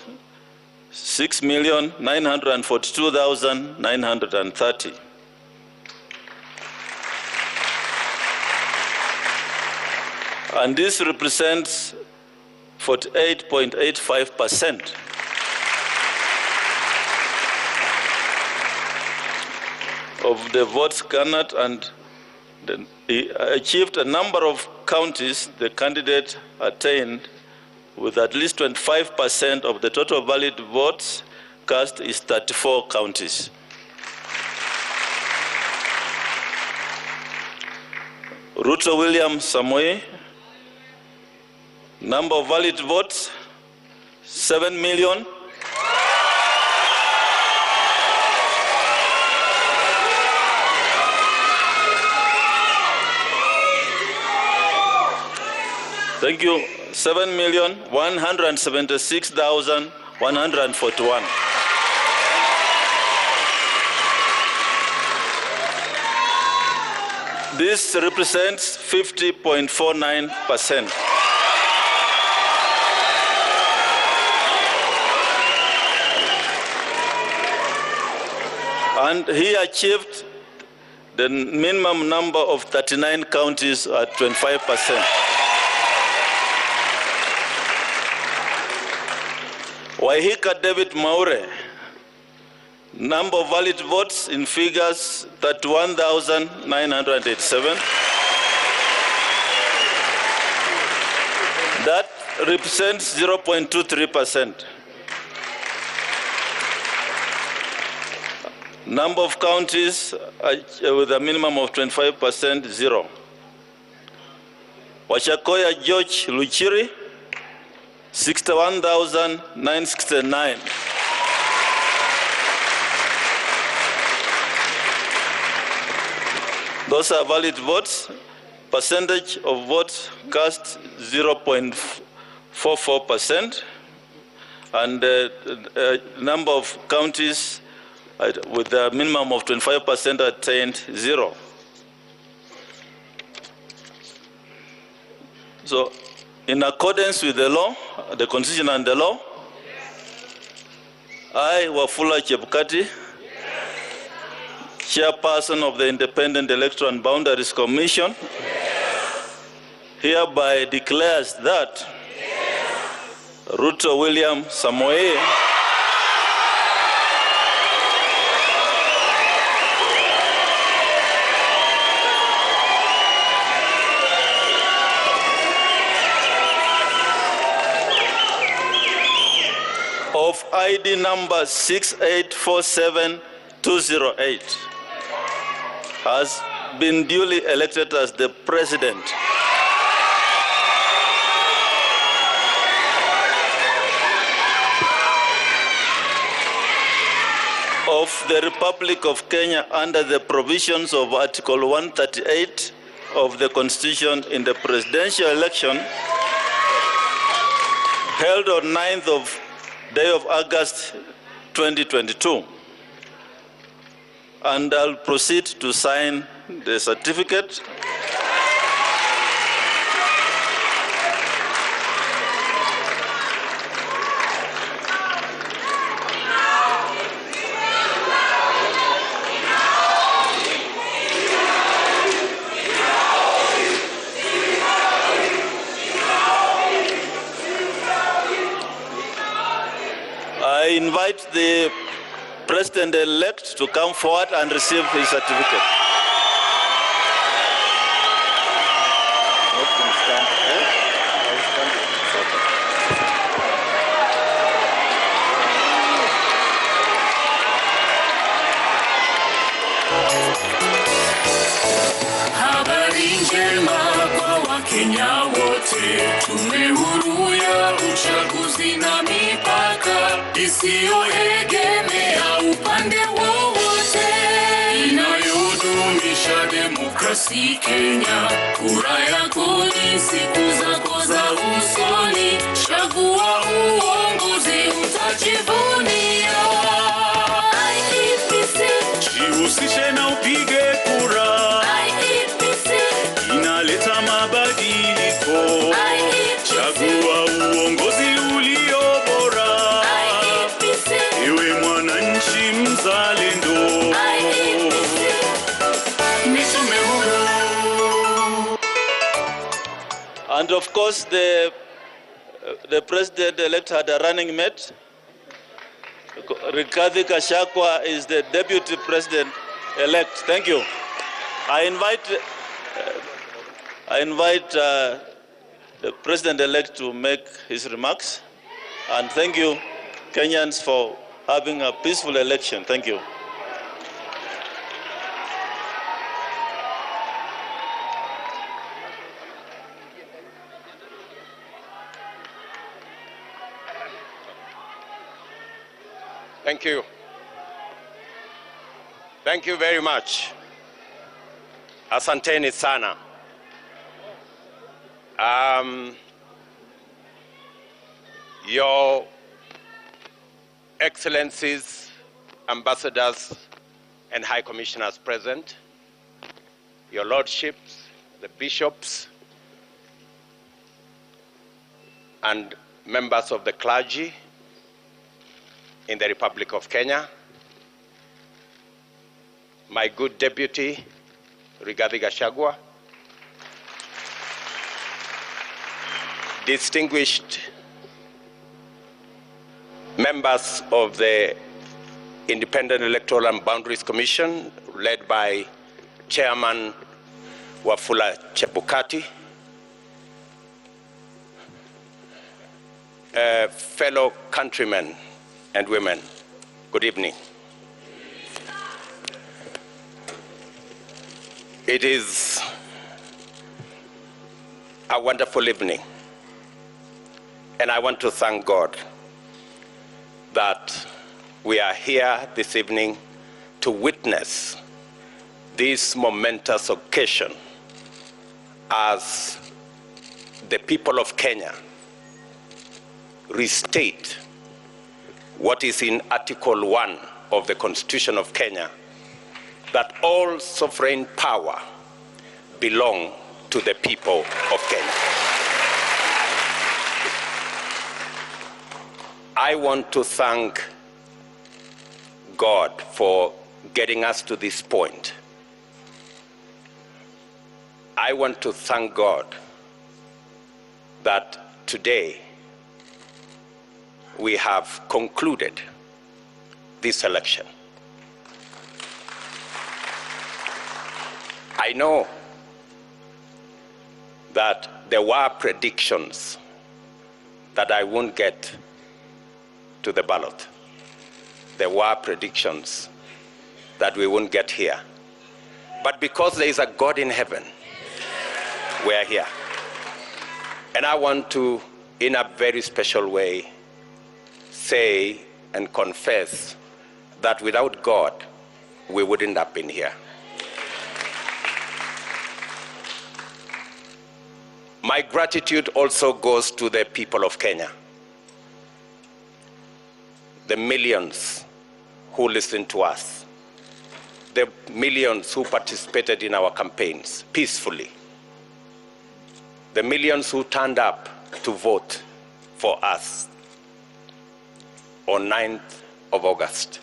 6,942,930. And this represents 48.85% of the votes garnered, and he achieved a number of counties the candidate attained with at least 25% of the total valid votes cast is 34 counties. Ruto William Samoei. Number of valid votes, 7 million. Thank you. 7,176,141. This represents 50.49%. And he achieved the minimum number of 39 counties at 25%. Waihika David Maure, number of valid votes in figures 31,987. That represents 0.23%. Number of counties with a minimum of 25%, 0. Wachakoya George Luchiri, 61,969. Those are valid votes. Percentage of votes cast 0.44%. And number of counties with a minimum of 25% attained, 0. So, in accordance with the law, the Constitution and the law, I, Wafula Chebukati, Chairperson of the Independent Electoral and Boundaries Commission, hereby declares that Ruto William Samoei of ID number 6847208 has been duly elected as the President of the Republic of Kenya under the provisions of Article 138 of the Constitution in the presidential election held on 9th of day of August 2022. And I'll proceed to sign the certificate. I invite the President-elect to come forward and receive his certificate. Habari njema kwa Wakenya wote, tume huru ya uchaguzi na mipaka isiyoegemea upande wowote, inayodumisha demokrasi Kenya. Kura yako ni siku zako za usoni, chagua uongozi utajivunia. Jihusishe na upige kura. Inaleta mabadiliko. Chagua uongozi ulio bora. Ewe mwananchi mzalendo. And of course, the President-elect had a running mate. Rigathi Gachagua is the Deputy President-elect. Thank you. I invite the President-elect to make his remarks. And thank you, Kenyans, for having a peaceful election. Thank you. Thank you. Thank you very much. Asanteni sana. Your Excellencies, ambassadors, and high commissioners present, your lordships, the bishops, and members of the clergy in the Republic of Kenya, my good deputy, Rigathi Gachagua, distinguished members of the Independent Electoral and Boundaries Commission, led by Chairman Wafula Chebukati, fellow countrymen and women, good evening. It is a wonderful evening, and I want to thank God that we are here this evening to witness this momentous occasion as the people of Kenya restate what is in Article 1 of the Constitution of Kenya, that all sovereign power belong to the people of Kenya. I want to thank God for getting us to this point. I want to thank God that today we have concluded this election. I know that there were predictions that I won't get to the ballot. There were predictions that we won't get here. But because there is a God in heaven, we are here. And I want to, in a very special way, say and confess that without God, we wouldn't have been here. My gratitude also goes to the people of Kenya, the millions who listened to us, the millions who participated in our campaigns peacefully, the millions who turned up to vote for us on 9th of August,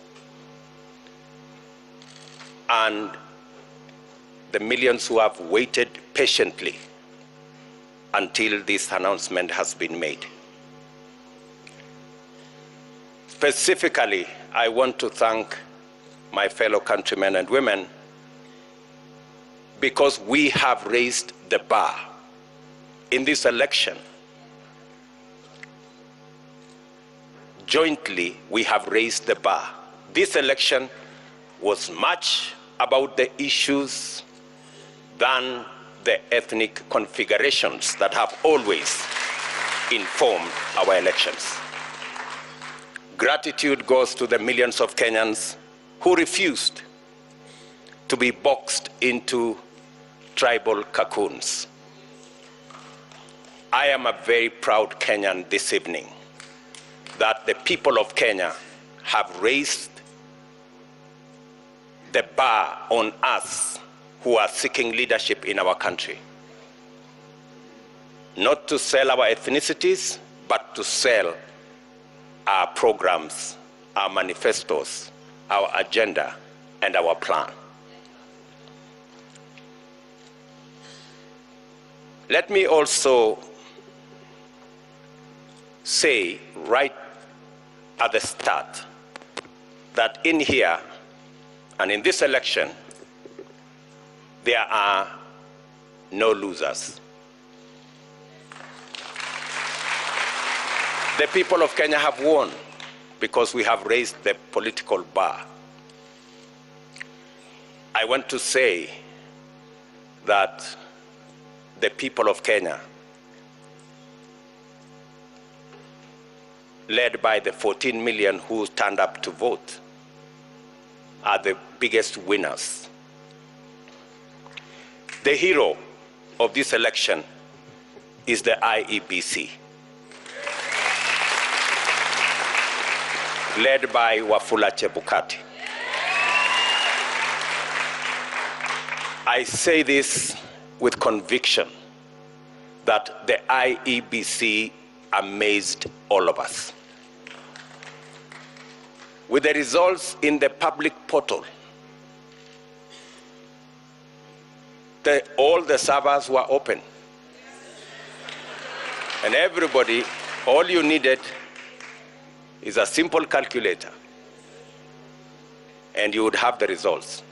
and the millions who have waited patiently until this announcement has been made. Specifically, I want to thank my fellow countrymen and women because we have raised the bar in this election. Jointly, we have raised the bar. This election was much about the issues than the ethnic configurations that have always informed our elections. Gratitude goes to the millions of Kenyans who refused to be boxed into tribal cocoons. I am a very proud Kenyan this evening that the people of Kenya have raised the bar on us who are seeking leadership in our country. Not to sell our ethnicities, but to sell our programs, our manifestos, our agenda, and our plan. Let me also say right at the start that in here and in this election, there are no losers. The people of Kenya have won because we have raised the political bar. I want to say that the people of Kenya led by the 14 million who turned up to vote, are the biggest winners. The hero of this election is the IEBC, led by Wafula Chebukati. I say this with conviction that the IEBC amazed all of us. With the results in the public portal, all the servers were open. And everybody, all you needed is a simple calculator, and you would have the results.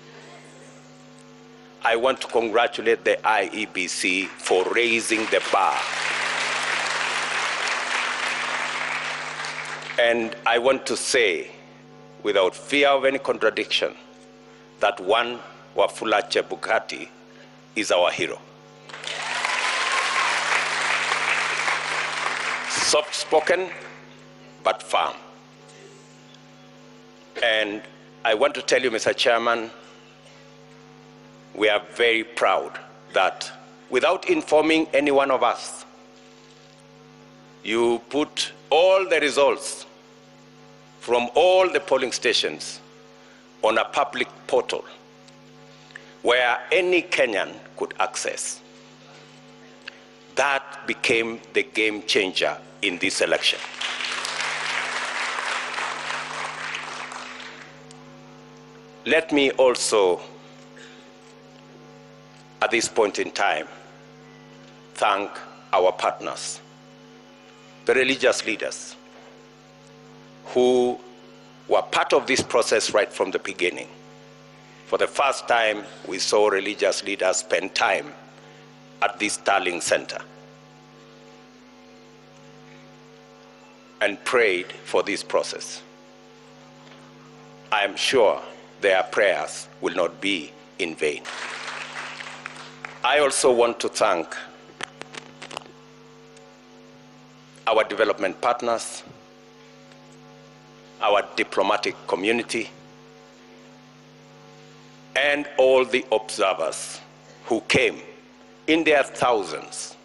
I want to congratulate the IEBC for raising the bar. And I want to say, without fear of any contradiction, that one Wafula Chebukati is our hero. Soft-spoken, but firm. And I want to tell you, Mr. Chairman, we are very proud that without informing any one of us, you put all the results from all the polling stations on a public portal where any Kenyan could access. That became the game changer in this election. Let me also, at this point in time, thank our partners, the religious leaders, who were part of this process right from the beginning. For the first time, we saw religious leaders spend time at this Starling Center and prayed for this process. I am sure their prayers will not be in vain. I also want to thank our development partners, our diplomatic community, and all the observers who came in their thousands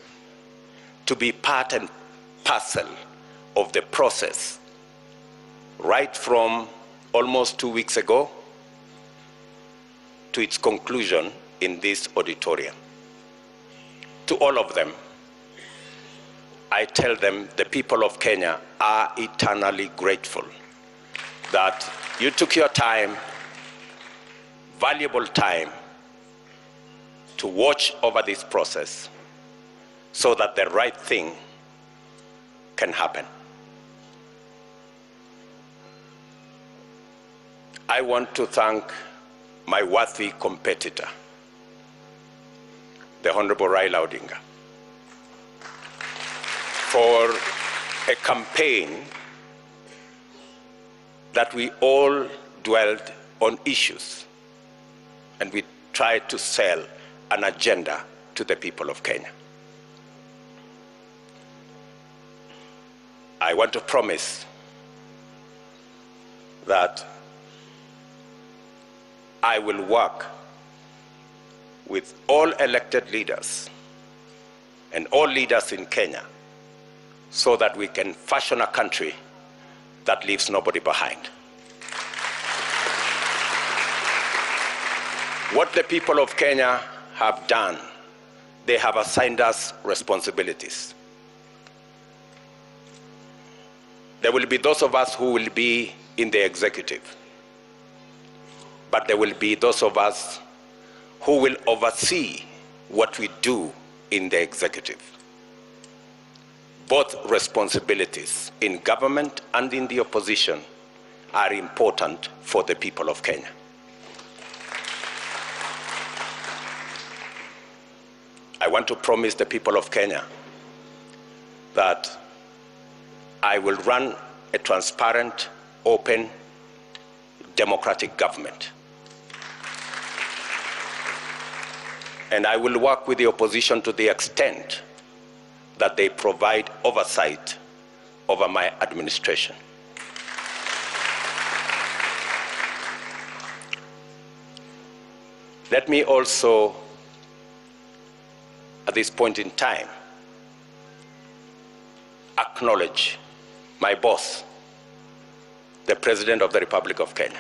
to be part and parcel of the process right from almost 2 weeks ago to its conclusion in this auditorium. To all of them, I tell them the people of Kenya are eternally grateful that you took your time, valuable time, to watch over this process so that the right thing can happen. I want to thank my worthy competitor, the Honorable Raila Odinga, for a campaign that we all dwelled on issues and we tried to sell an agenda to the people of Kenya. I want to promise that I will work with all elected leaders and all leaders in Kenya so that we can fashion a country that leaves nobody behind. What the people of Kenya have done, they have assigned us responsibilities. There will be those of us who will be in the executive, but there will be those of us who will oversee what we do in the executive. Both responsibilities in government and in the opposition are important for the people of Kenya. I want to promise the people of Kenya that I will run a transparent, open, democratic government. And I will work with the opposition to the extent that they provide oversight over my administration. Let me also, at this point in time, acknowledge my boss, the President of the Republic of Kenya.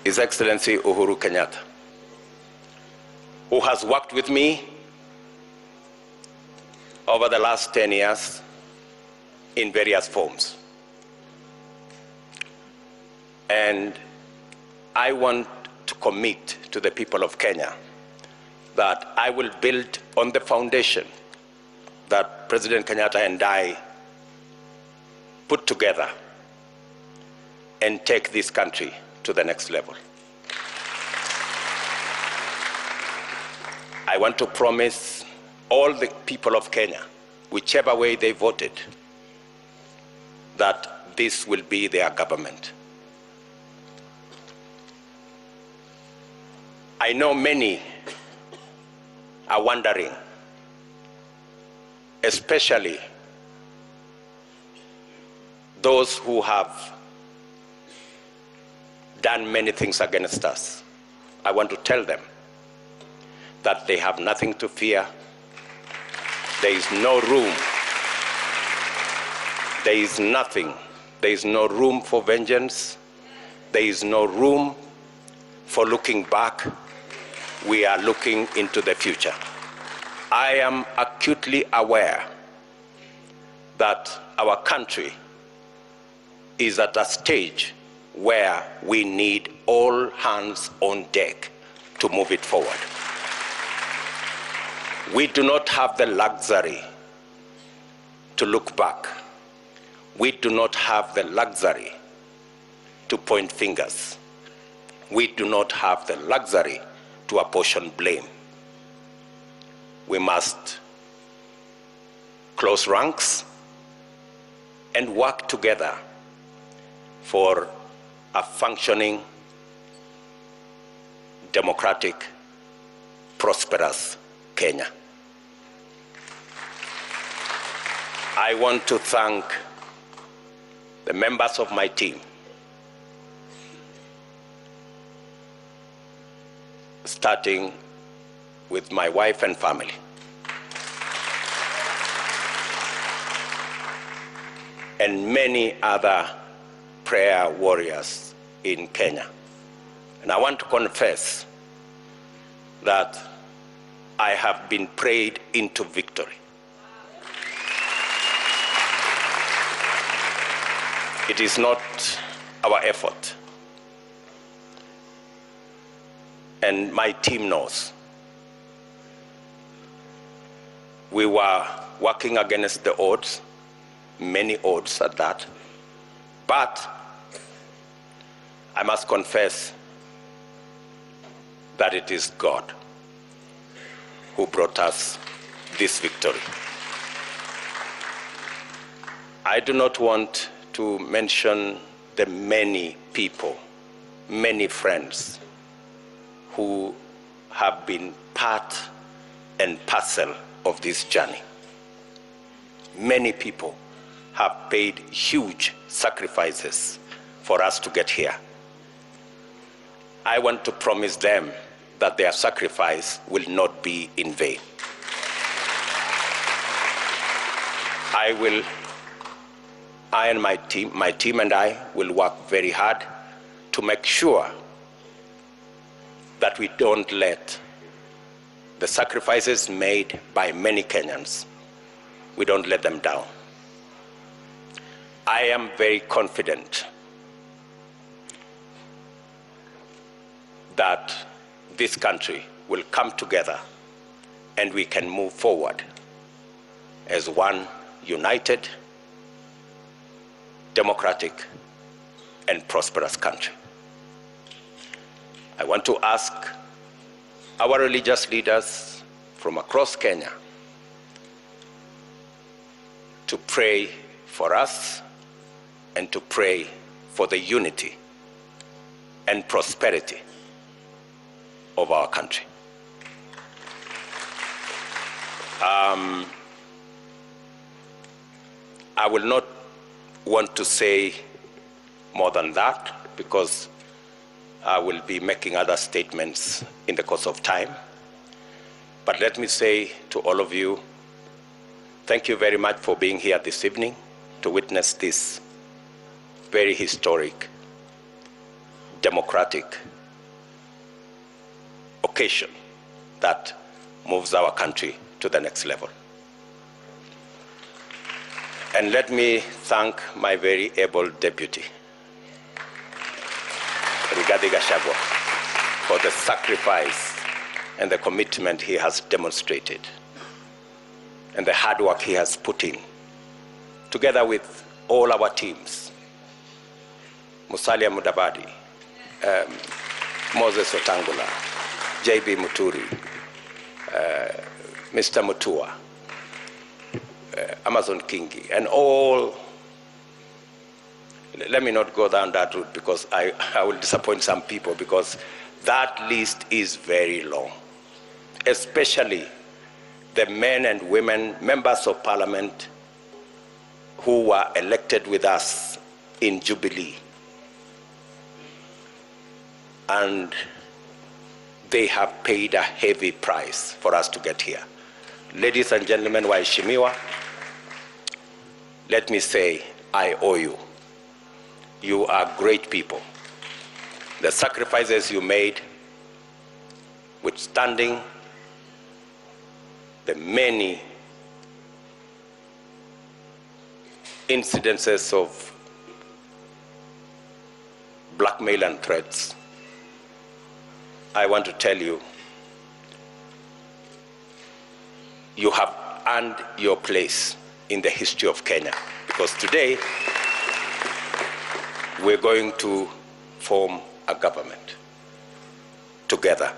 His Excellency Uhuru Kenyatta, who has worked with me over the last 10 years in various forms. And I want to commit to the people of Kenya that I will build on the foundation that President Kenyatta and I put together and take this country to the next level. I want to promise all the people of Kenya, whichever way they voted, that this will be their government. I know many are wondering, especially those who have done many things against us. I want to tell them that they have nothing to fear. There is no room. There is nothing. There is no room for vengeance. There is no room for looking back. We are looking into the future. I am acutely aware that our country is at a stage where we need all hands on deck to move it forward. We do not have the luxury to look back. We do not have the luxury to point fingers. We do not have the luxury to apportion blame. We must close ranks and work together for a functioning, democratic, prosperous Kenya. I want to thank the members of my team, starting with my wife and family, and many other prayer warriors in Kenya. And I want to confess that I have been prayed into victory. It is not our effort. And my team knows. We were working against the odds, many odds at that. But I must confess that it is God who brought us this victory. I do not want to mention the many people, many friends who have been part and parcel of this journey. Many people have paid huge sacrifices for us to get here. I want to promise them that their sacrifice will not be in vain. I and my team and I will work very hard to make sure that we don't let the sacrifices made by many Kenyans, we don't let them down. I am very confident that this country will come together and we can move forward as one united, democratic, and prosperous country. I want to ask our religious leaders from across Kenya to pray for us and to pray for the unity and prosperity of our country. I will not want to say more than that because I will be making other statements in the course of time. But let me say to all of you, thank you very much for being here this evening to witness this very historic, democratic occasion that moves our country to the next level. And let me thank my very able deputy, Rigathi Gachagua, for the sacrifice and the commitment he has demonstrated and the hard work he has put in, together with all our teams, Musalia Mudavadi, Moses Wetangula, JB Muturi, Mr. Mutua, Amazon Kingi, and all. Let me not go down that route because I will disappoint some people, because that list is very long, especially the men and women, members of parliament who were elected with us in Jubilee. And they have paid a heavy price for us to get here. Ladies and gentlemen, waheshimiwa, let me say, I owe you. You are great people. The sacrifices you made, withstanding the many incidences of blackmail and threats, I want to tell you, you have earned your place in the history of Kenya, because today we're going to form a government together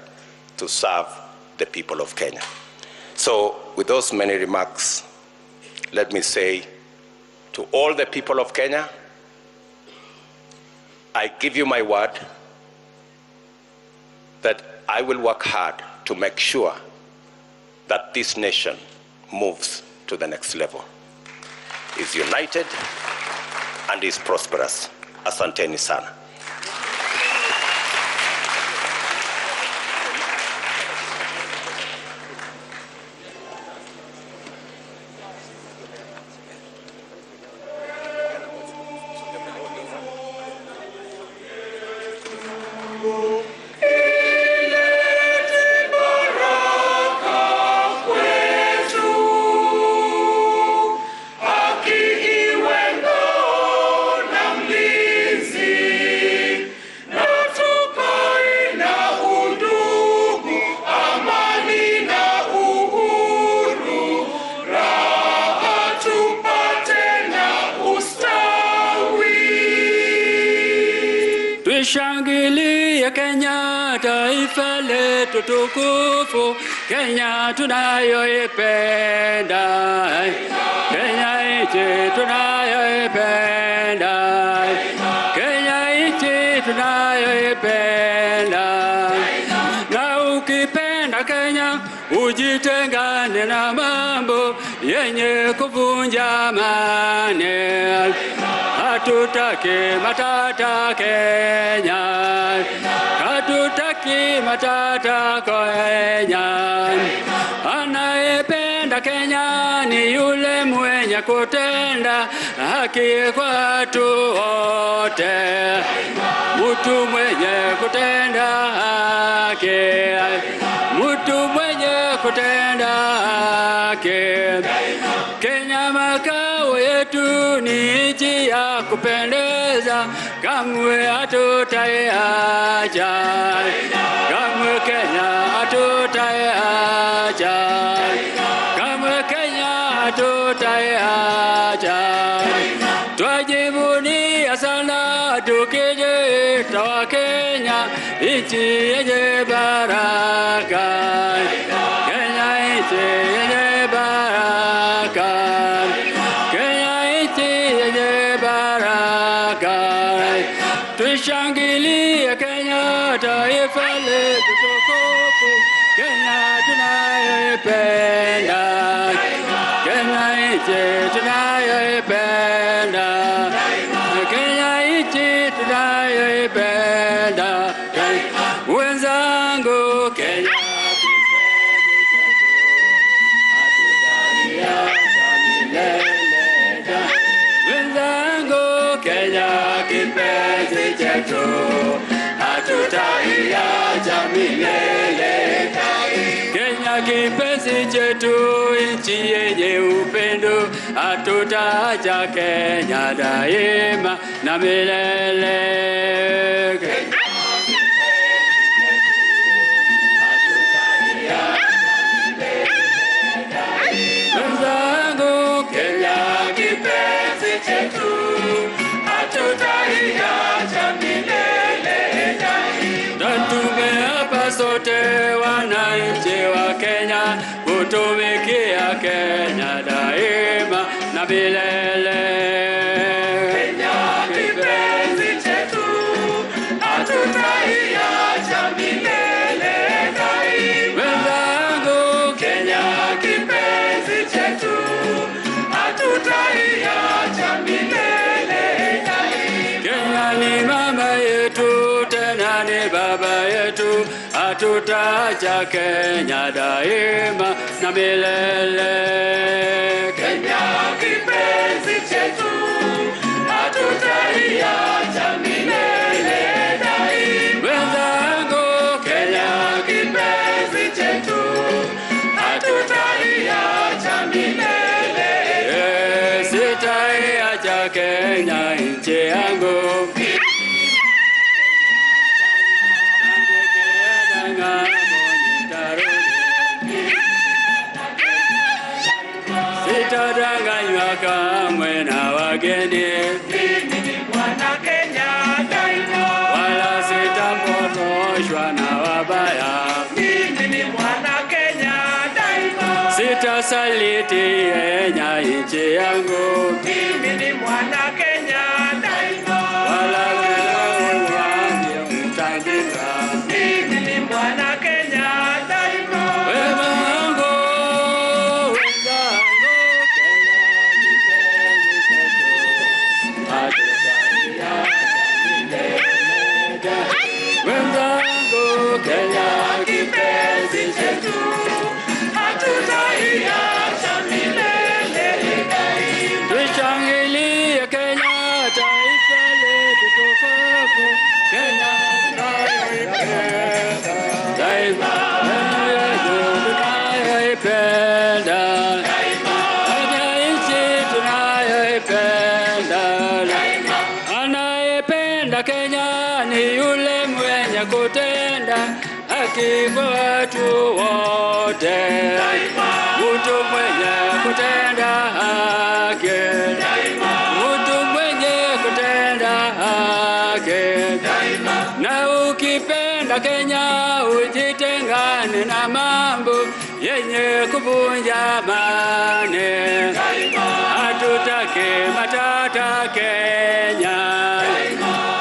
to serve the people of Kenya. So with those many remarks, let me say to all the people of Kenya, I give you my word that I will work hard to make sure that this nation moves to the next level, is united and is prosperous. Asanteni sana. Shangilia Kenya, taifa letu tukufu, Kenya tunayoipenda, Kenya nchi tunayoipenda, Kenya nchi tunayoipenda. Na ukipenda Kenya, ujitengane na mambo yenye kuvunja amani. Hatutaki matata Kenya, hatutaki matata Kenya. Anayependa Kenya ni yule mwenye kutenda haki kwa watu wote. Mtu mwenye kutenda haki, mtu mwenye kutenda haki. Kenya makao yetu ni nchi ya kupendeza, kamwe hatutaiacha, kamwe Kenya hatutaiacha, kamwe Kenya hatutaiacha. Twajivunia sana tukijiita wa Kenya, nchi yenye baraka, Kenya nchi yenye baraka, Kenya nchi yenye baraka. Tushangilie Kenya, taifa letu tukufu, Kenya tunayoipenda. nchi tunayoipenda, Kenya nchi tunayoipenda. Wenzangu, Kenya kipenzi chetu, hatutaiacha milele. Kenya kipenzi chetu, nchi yenye upendo, hatutaacha Kenya daima na milele. Wenzangu, Kenya kipenzi chetu, hatutaiacha milele. Tumeapa sote wananchi wa Kenya kutumikia Kenya daima na milele. Kenya kipenzi chetu, hatutaiacha milele daima. Wenzangu, Kenya kipenzi chetu, hatutaiacha milele daima. Kenya ni mama yetu, tena ni baba yetu, hatutaacha Kenya daima na milele. Kenya kipenzi chetu, hatutaiacha milele daima. Wenzangu, Kenya kipenzi chetu, hatutaiacha milele. Sitaiacha Kenya nchi yangu. Sitadanganywa kamwe na wageni, mimi ni mwana Kenya daima. Wala sitapotoshwa na wabaya, mimi ni mwana Kenya daima. Sitasaliti Kenya nchi yangu, mimi ni mwana Kenya daima. Wala sitakuambia mtandika, mimi ni mwana Kenya daima. Wema wangu, wenzangu, Kenya kipenzi chetu, hatutaiacha milele daima. Tushangilie Kenya, taifa letu tukufu, Kenya tunayoipenda daima, tunayoipenda daima, nchi tunayoipenda daima. Anayependa Kenya ni yule mwenye kutenda haki kwa watu wote, mtu mwenye kutenda haki, mtu mwenye kutenda haki. Na ukipenda Kenya, ujitengane na mambo yenye kuvunja amani. Hatutaki matata Kenya,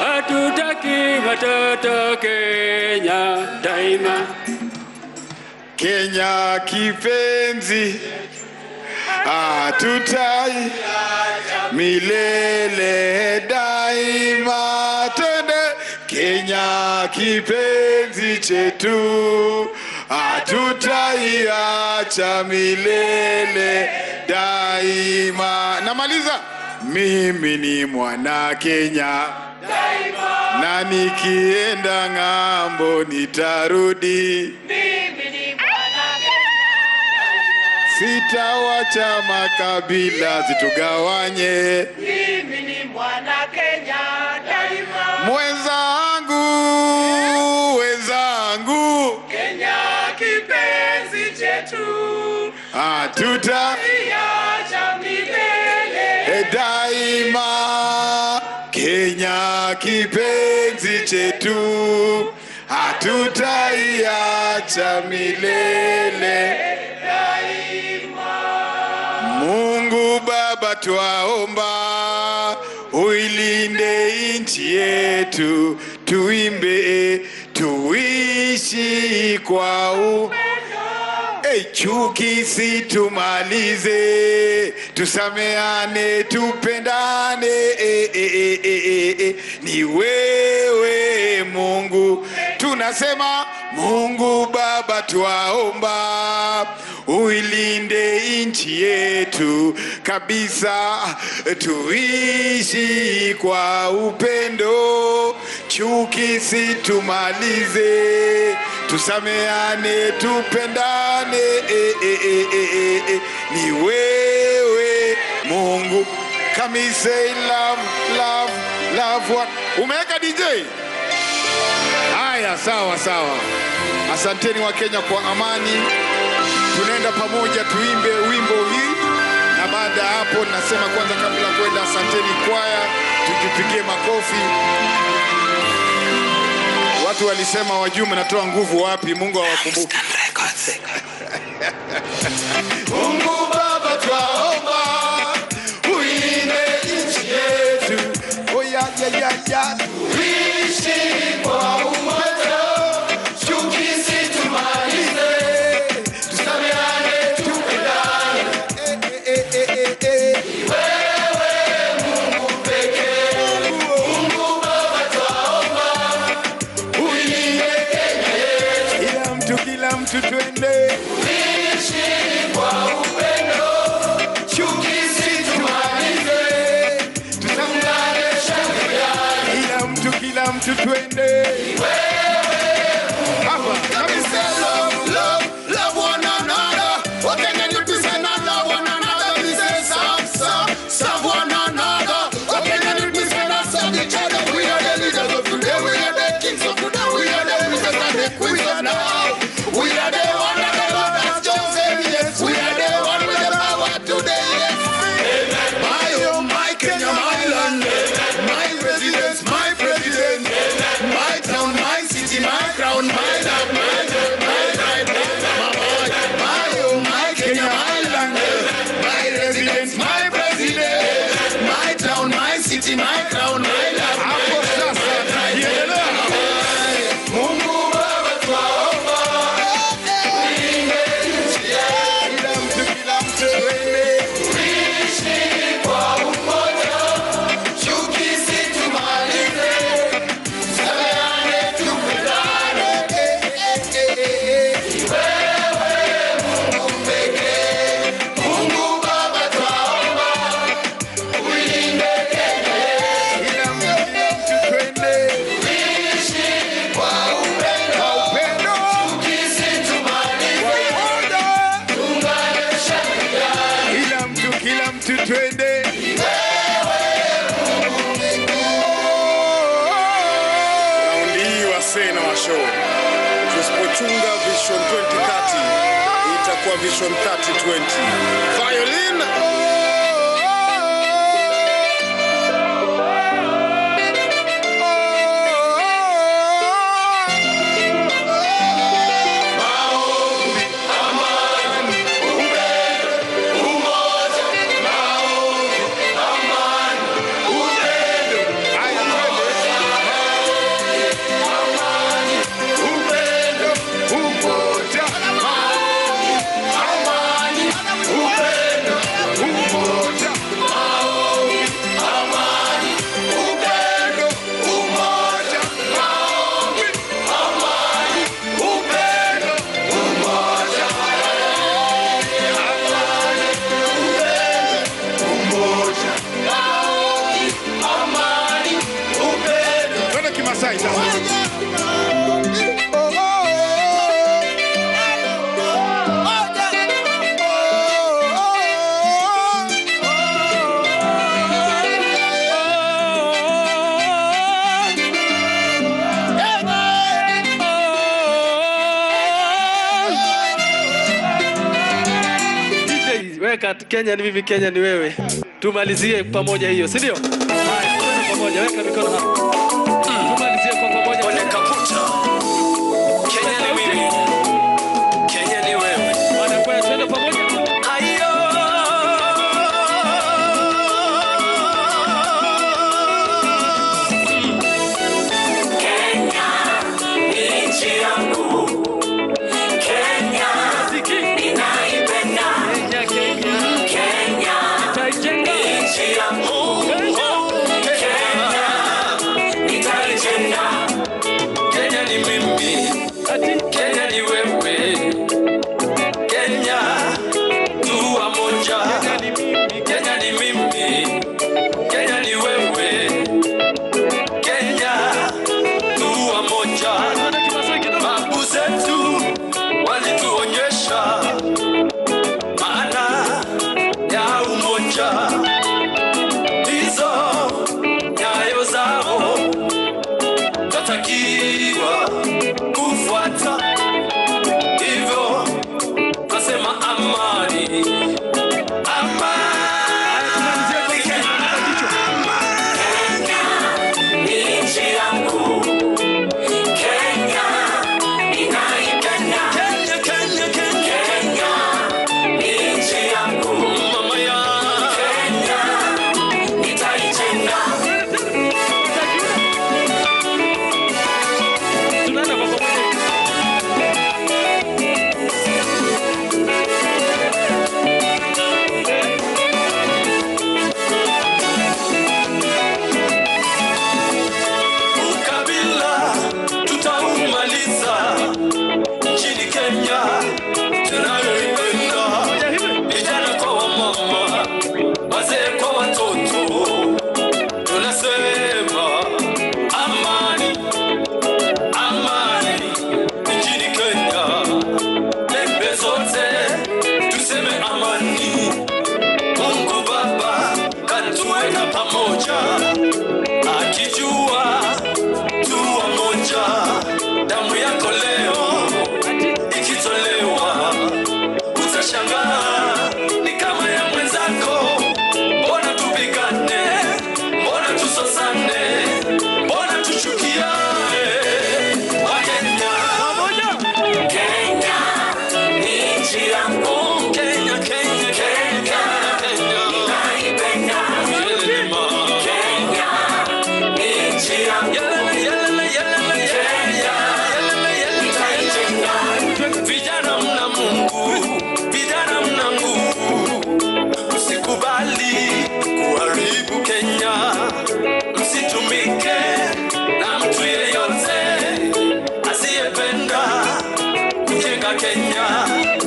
hatutaki matata Kenya daima. Kenya kipenzi, hatutai milele daima. Twende Kenya kipenzi chetu, hatutaiacha milele daima. Namaliza, mimi ni mwana Kenya daima, na nikienda ng'ambo nitarudi. Mimi ni mwana Kenya daima, sitawacha makabila zitugawanye. Mimi ni mwana Kenya daima. Mwenzangu, wenzangu, Kenya kipenzi chetu, hatutaiacha milele daima. Kenya kipenzi chetu, hatutaiacha milele daima. Mungu Baba, twaomba uilinde nchi yetu, tuimbe tuishi kwa upendo. Hey, chuki situmalize, tusameane, tupendane. Ni wewe Mungu, tunasema Mungu Baba, twaomba uilinde nchi yetu kabisa, tuishi kwa upendo, chuki situmalize, tusameane, tupendane. Ni wewe Mungu. Can we say love, love, love one? Umeweka DJ? Haya, sawa sawa. Asanteni wa Kenya kwa amani. Tunaenda pamoja tuimbe wimbo hii, na baada ya hapo nasema kwanza kabla kwenda, asanteni kwaya, tujipigie makofi. Watu walisema wajue mnatoa nguvu wapi, Mungu awakumbuke. Mungu Baba, twaomba uilinde nchi yetu. Oh ya ya ya ya. Tuishi kwa umoja, chuki situmalize, tusameane, tupendane. Wewe Mungu pekee, Mungu Baba, twaomba uilinde Kenya yetu. Kila mtu twende. Tuishi kwa upendo, chuki situmalize, tusameane, shangiliane. Kila mtu twende. Hapa, let me say love, love, love one another. What can you do to say not love one another? We say serve, serve, serve one another. What can you do to say not serve each other? We are the leaders of today, we are the kings of today, we are the princes and the queens of now. We are the one that the Lord has chosen, yes. We are the one with the power today, yes. My oh my Kenya, my land, my residence, my president, my town, my city, my crown, my love, my joy, my pride, my oh my Kenya, my land, my residence, my president, my town, my city, my crown, my love, my joy, my pride. Mungu Baba, twaomba uilinde nchi yetu. Kila mtu twende. Tuishi kwa umoja, chuki situmalize, tusameane, tupendane. Ni wewe Mungu pekee, Mungu Baba, twaomba uilinde Kenya yetu. Kila mtu twende. Tuishi kwa upendo, chuki situmalize, tuungane, shangiliane. Kila mtu twende. Raundi hii wasee na washow, tusipochunga Vision 2030 itakuwa Vision 3020. Violin. Weka Kenya ni mimi, Kenya ni wewe. Tumalizie pamoja hiyo, si ndio? Haya, twende pamoja, weka mikono hapo. Tumalizie kwa pamoja. Ole kaputa. Kenya ni mimi, Kenya ni wewe. Wanakwenda, twende pamoja. Ayo. Kenya, nchi yangu. Kenya, pamoja, akijua tu wamoja. Damu yako leo ikitolewa, utashangaa ni kama ya mwenzako. Mbona tupigane? Mbona tusosane? Mbona tuchukiane? Wakenya, Kenya ni nchi yangu. Kenya, Kenya, Kenya, Kenya, naipenda. Kenya ni nchi yangu. Vijana mna Mungu, vijana mna nguvu. Msikubali kuharibu Kenya, msitumike na mtu yeyote asiyependa kujenga Kenya.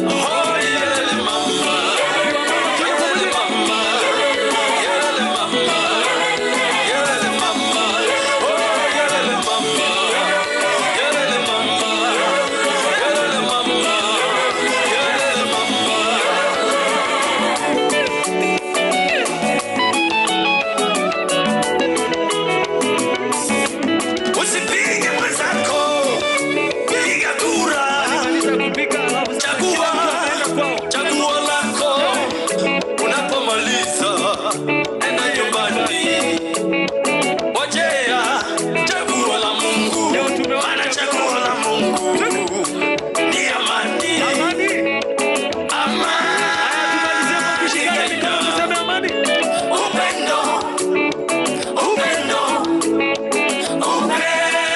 Oh, yelele mama, yelele mama, yelele mama, yelele mama, oh, yelele mama, yelele mama, yelele mama, yelele mama. Usipige mwenzako, piga kura. Chagua, chagua lako. Unapomaliza enda nyumbani, ngojea chaguo la Mungu. Maana chaguo la Mungu ni amani. Amani. Upendo, upendo, upendo.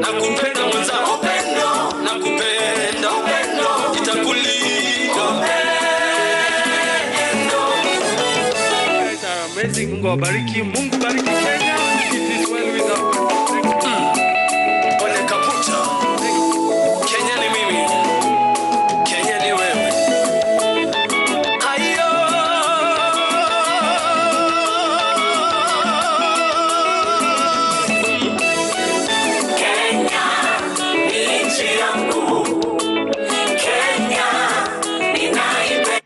Nakupenda mwenza, upendo, nakupenda, upendo, itakulinda. Guys are amazing. Mungu awabariki. Mungu bariki Kenya. It is well with us. Ole kaputa. Kenya ni mimi, Kenya ni wewe. Ayo. Kenya ni nchi yangu. Kenya ninaipenda.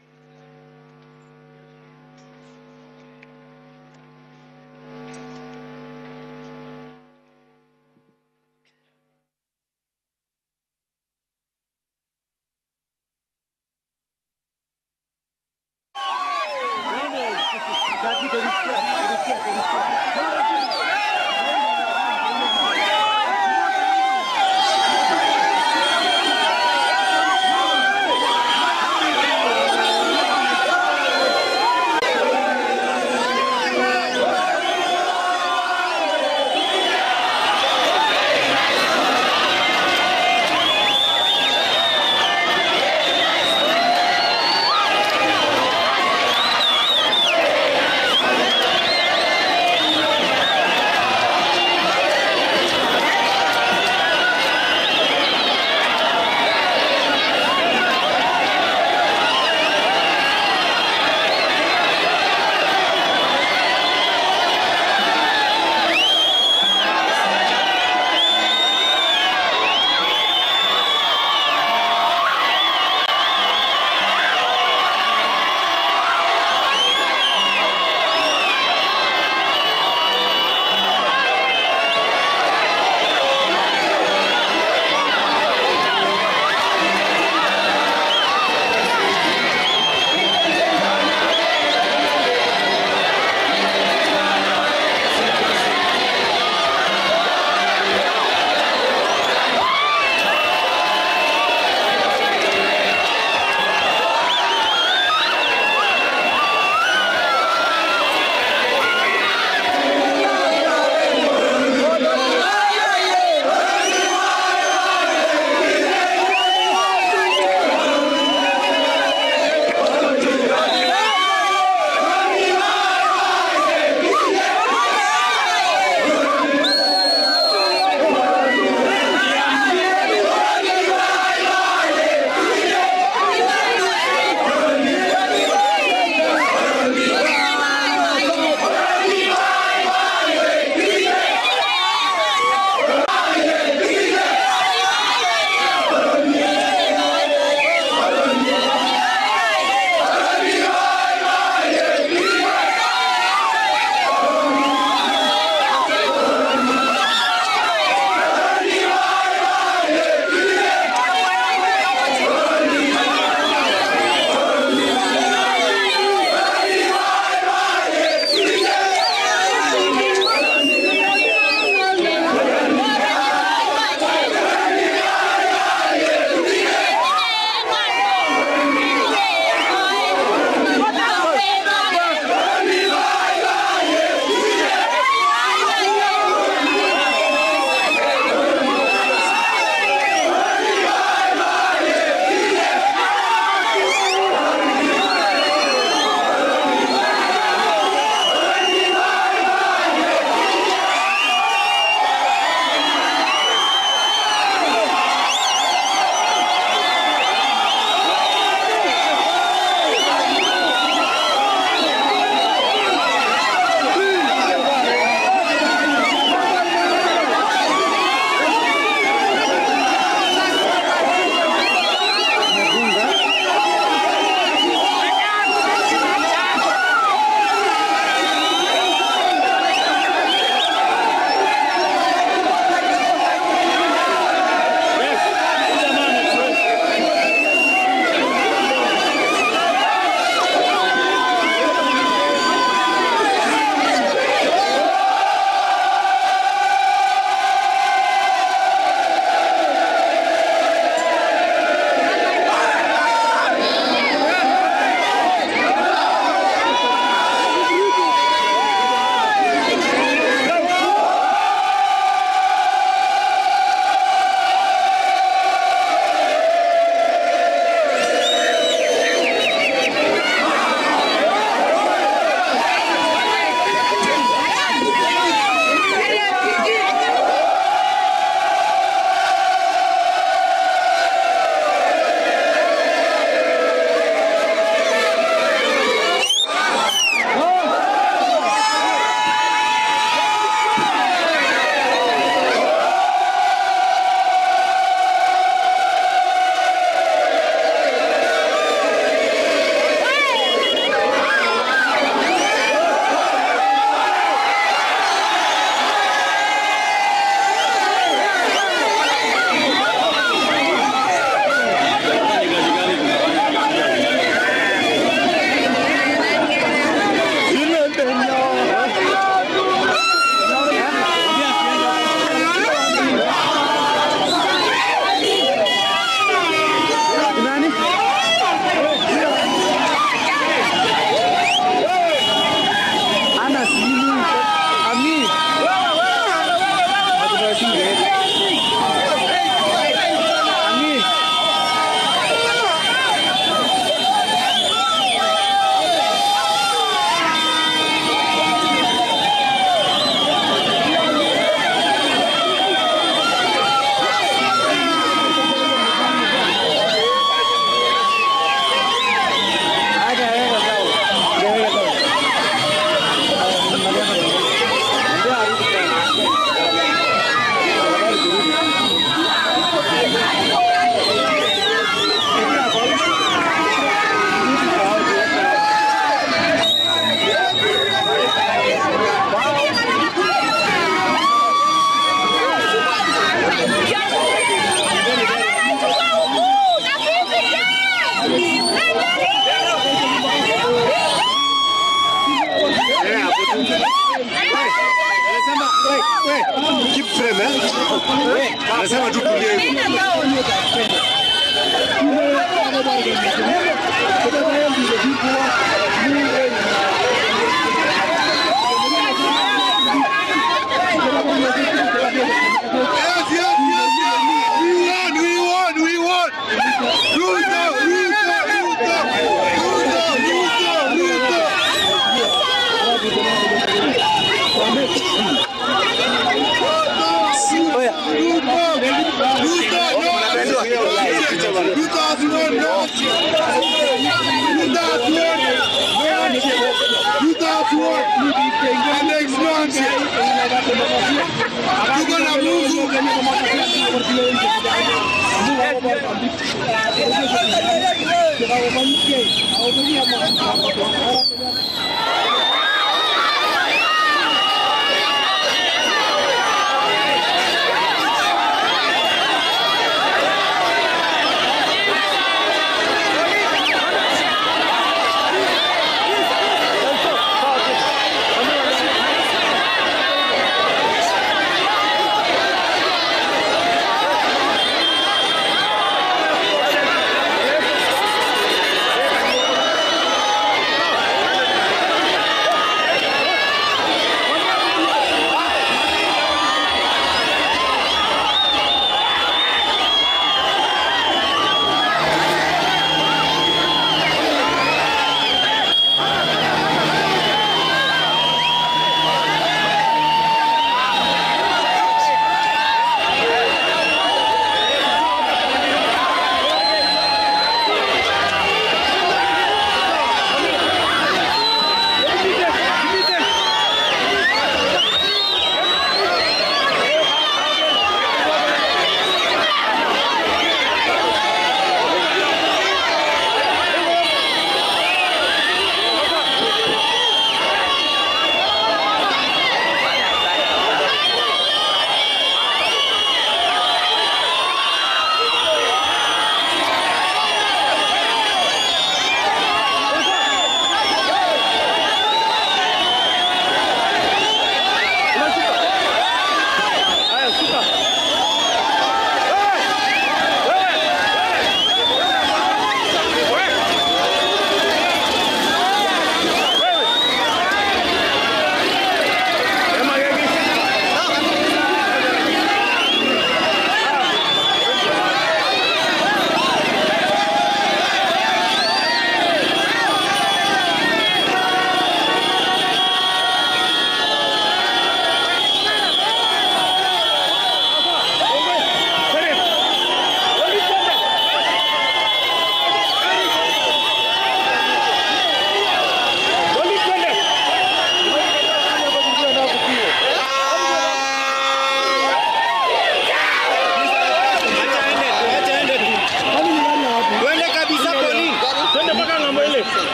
Keep frame, eh? Anasema tu tulie hivyo. We won.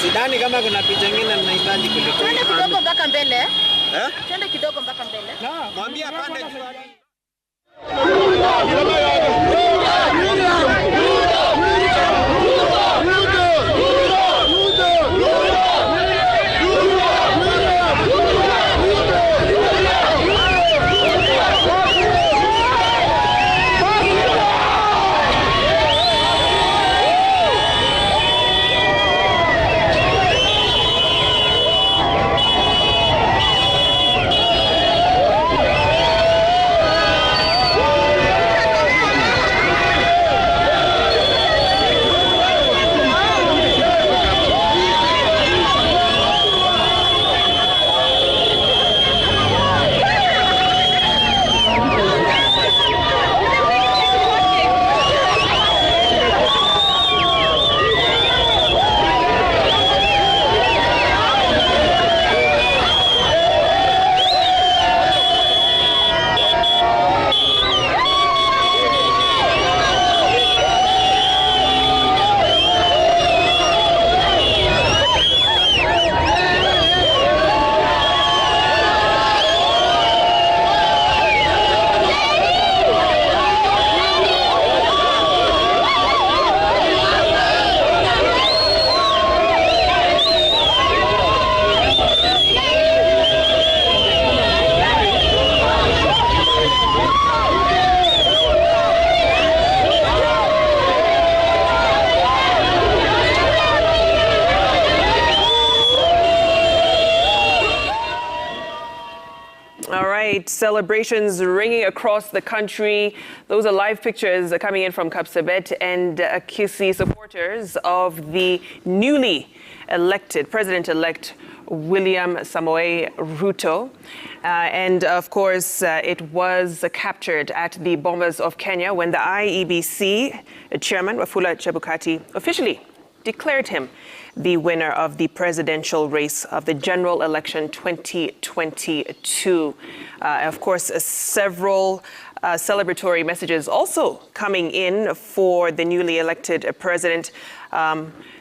Sidhani kama kuna picha nyingine mnahitaji kuliko. Twende kidogo mpaka mbele. Eh? Twende kidogo mpaka mbele. Mwambie apande juu. right, celebrations ringing across the country. Those are live pictures coming in from Kapsabet and Kisii supporters of the newly elected President-elect William Samoei Ruto. And of course, it was captured at the Bomas of Kenya when the IEBC chairman, Wafula Chebukati, officially declared him the winner of the presidential race of the general election 2022. Of course, several celebratory messages also coming in for the newly elected president.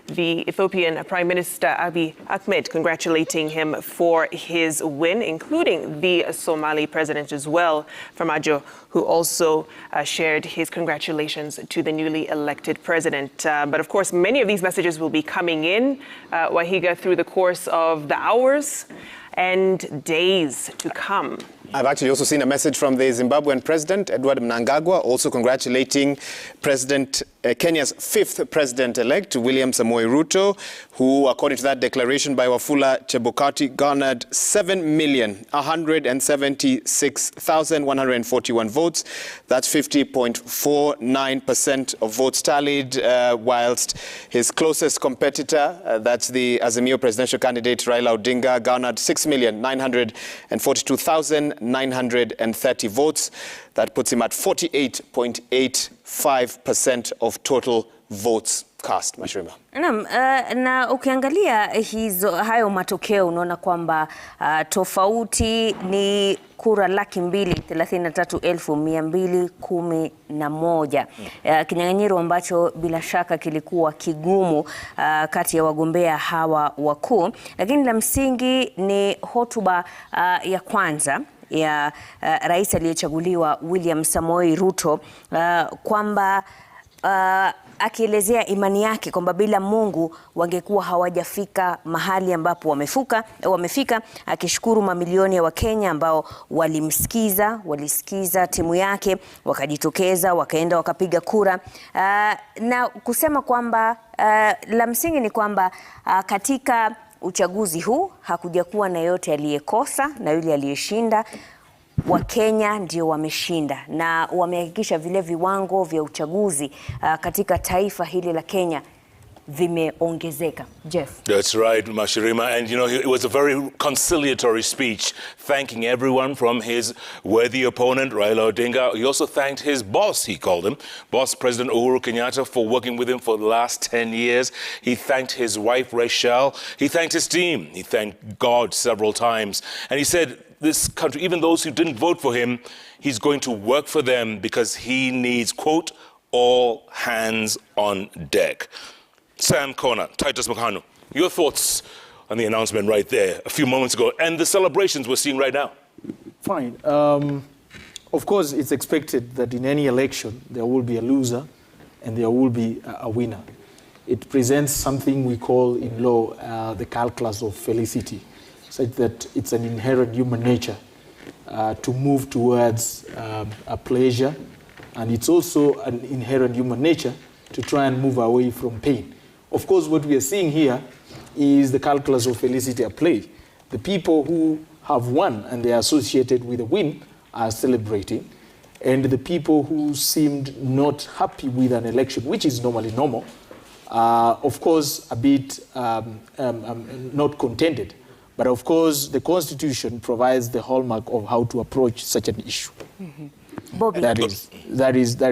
The Ethiopian Prime Minister Abiy Ahmed congratulating him for his win, including the Somali president as well, Farmajo, who also shared his congratulations to the newly elected president. But of course, many of these messages will be coming in, Wahiga, through the course of the hours and days to come. I've actually also seen a message from the Zimbabwean president, Edward Mnangagwa, also congratulating Kenya's fifth president-elect, William Samoei Ruto, who, according to that declaration by Wafula Chebukati, garnered 7,176,141 votes. That's 50.49% of votes tallied, whilst his closest competitor, that's the Azimio presidential candidate Raila Odinga, garnered 6,942,930 votes. That puts him at 48.85% of total votes cast. Mashirima. Na ukiangalia hayo matokeo unaona kwamba tofauti ni kura 233,211. Kinyang'anyiro ambacho bila shaka kilikuwa kigumu kati ya wagombea hawa wakuu, lakini la msingi ni hotuba ya kwanza ya rais aliyechaguliwa William Samoei Ruto, kwamba akielezea imani yake kwamba bila Mungu wangekuwa hawajafika mahali ambapo wamefika, akishukuru mamilioni ya Wakenya ambao walisikiza timu yake, wakajitokeza, wakaenda wakapiga kura, na kusema kwamba la msingi ni kwamba katika uchaguzi huu hakuja kuwa na yote aliyekosa na yule aliyeshinda. Wakenya ndio wameshinda na wamehakikisha vile viwango vya uchaguzi katika taifa hili la Kenya vimeongezeka. Jeff. That's right, Mashirima. And you know, it was a very conciliatory speech, thanking everyone from his worthy opponent, Raila Odinga. He also thanked his boss, he called him, boss President Uhuru Kenyatta, for working with him for the last 10 years. He thanked his wife, Rachel. He thanked his team. He thanked God several times. And he said, this country, even those who didn't vote for him, he's going to work for them because he needs, quote, all hands on deck. Sam Kona, Titus Makano, your thoughts on the announcement right there a few moments ago and the celebrations we're seeing right now? Fine. Of course, it's expected that in any election there will be a loser and there will be a winner. It presents something we call in law the calculus of felicity, such that it's an inherent human nature to move towards a pleasure, and it's also an inherent human nature to try and move away from pain. Of course, what we are seeing here is the calculus of felicity at play. The people who have won and they are associated with a win are celebrating, and the people who seemed not happy with an election, which is normally normal, of course, a bit not contented. But of course, the Constitution provides the hallmark of how to approach such an issue. Mm-hmm. Bobby. That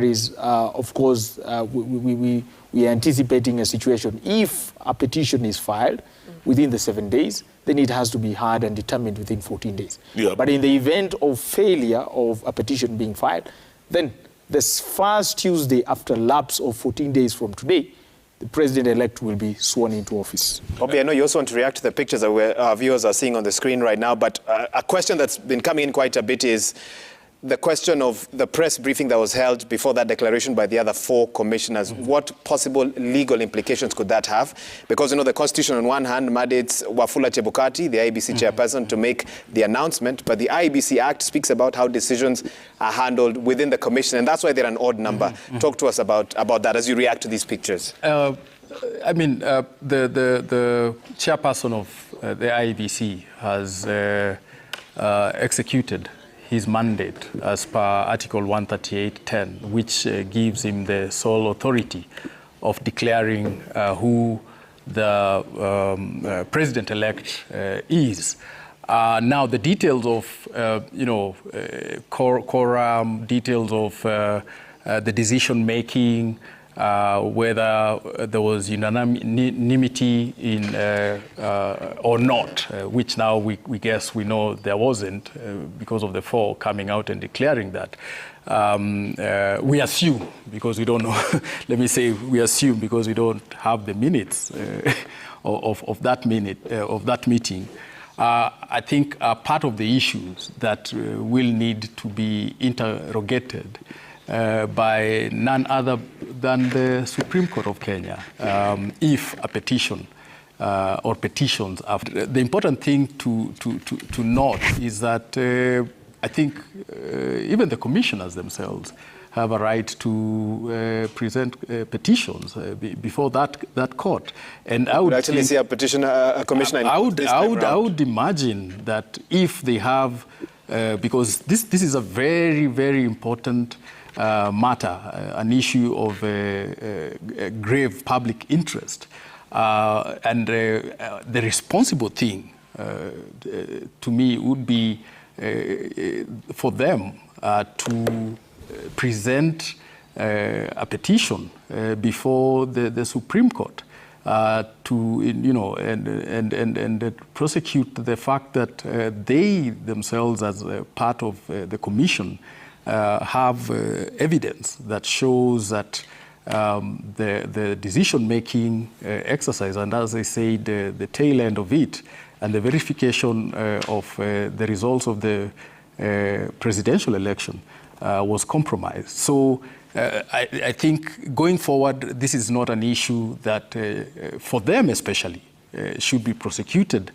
is, of course, we are anticipating a situation. If a petition is filed within the 7 days, then it has to be heard and determined within 14 days. Yeah. But in the event of failure of a petition being filed, then the first Tuesday after lapse of 14 days from today, the president-elect will be sworn into office. Bobby, I know you also want to react to the pictures that our viewers are seeing on the screen right now, but a question that's been coming in quite a bit is the question of the press briefing that was held before that declaration by the other four commissioners. Mm-hmm. What possible legal implications could that have? Because, you know, the Constitution on one hand mandates Wafula Chebukati, the IEBC chairperson, to make the announcement, but the IEBC Act speaks about how decisions are handled within the commission, and that's why they're an odd number. Mm-hmm. Talk to us about that as you react to these pictures. I mean, the chairperson of the IEBC has executed his mandate as per Article 138.10, which gives him the sole authority of declaring who the president-elect is. Now, the details of, quorum, details of the decision-making, whether there was unanimity in or not, which now we guess we know there wasn't because of the four coming out and declaring that. We assume, because we don't know, let me say we assume because we don't have the minutes of that meeting. I think part of the issues that will need to be interrogated by none other than the Supreme Court of Kenya, if a petition or petitions after. The important thing to note is that I think even the commissioners themselves have a right to present petitions before that court. And I would actually see a petitioner, a commissioner. I would imagine that if they have, because this is a very, very important matter, an issue of grave public interest, and the responsible thing to me would be for them to present a petition before the Supreme Court to, and prosecute the fact that they themselves, as a part of the commission, have evidence that shows that the decision-making exercise, and as I said, the tail end of it, and the verification of the results of the presidential election was compromised. So I think going forward, this is not an issue that, for them especially, should be prosecuted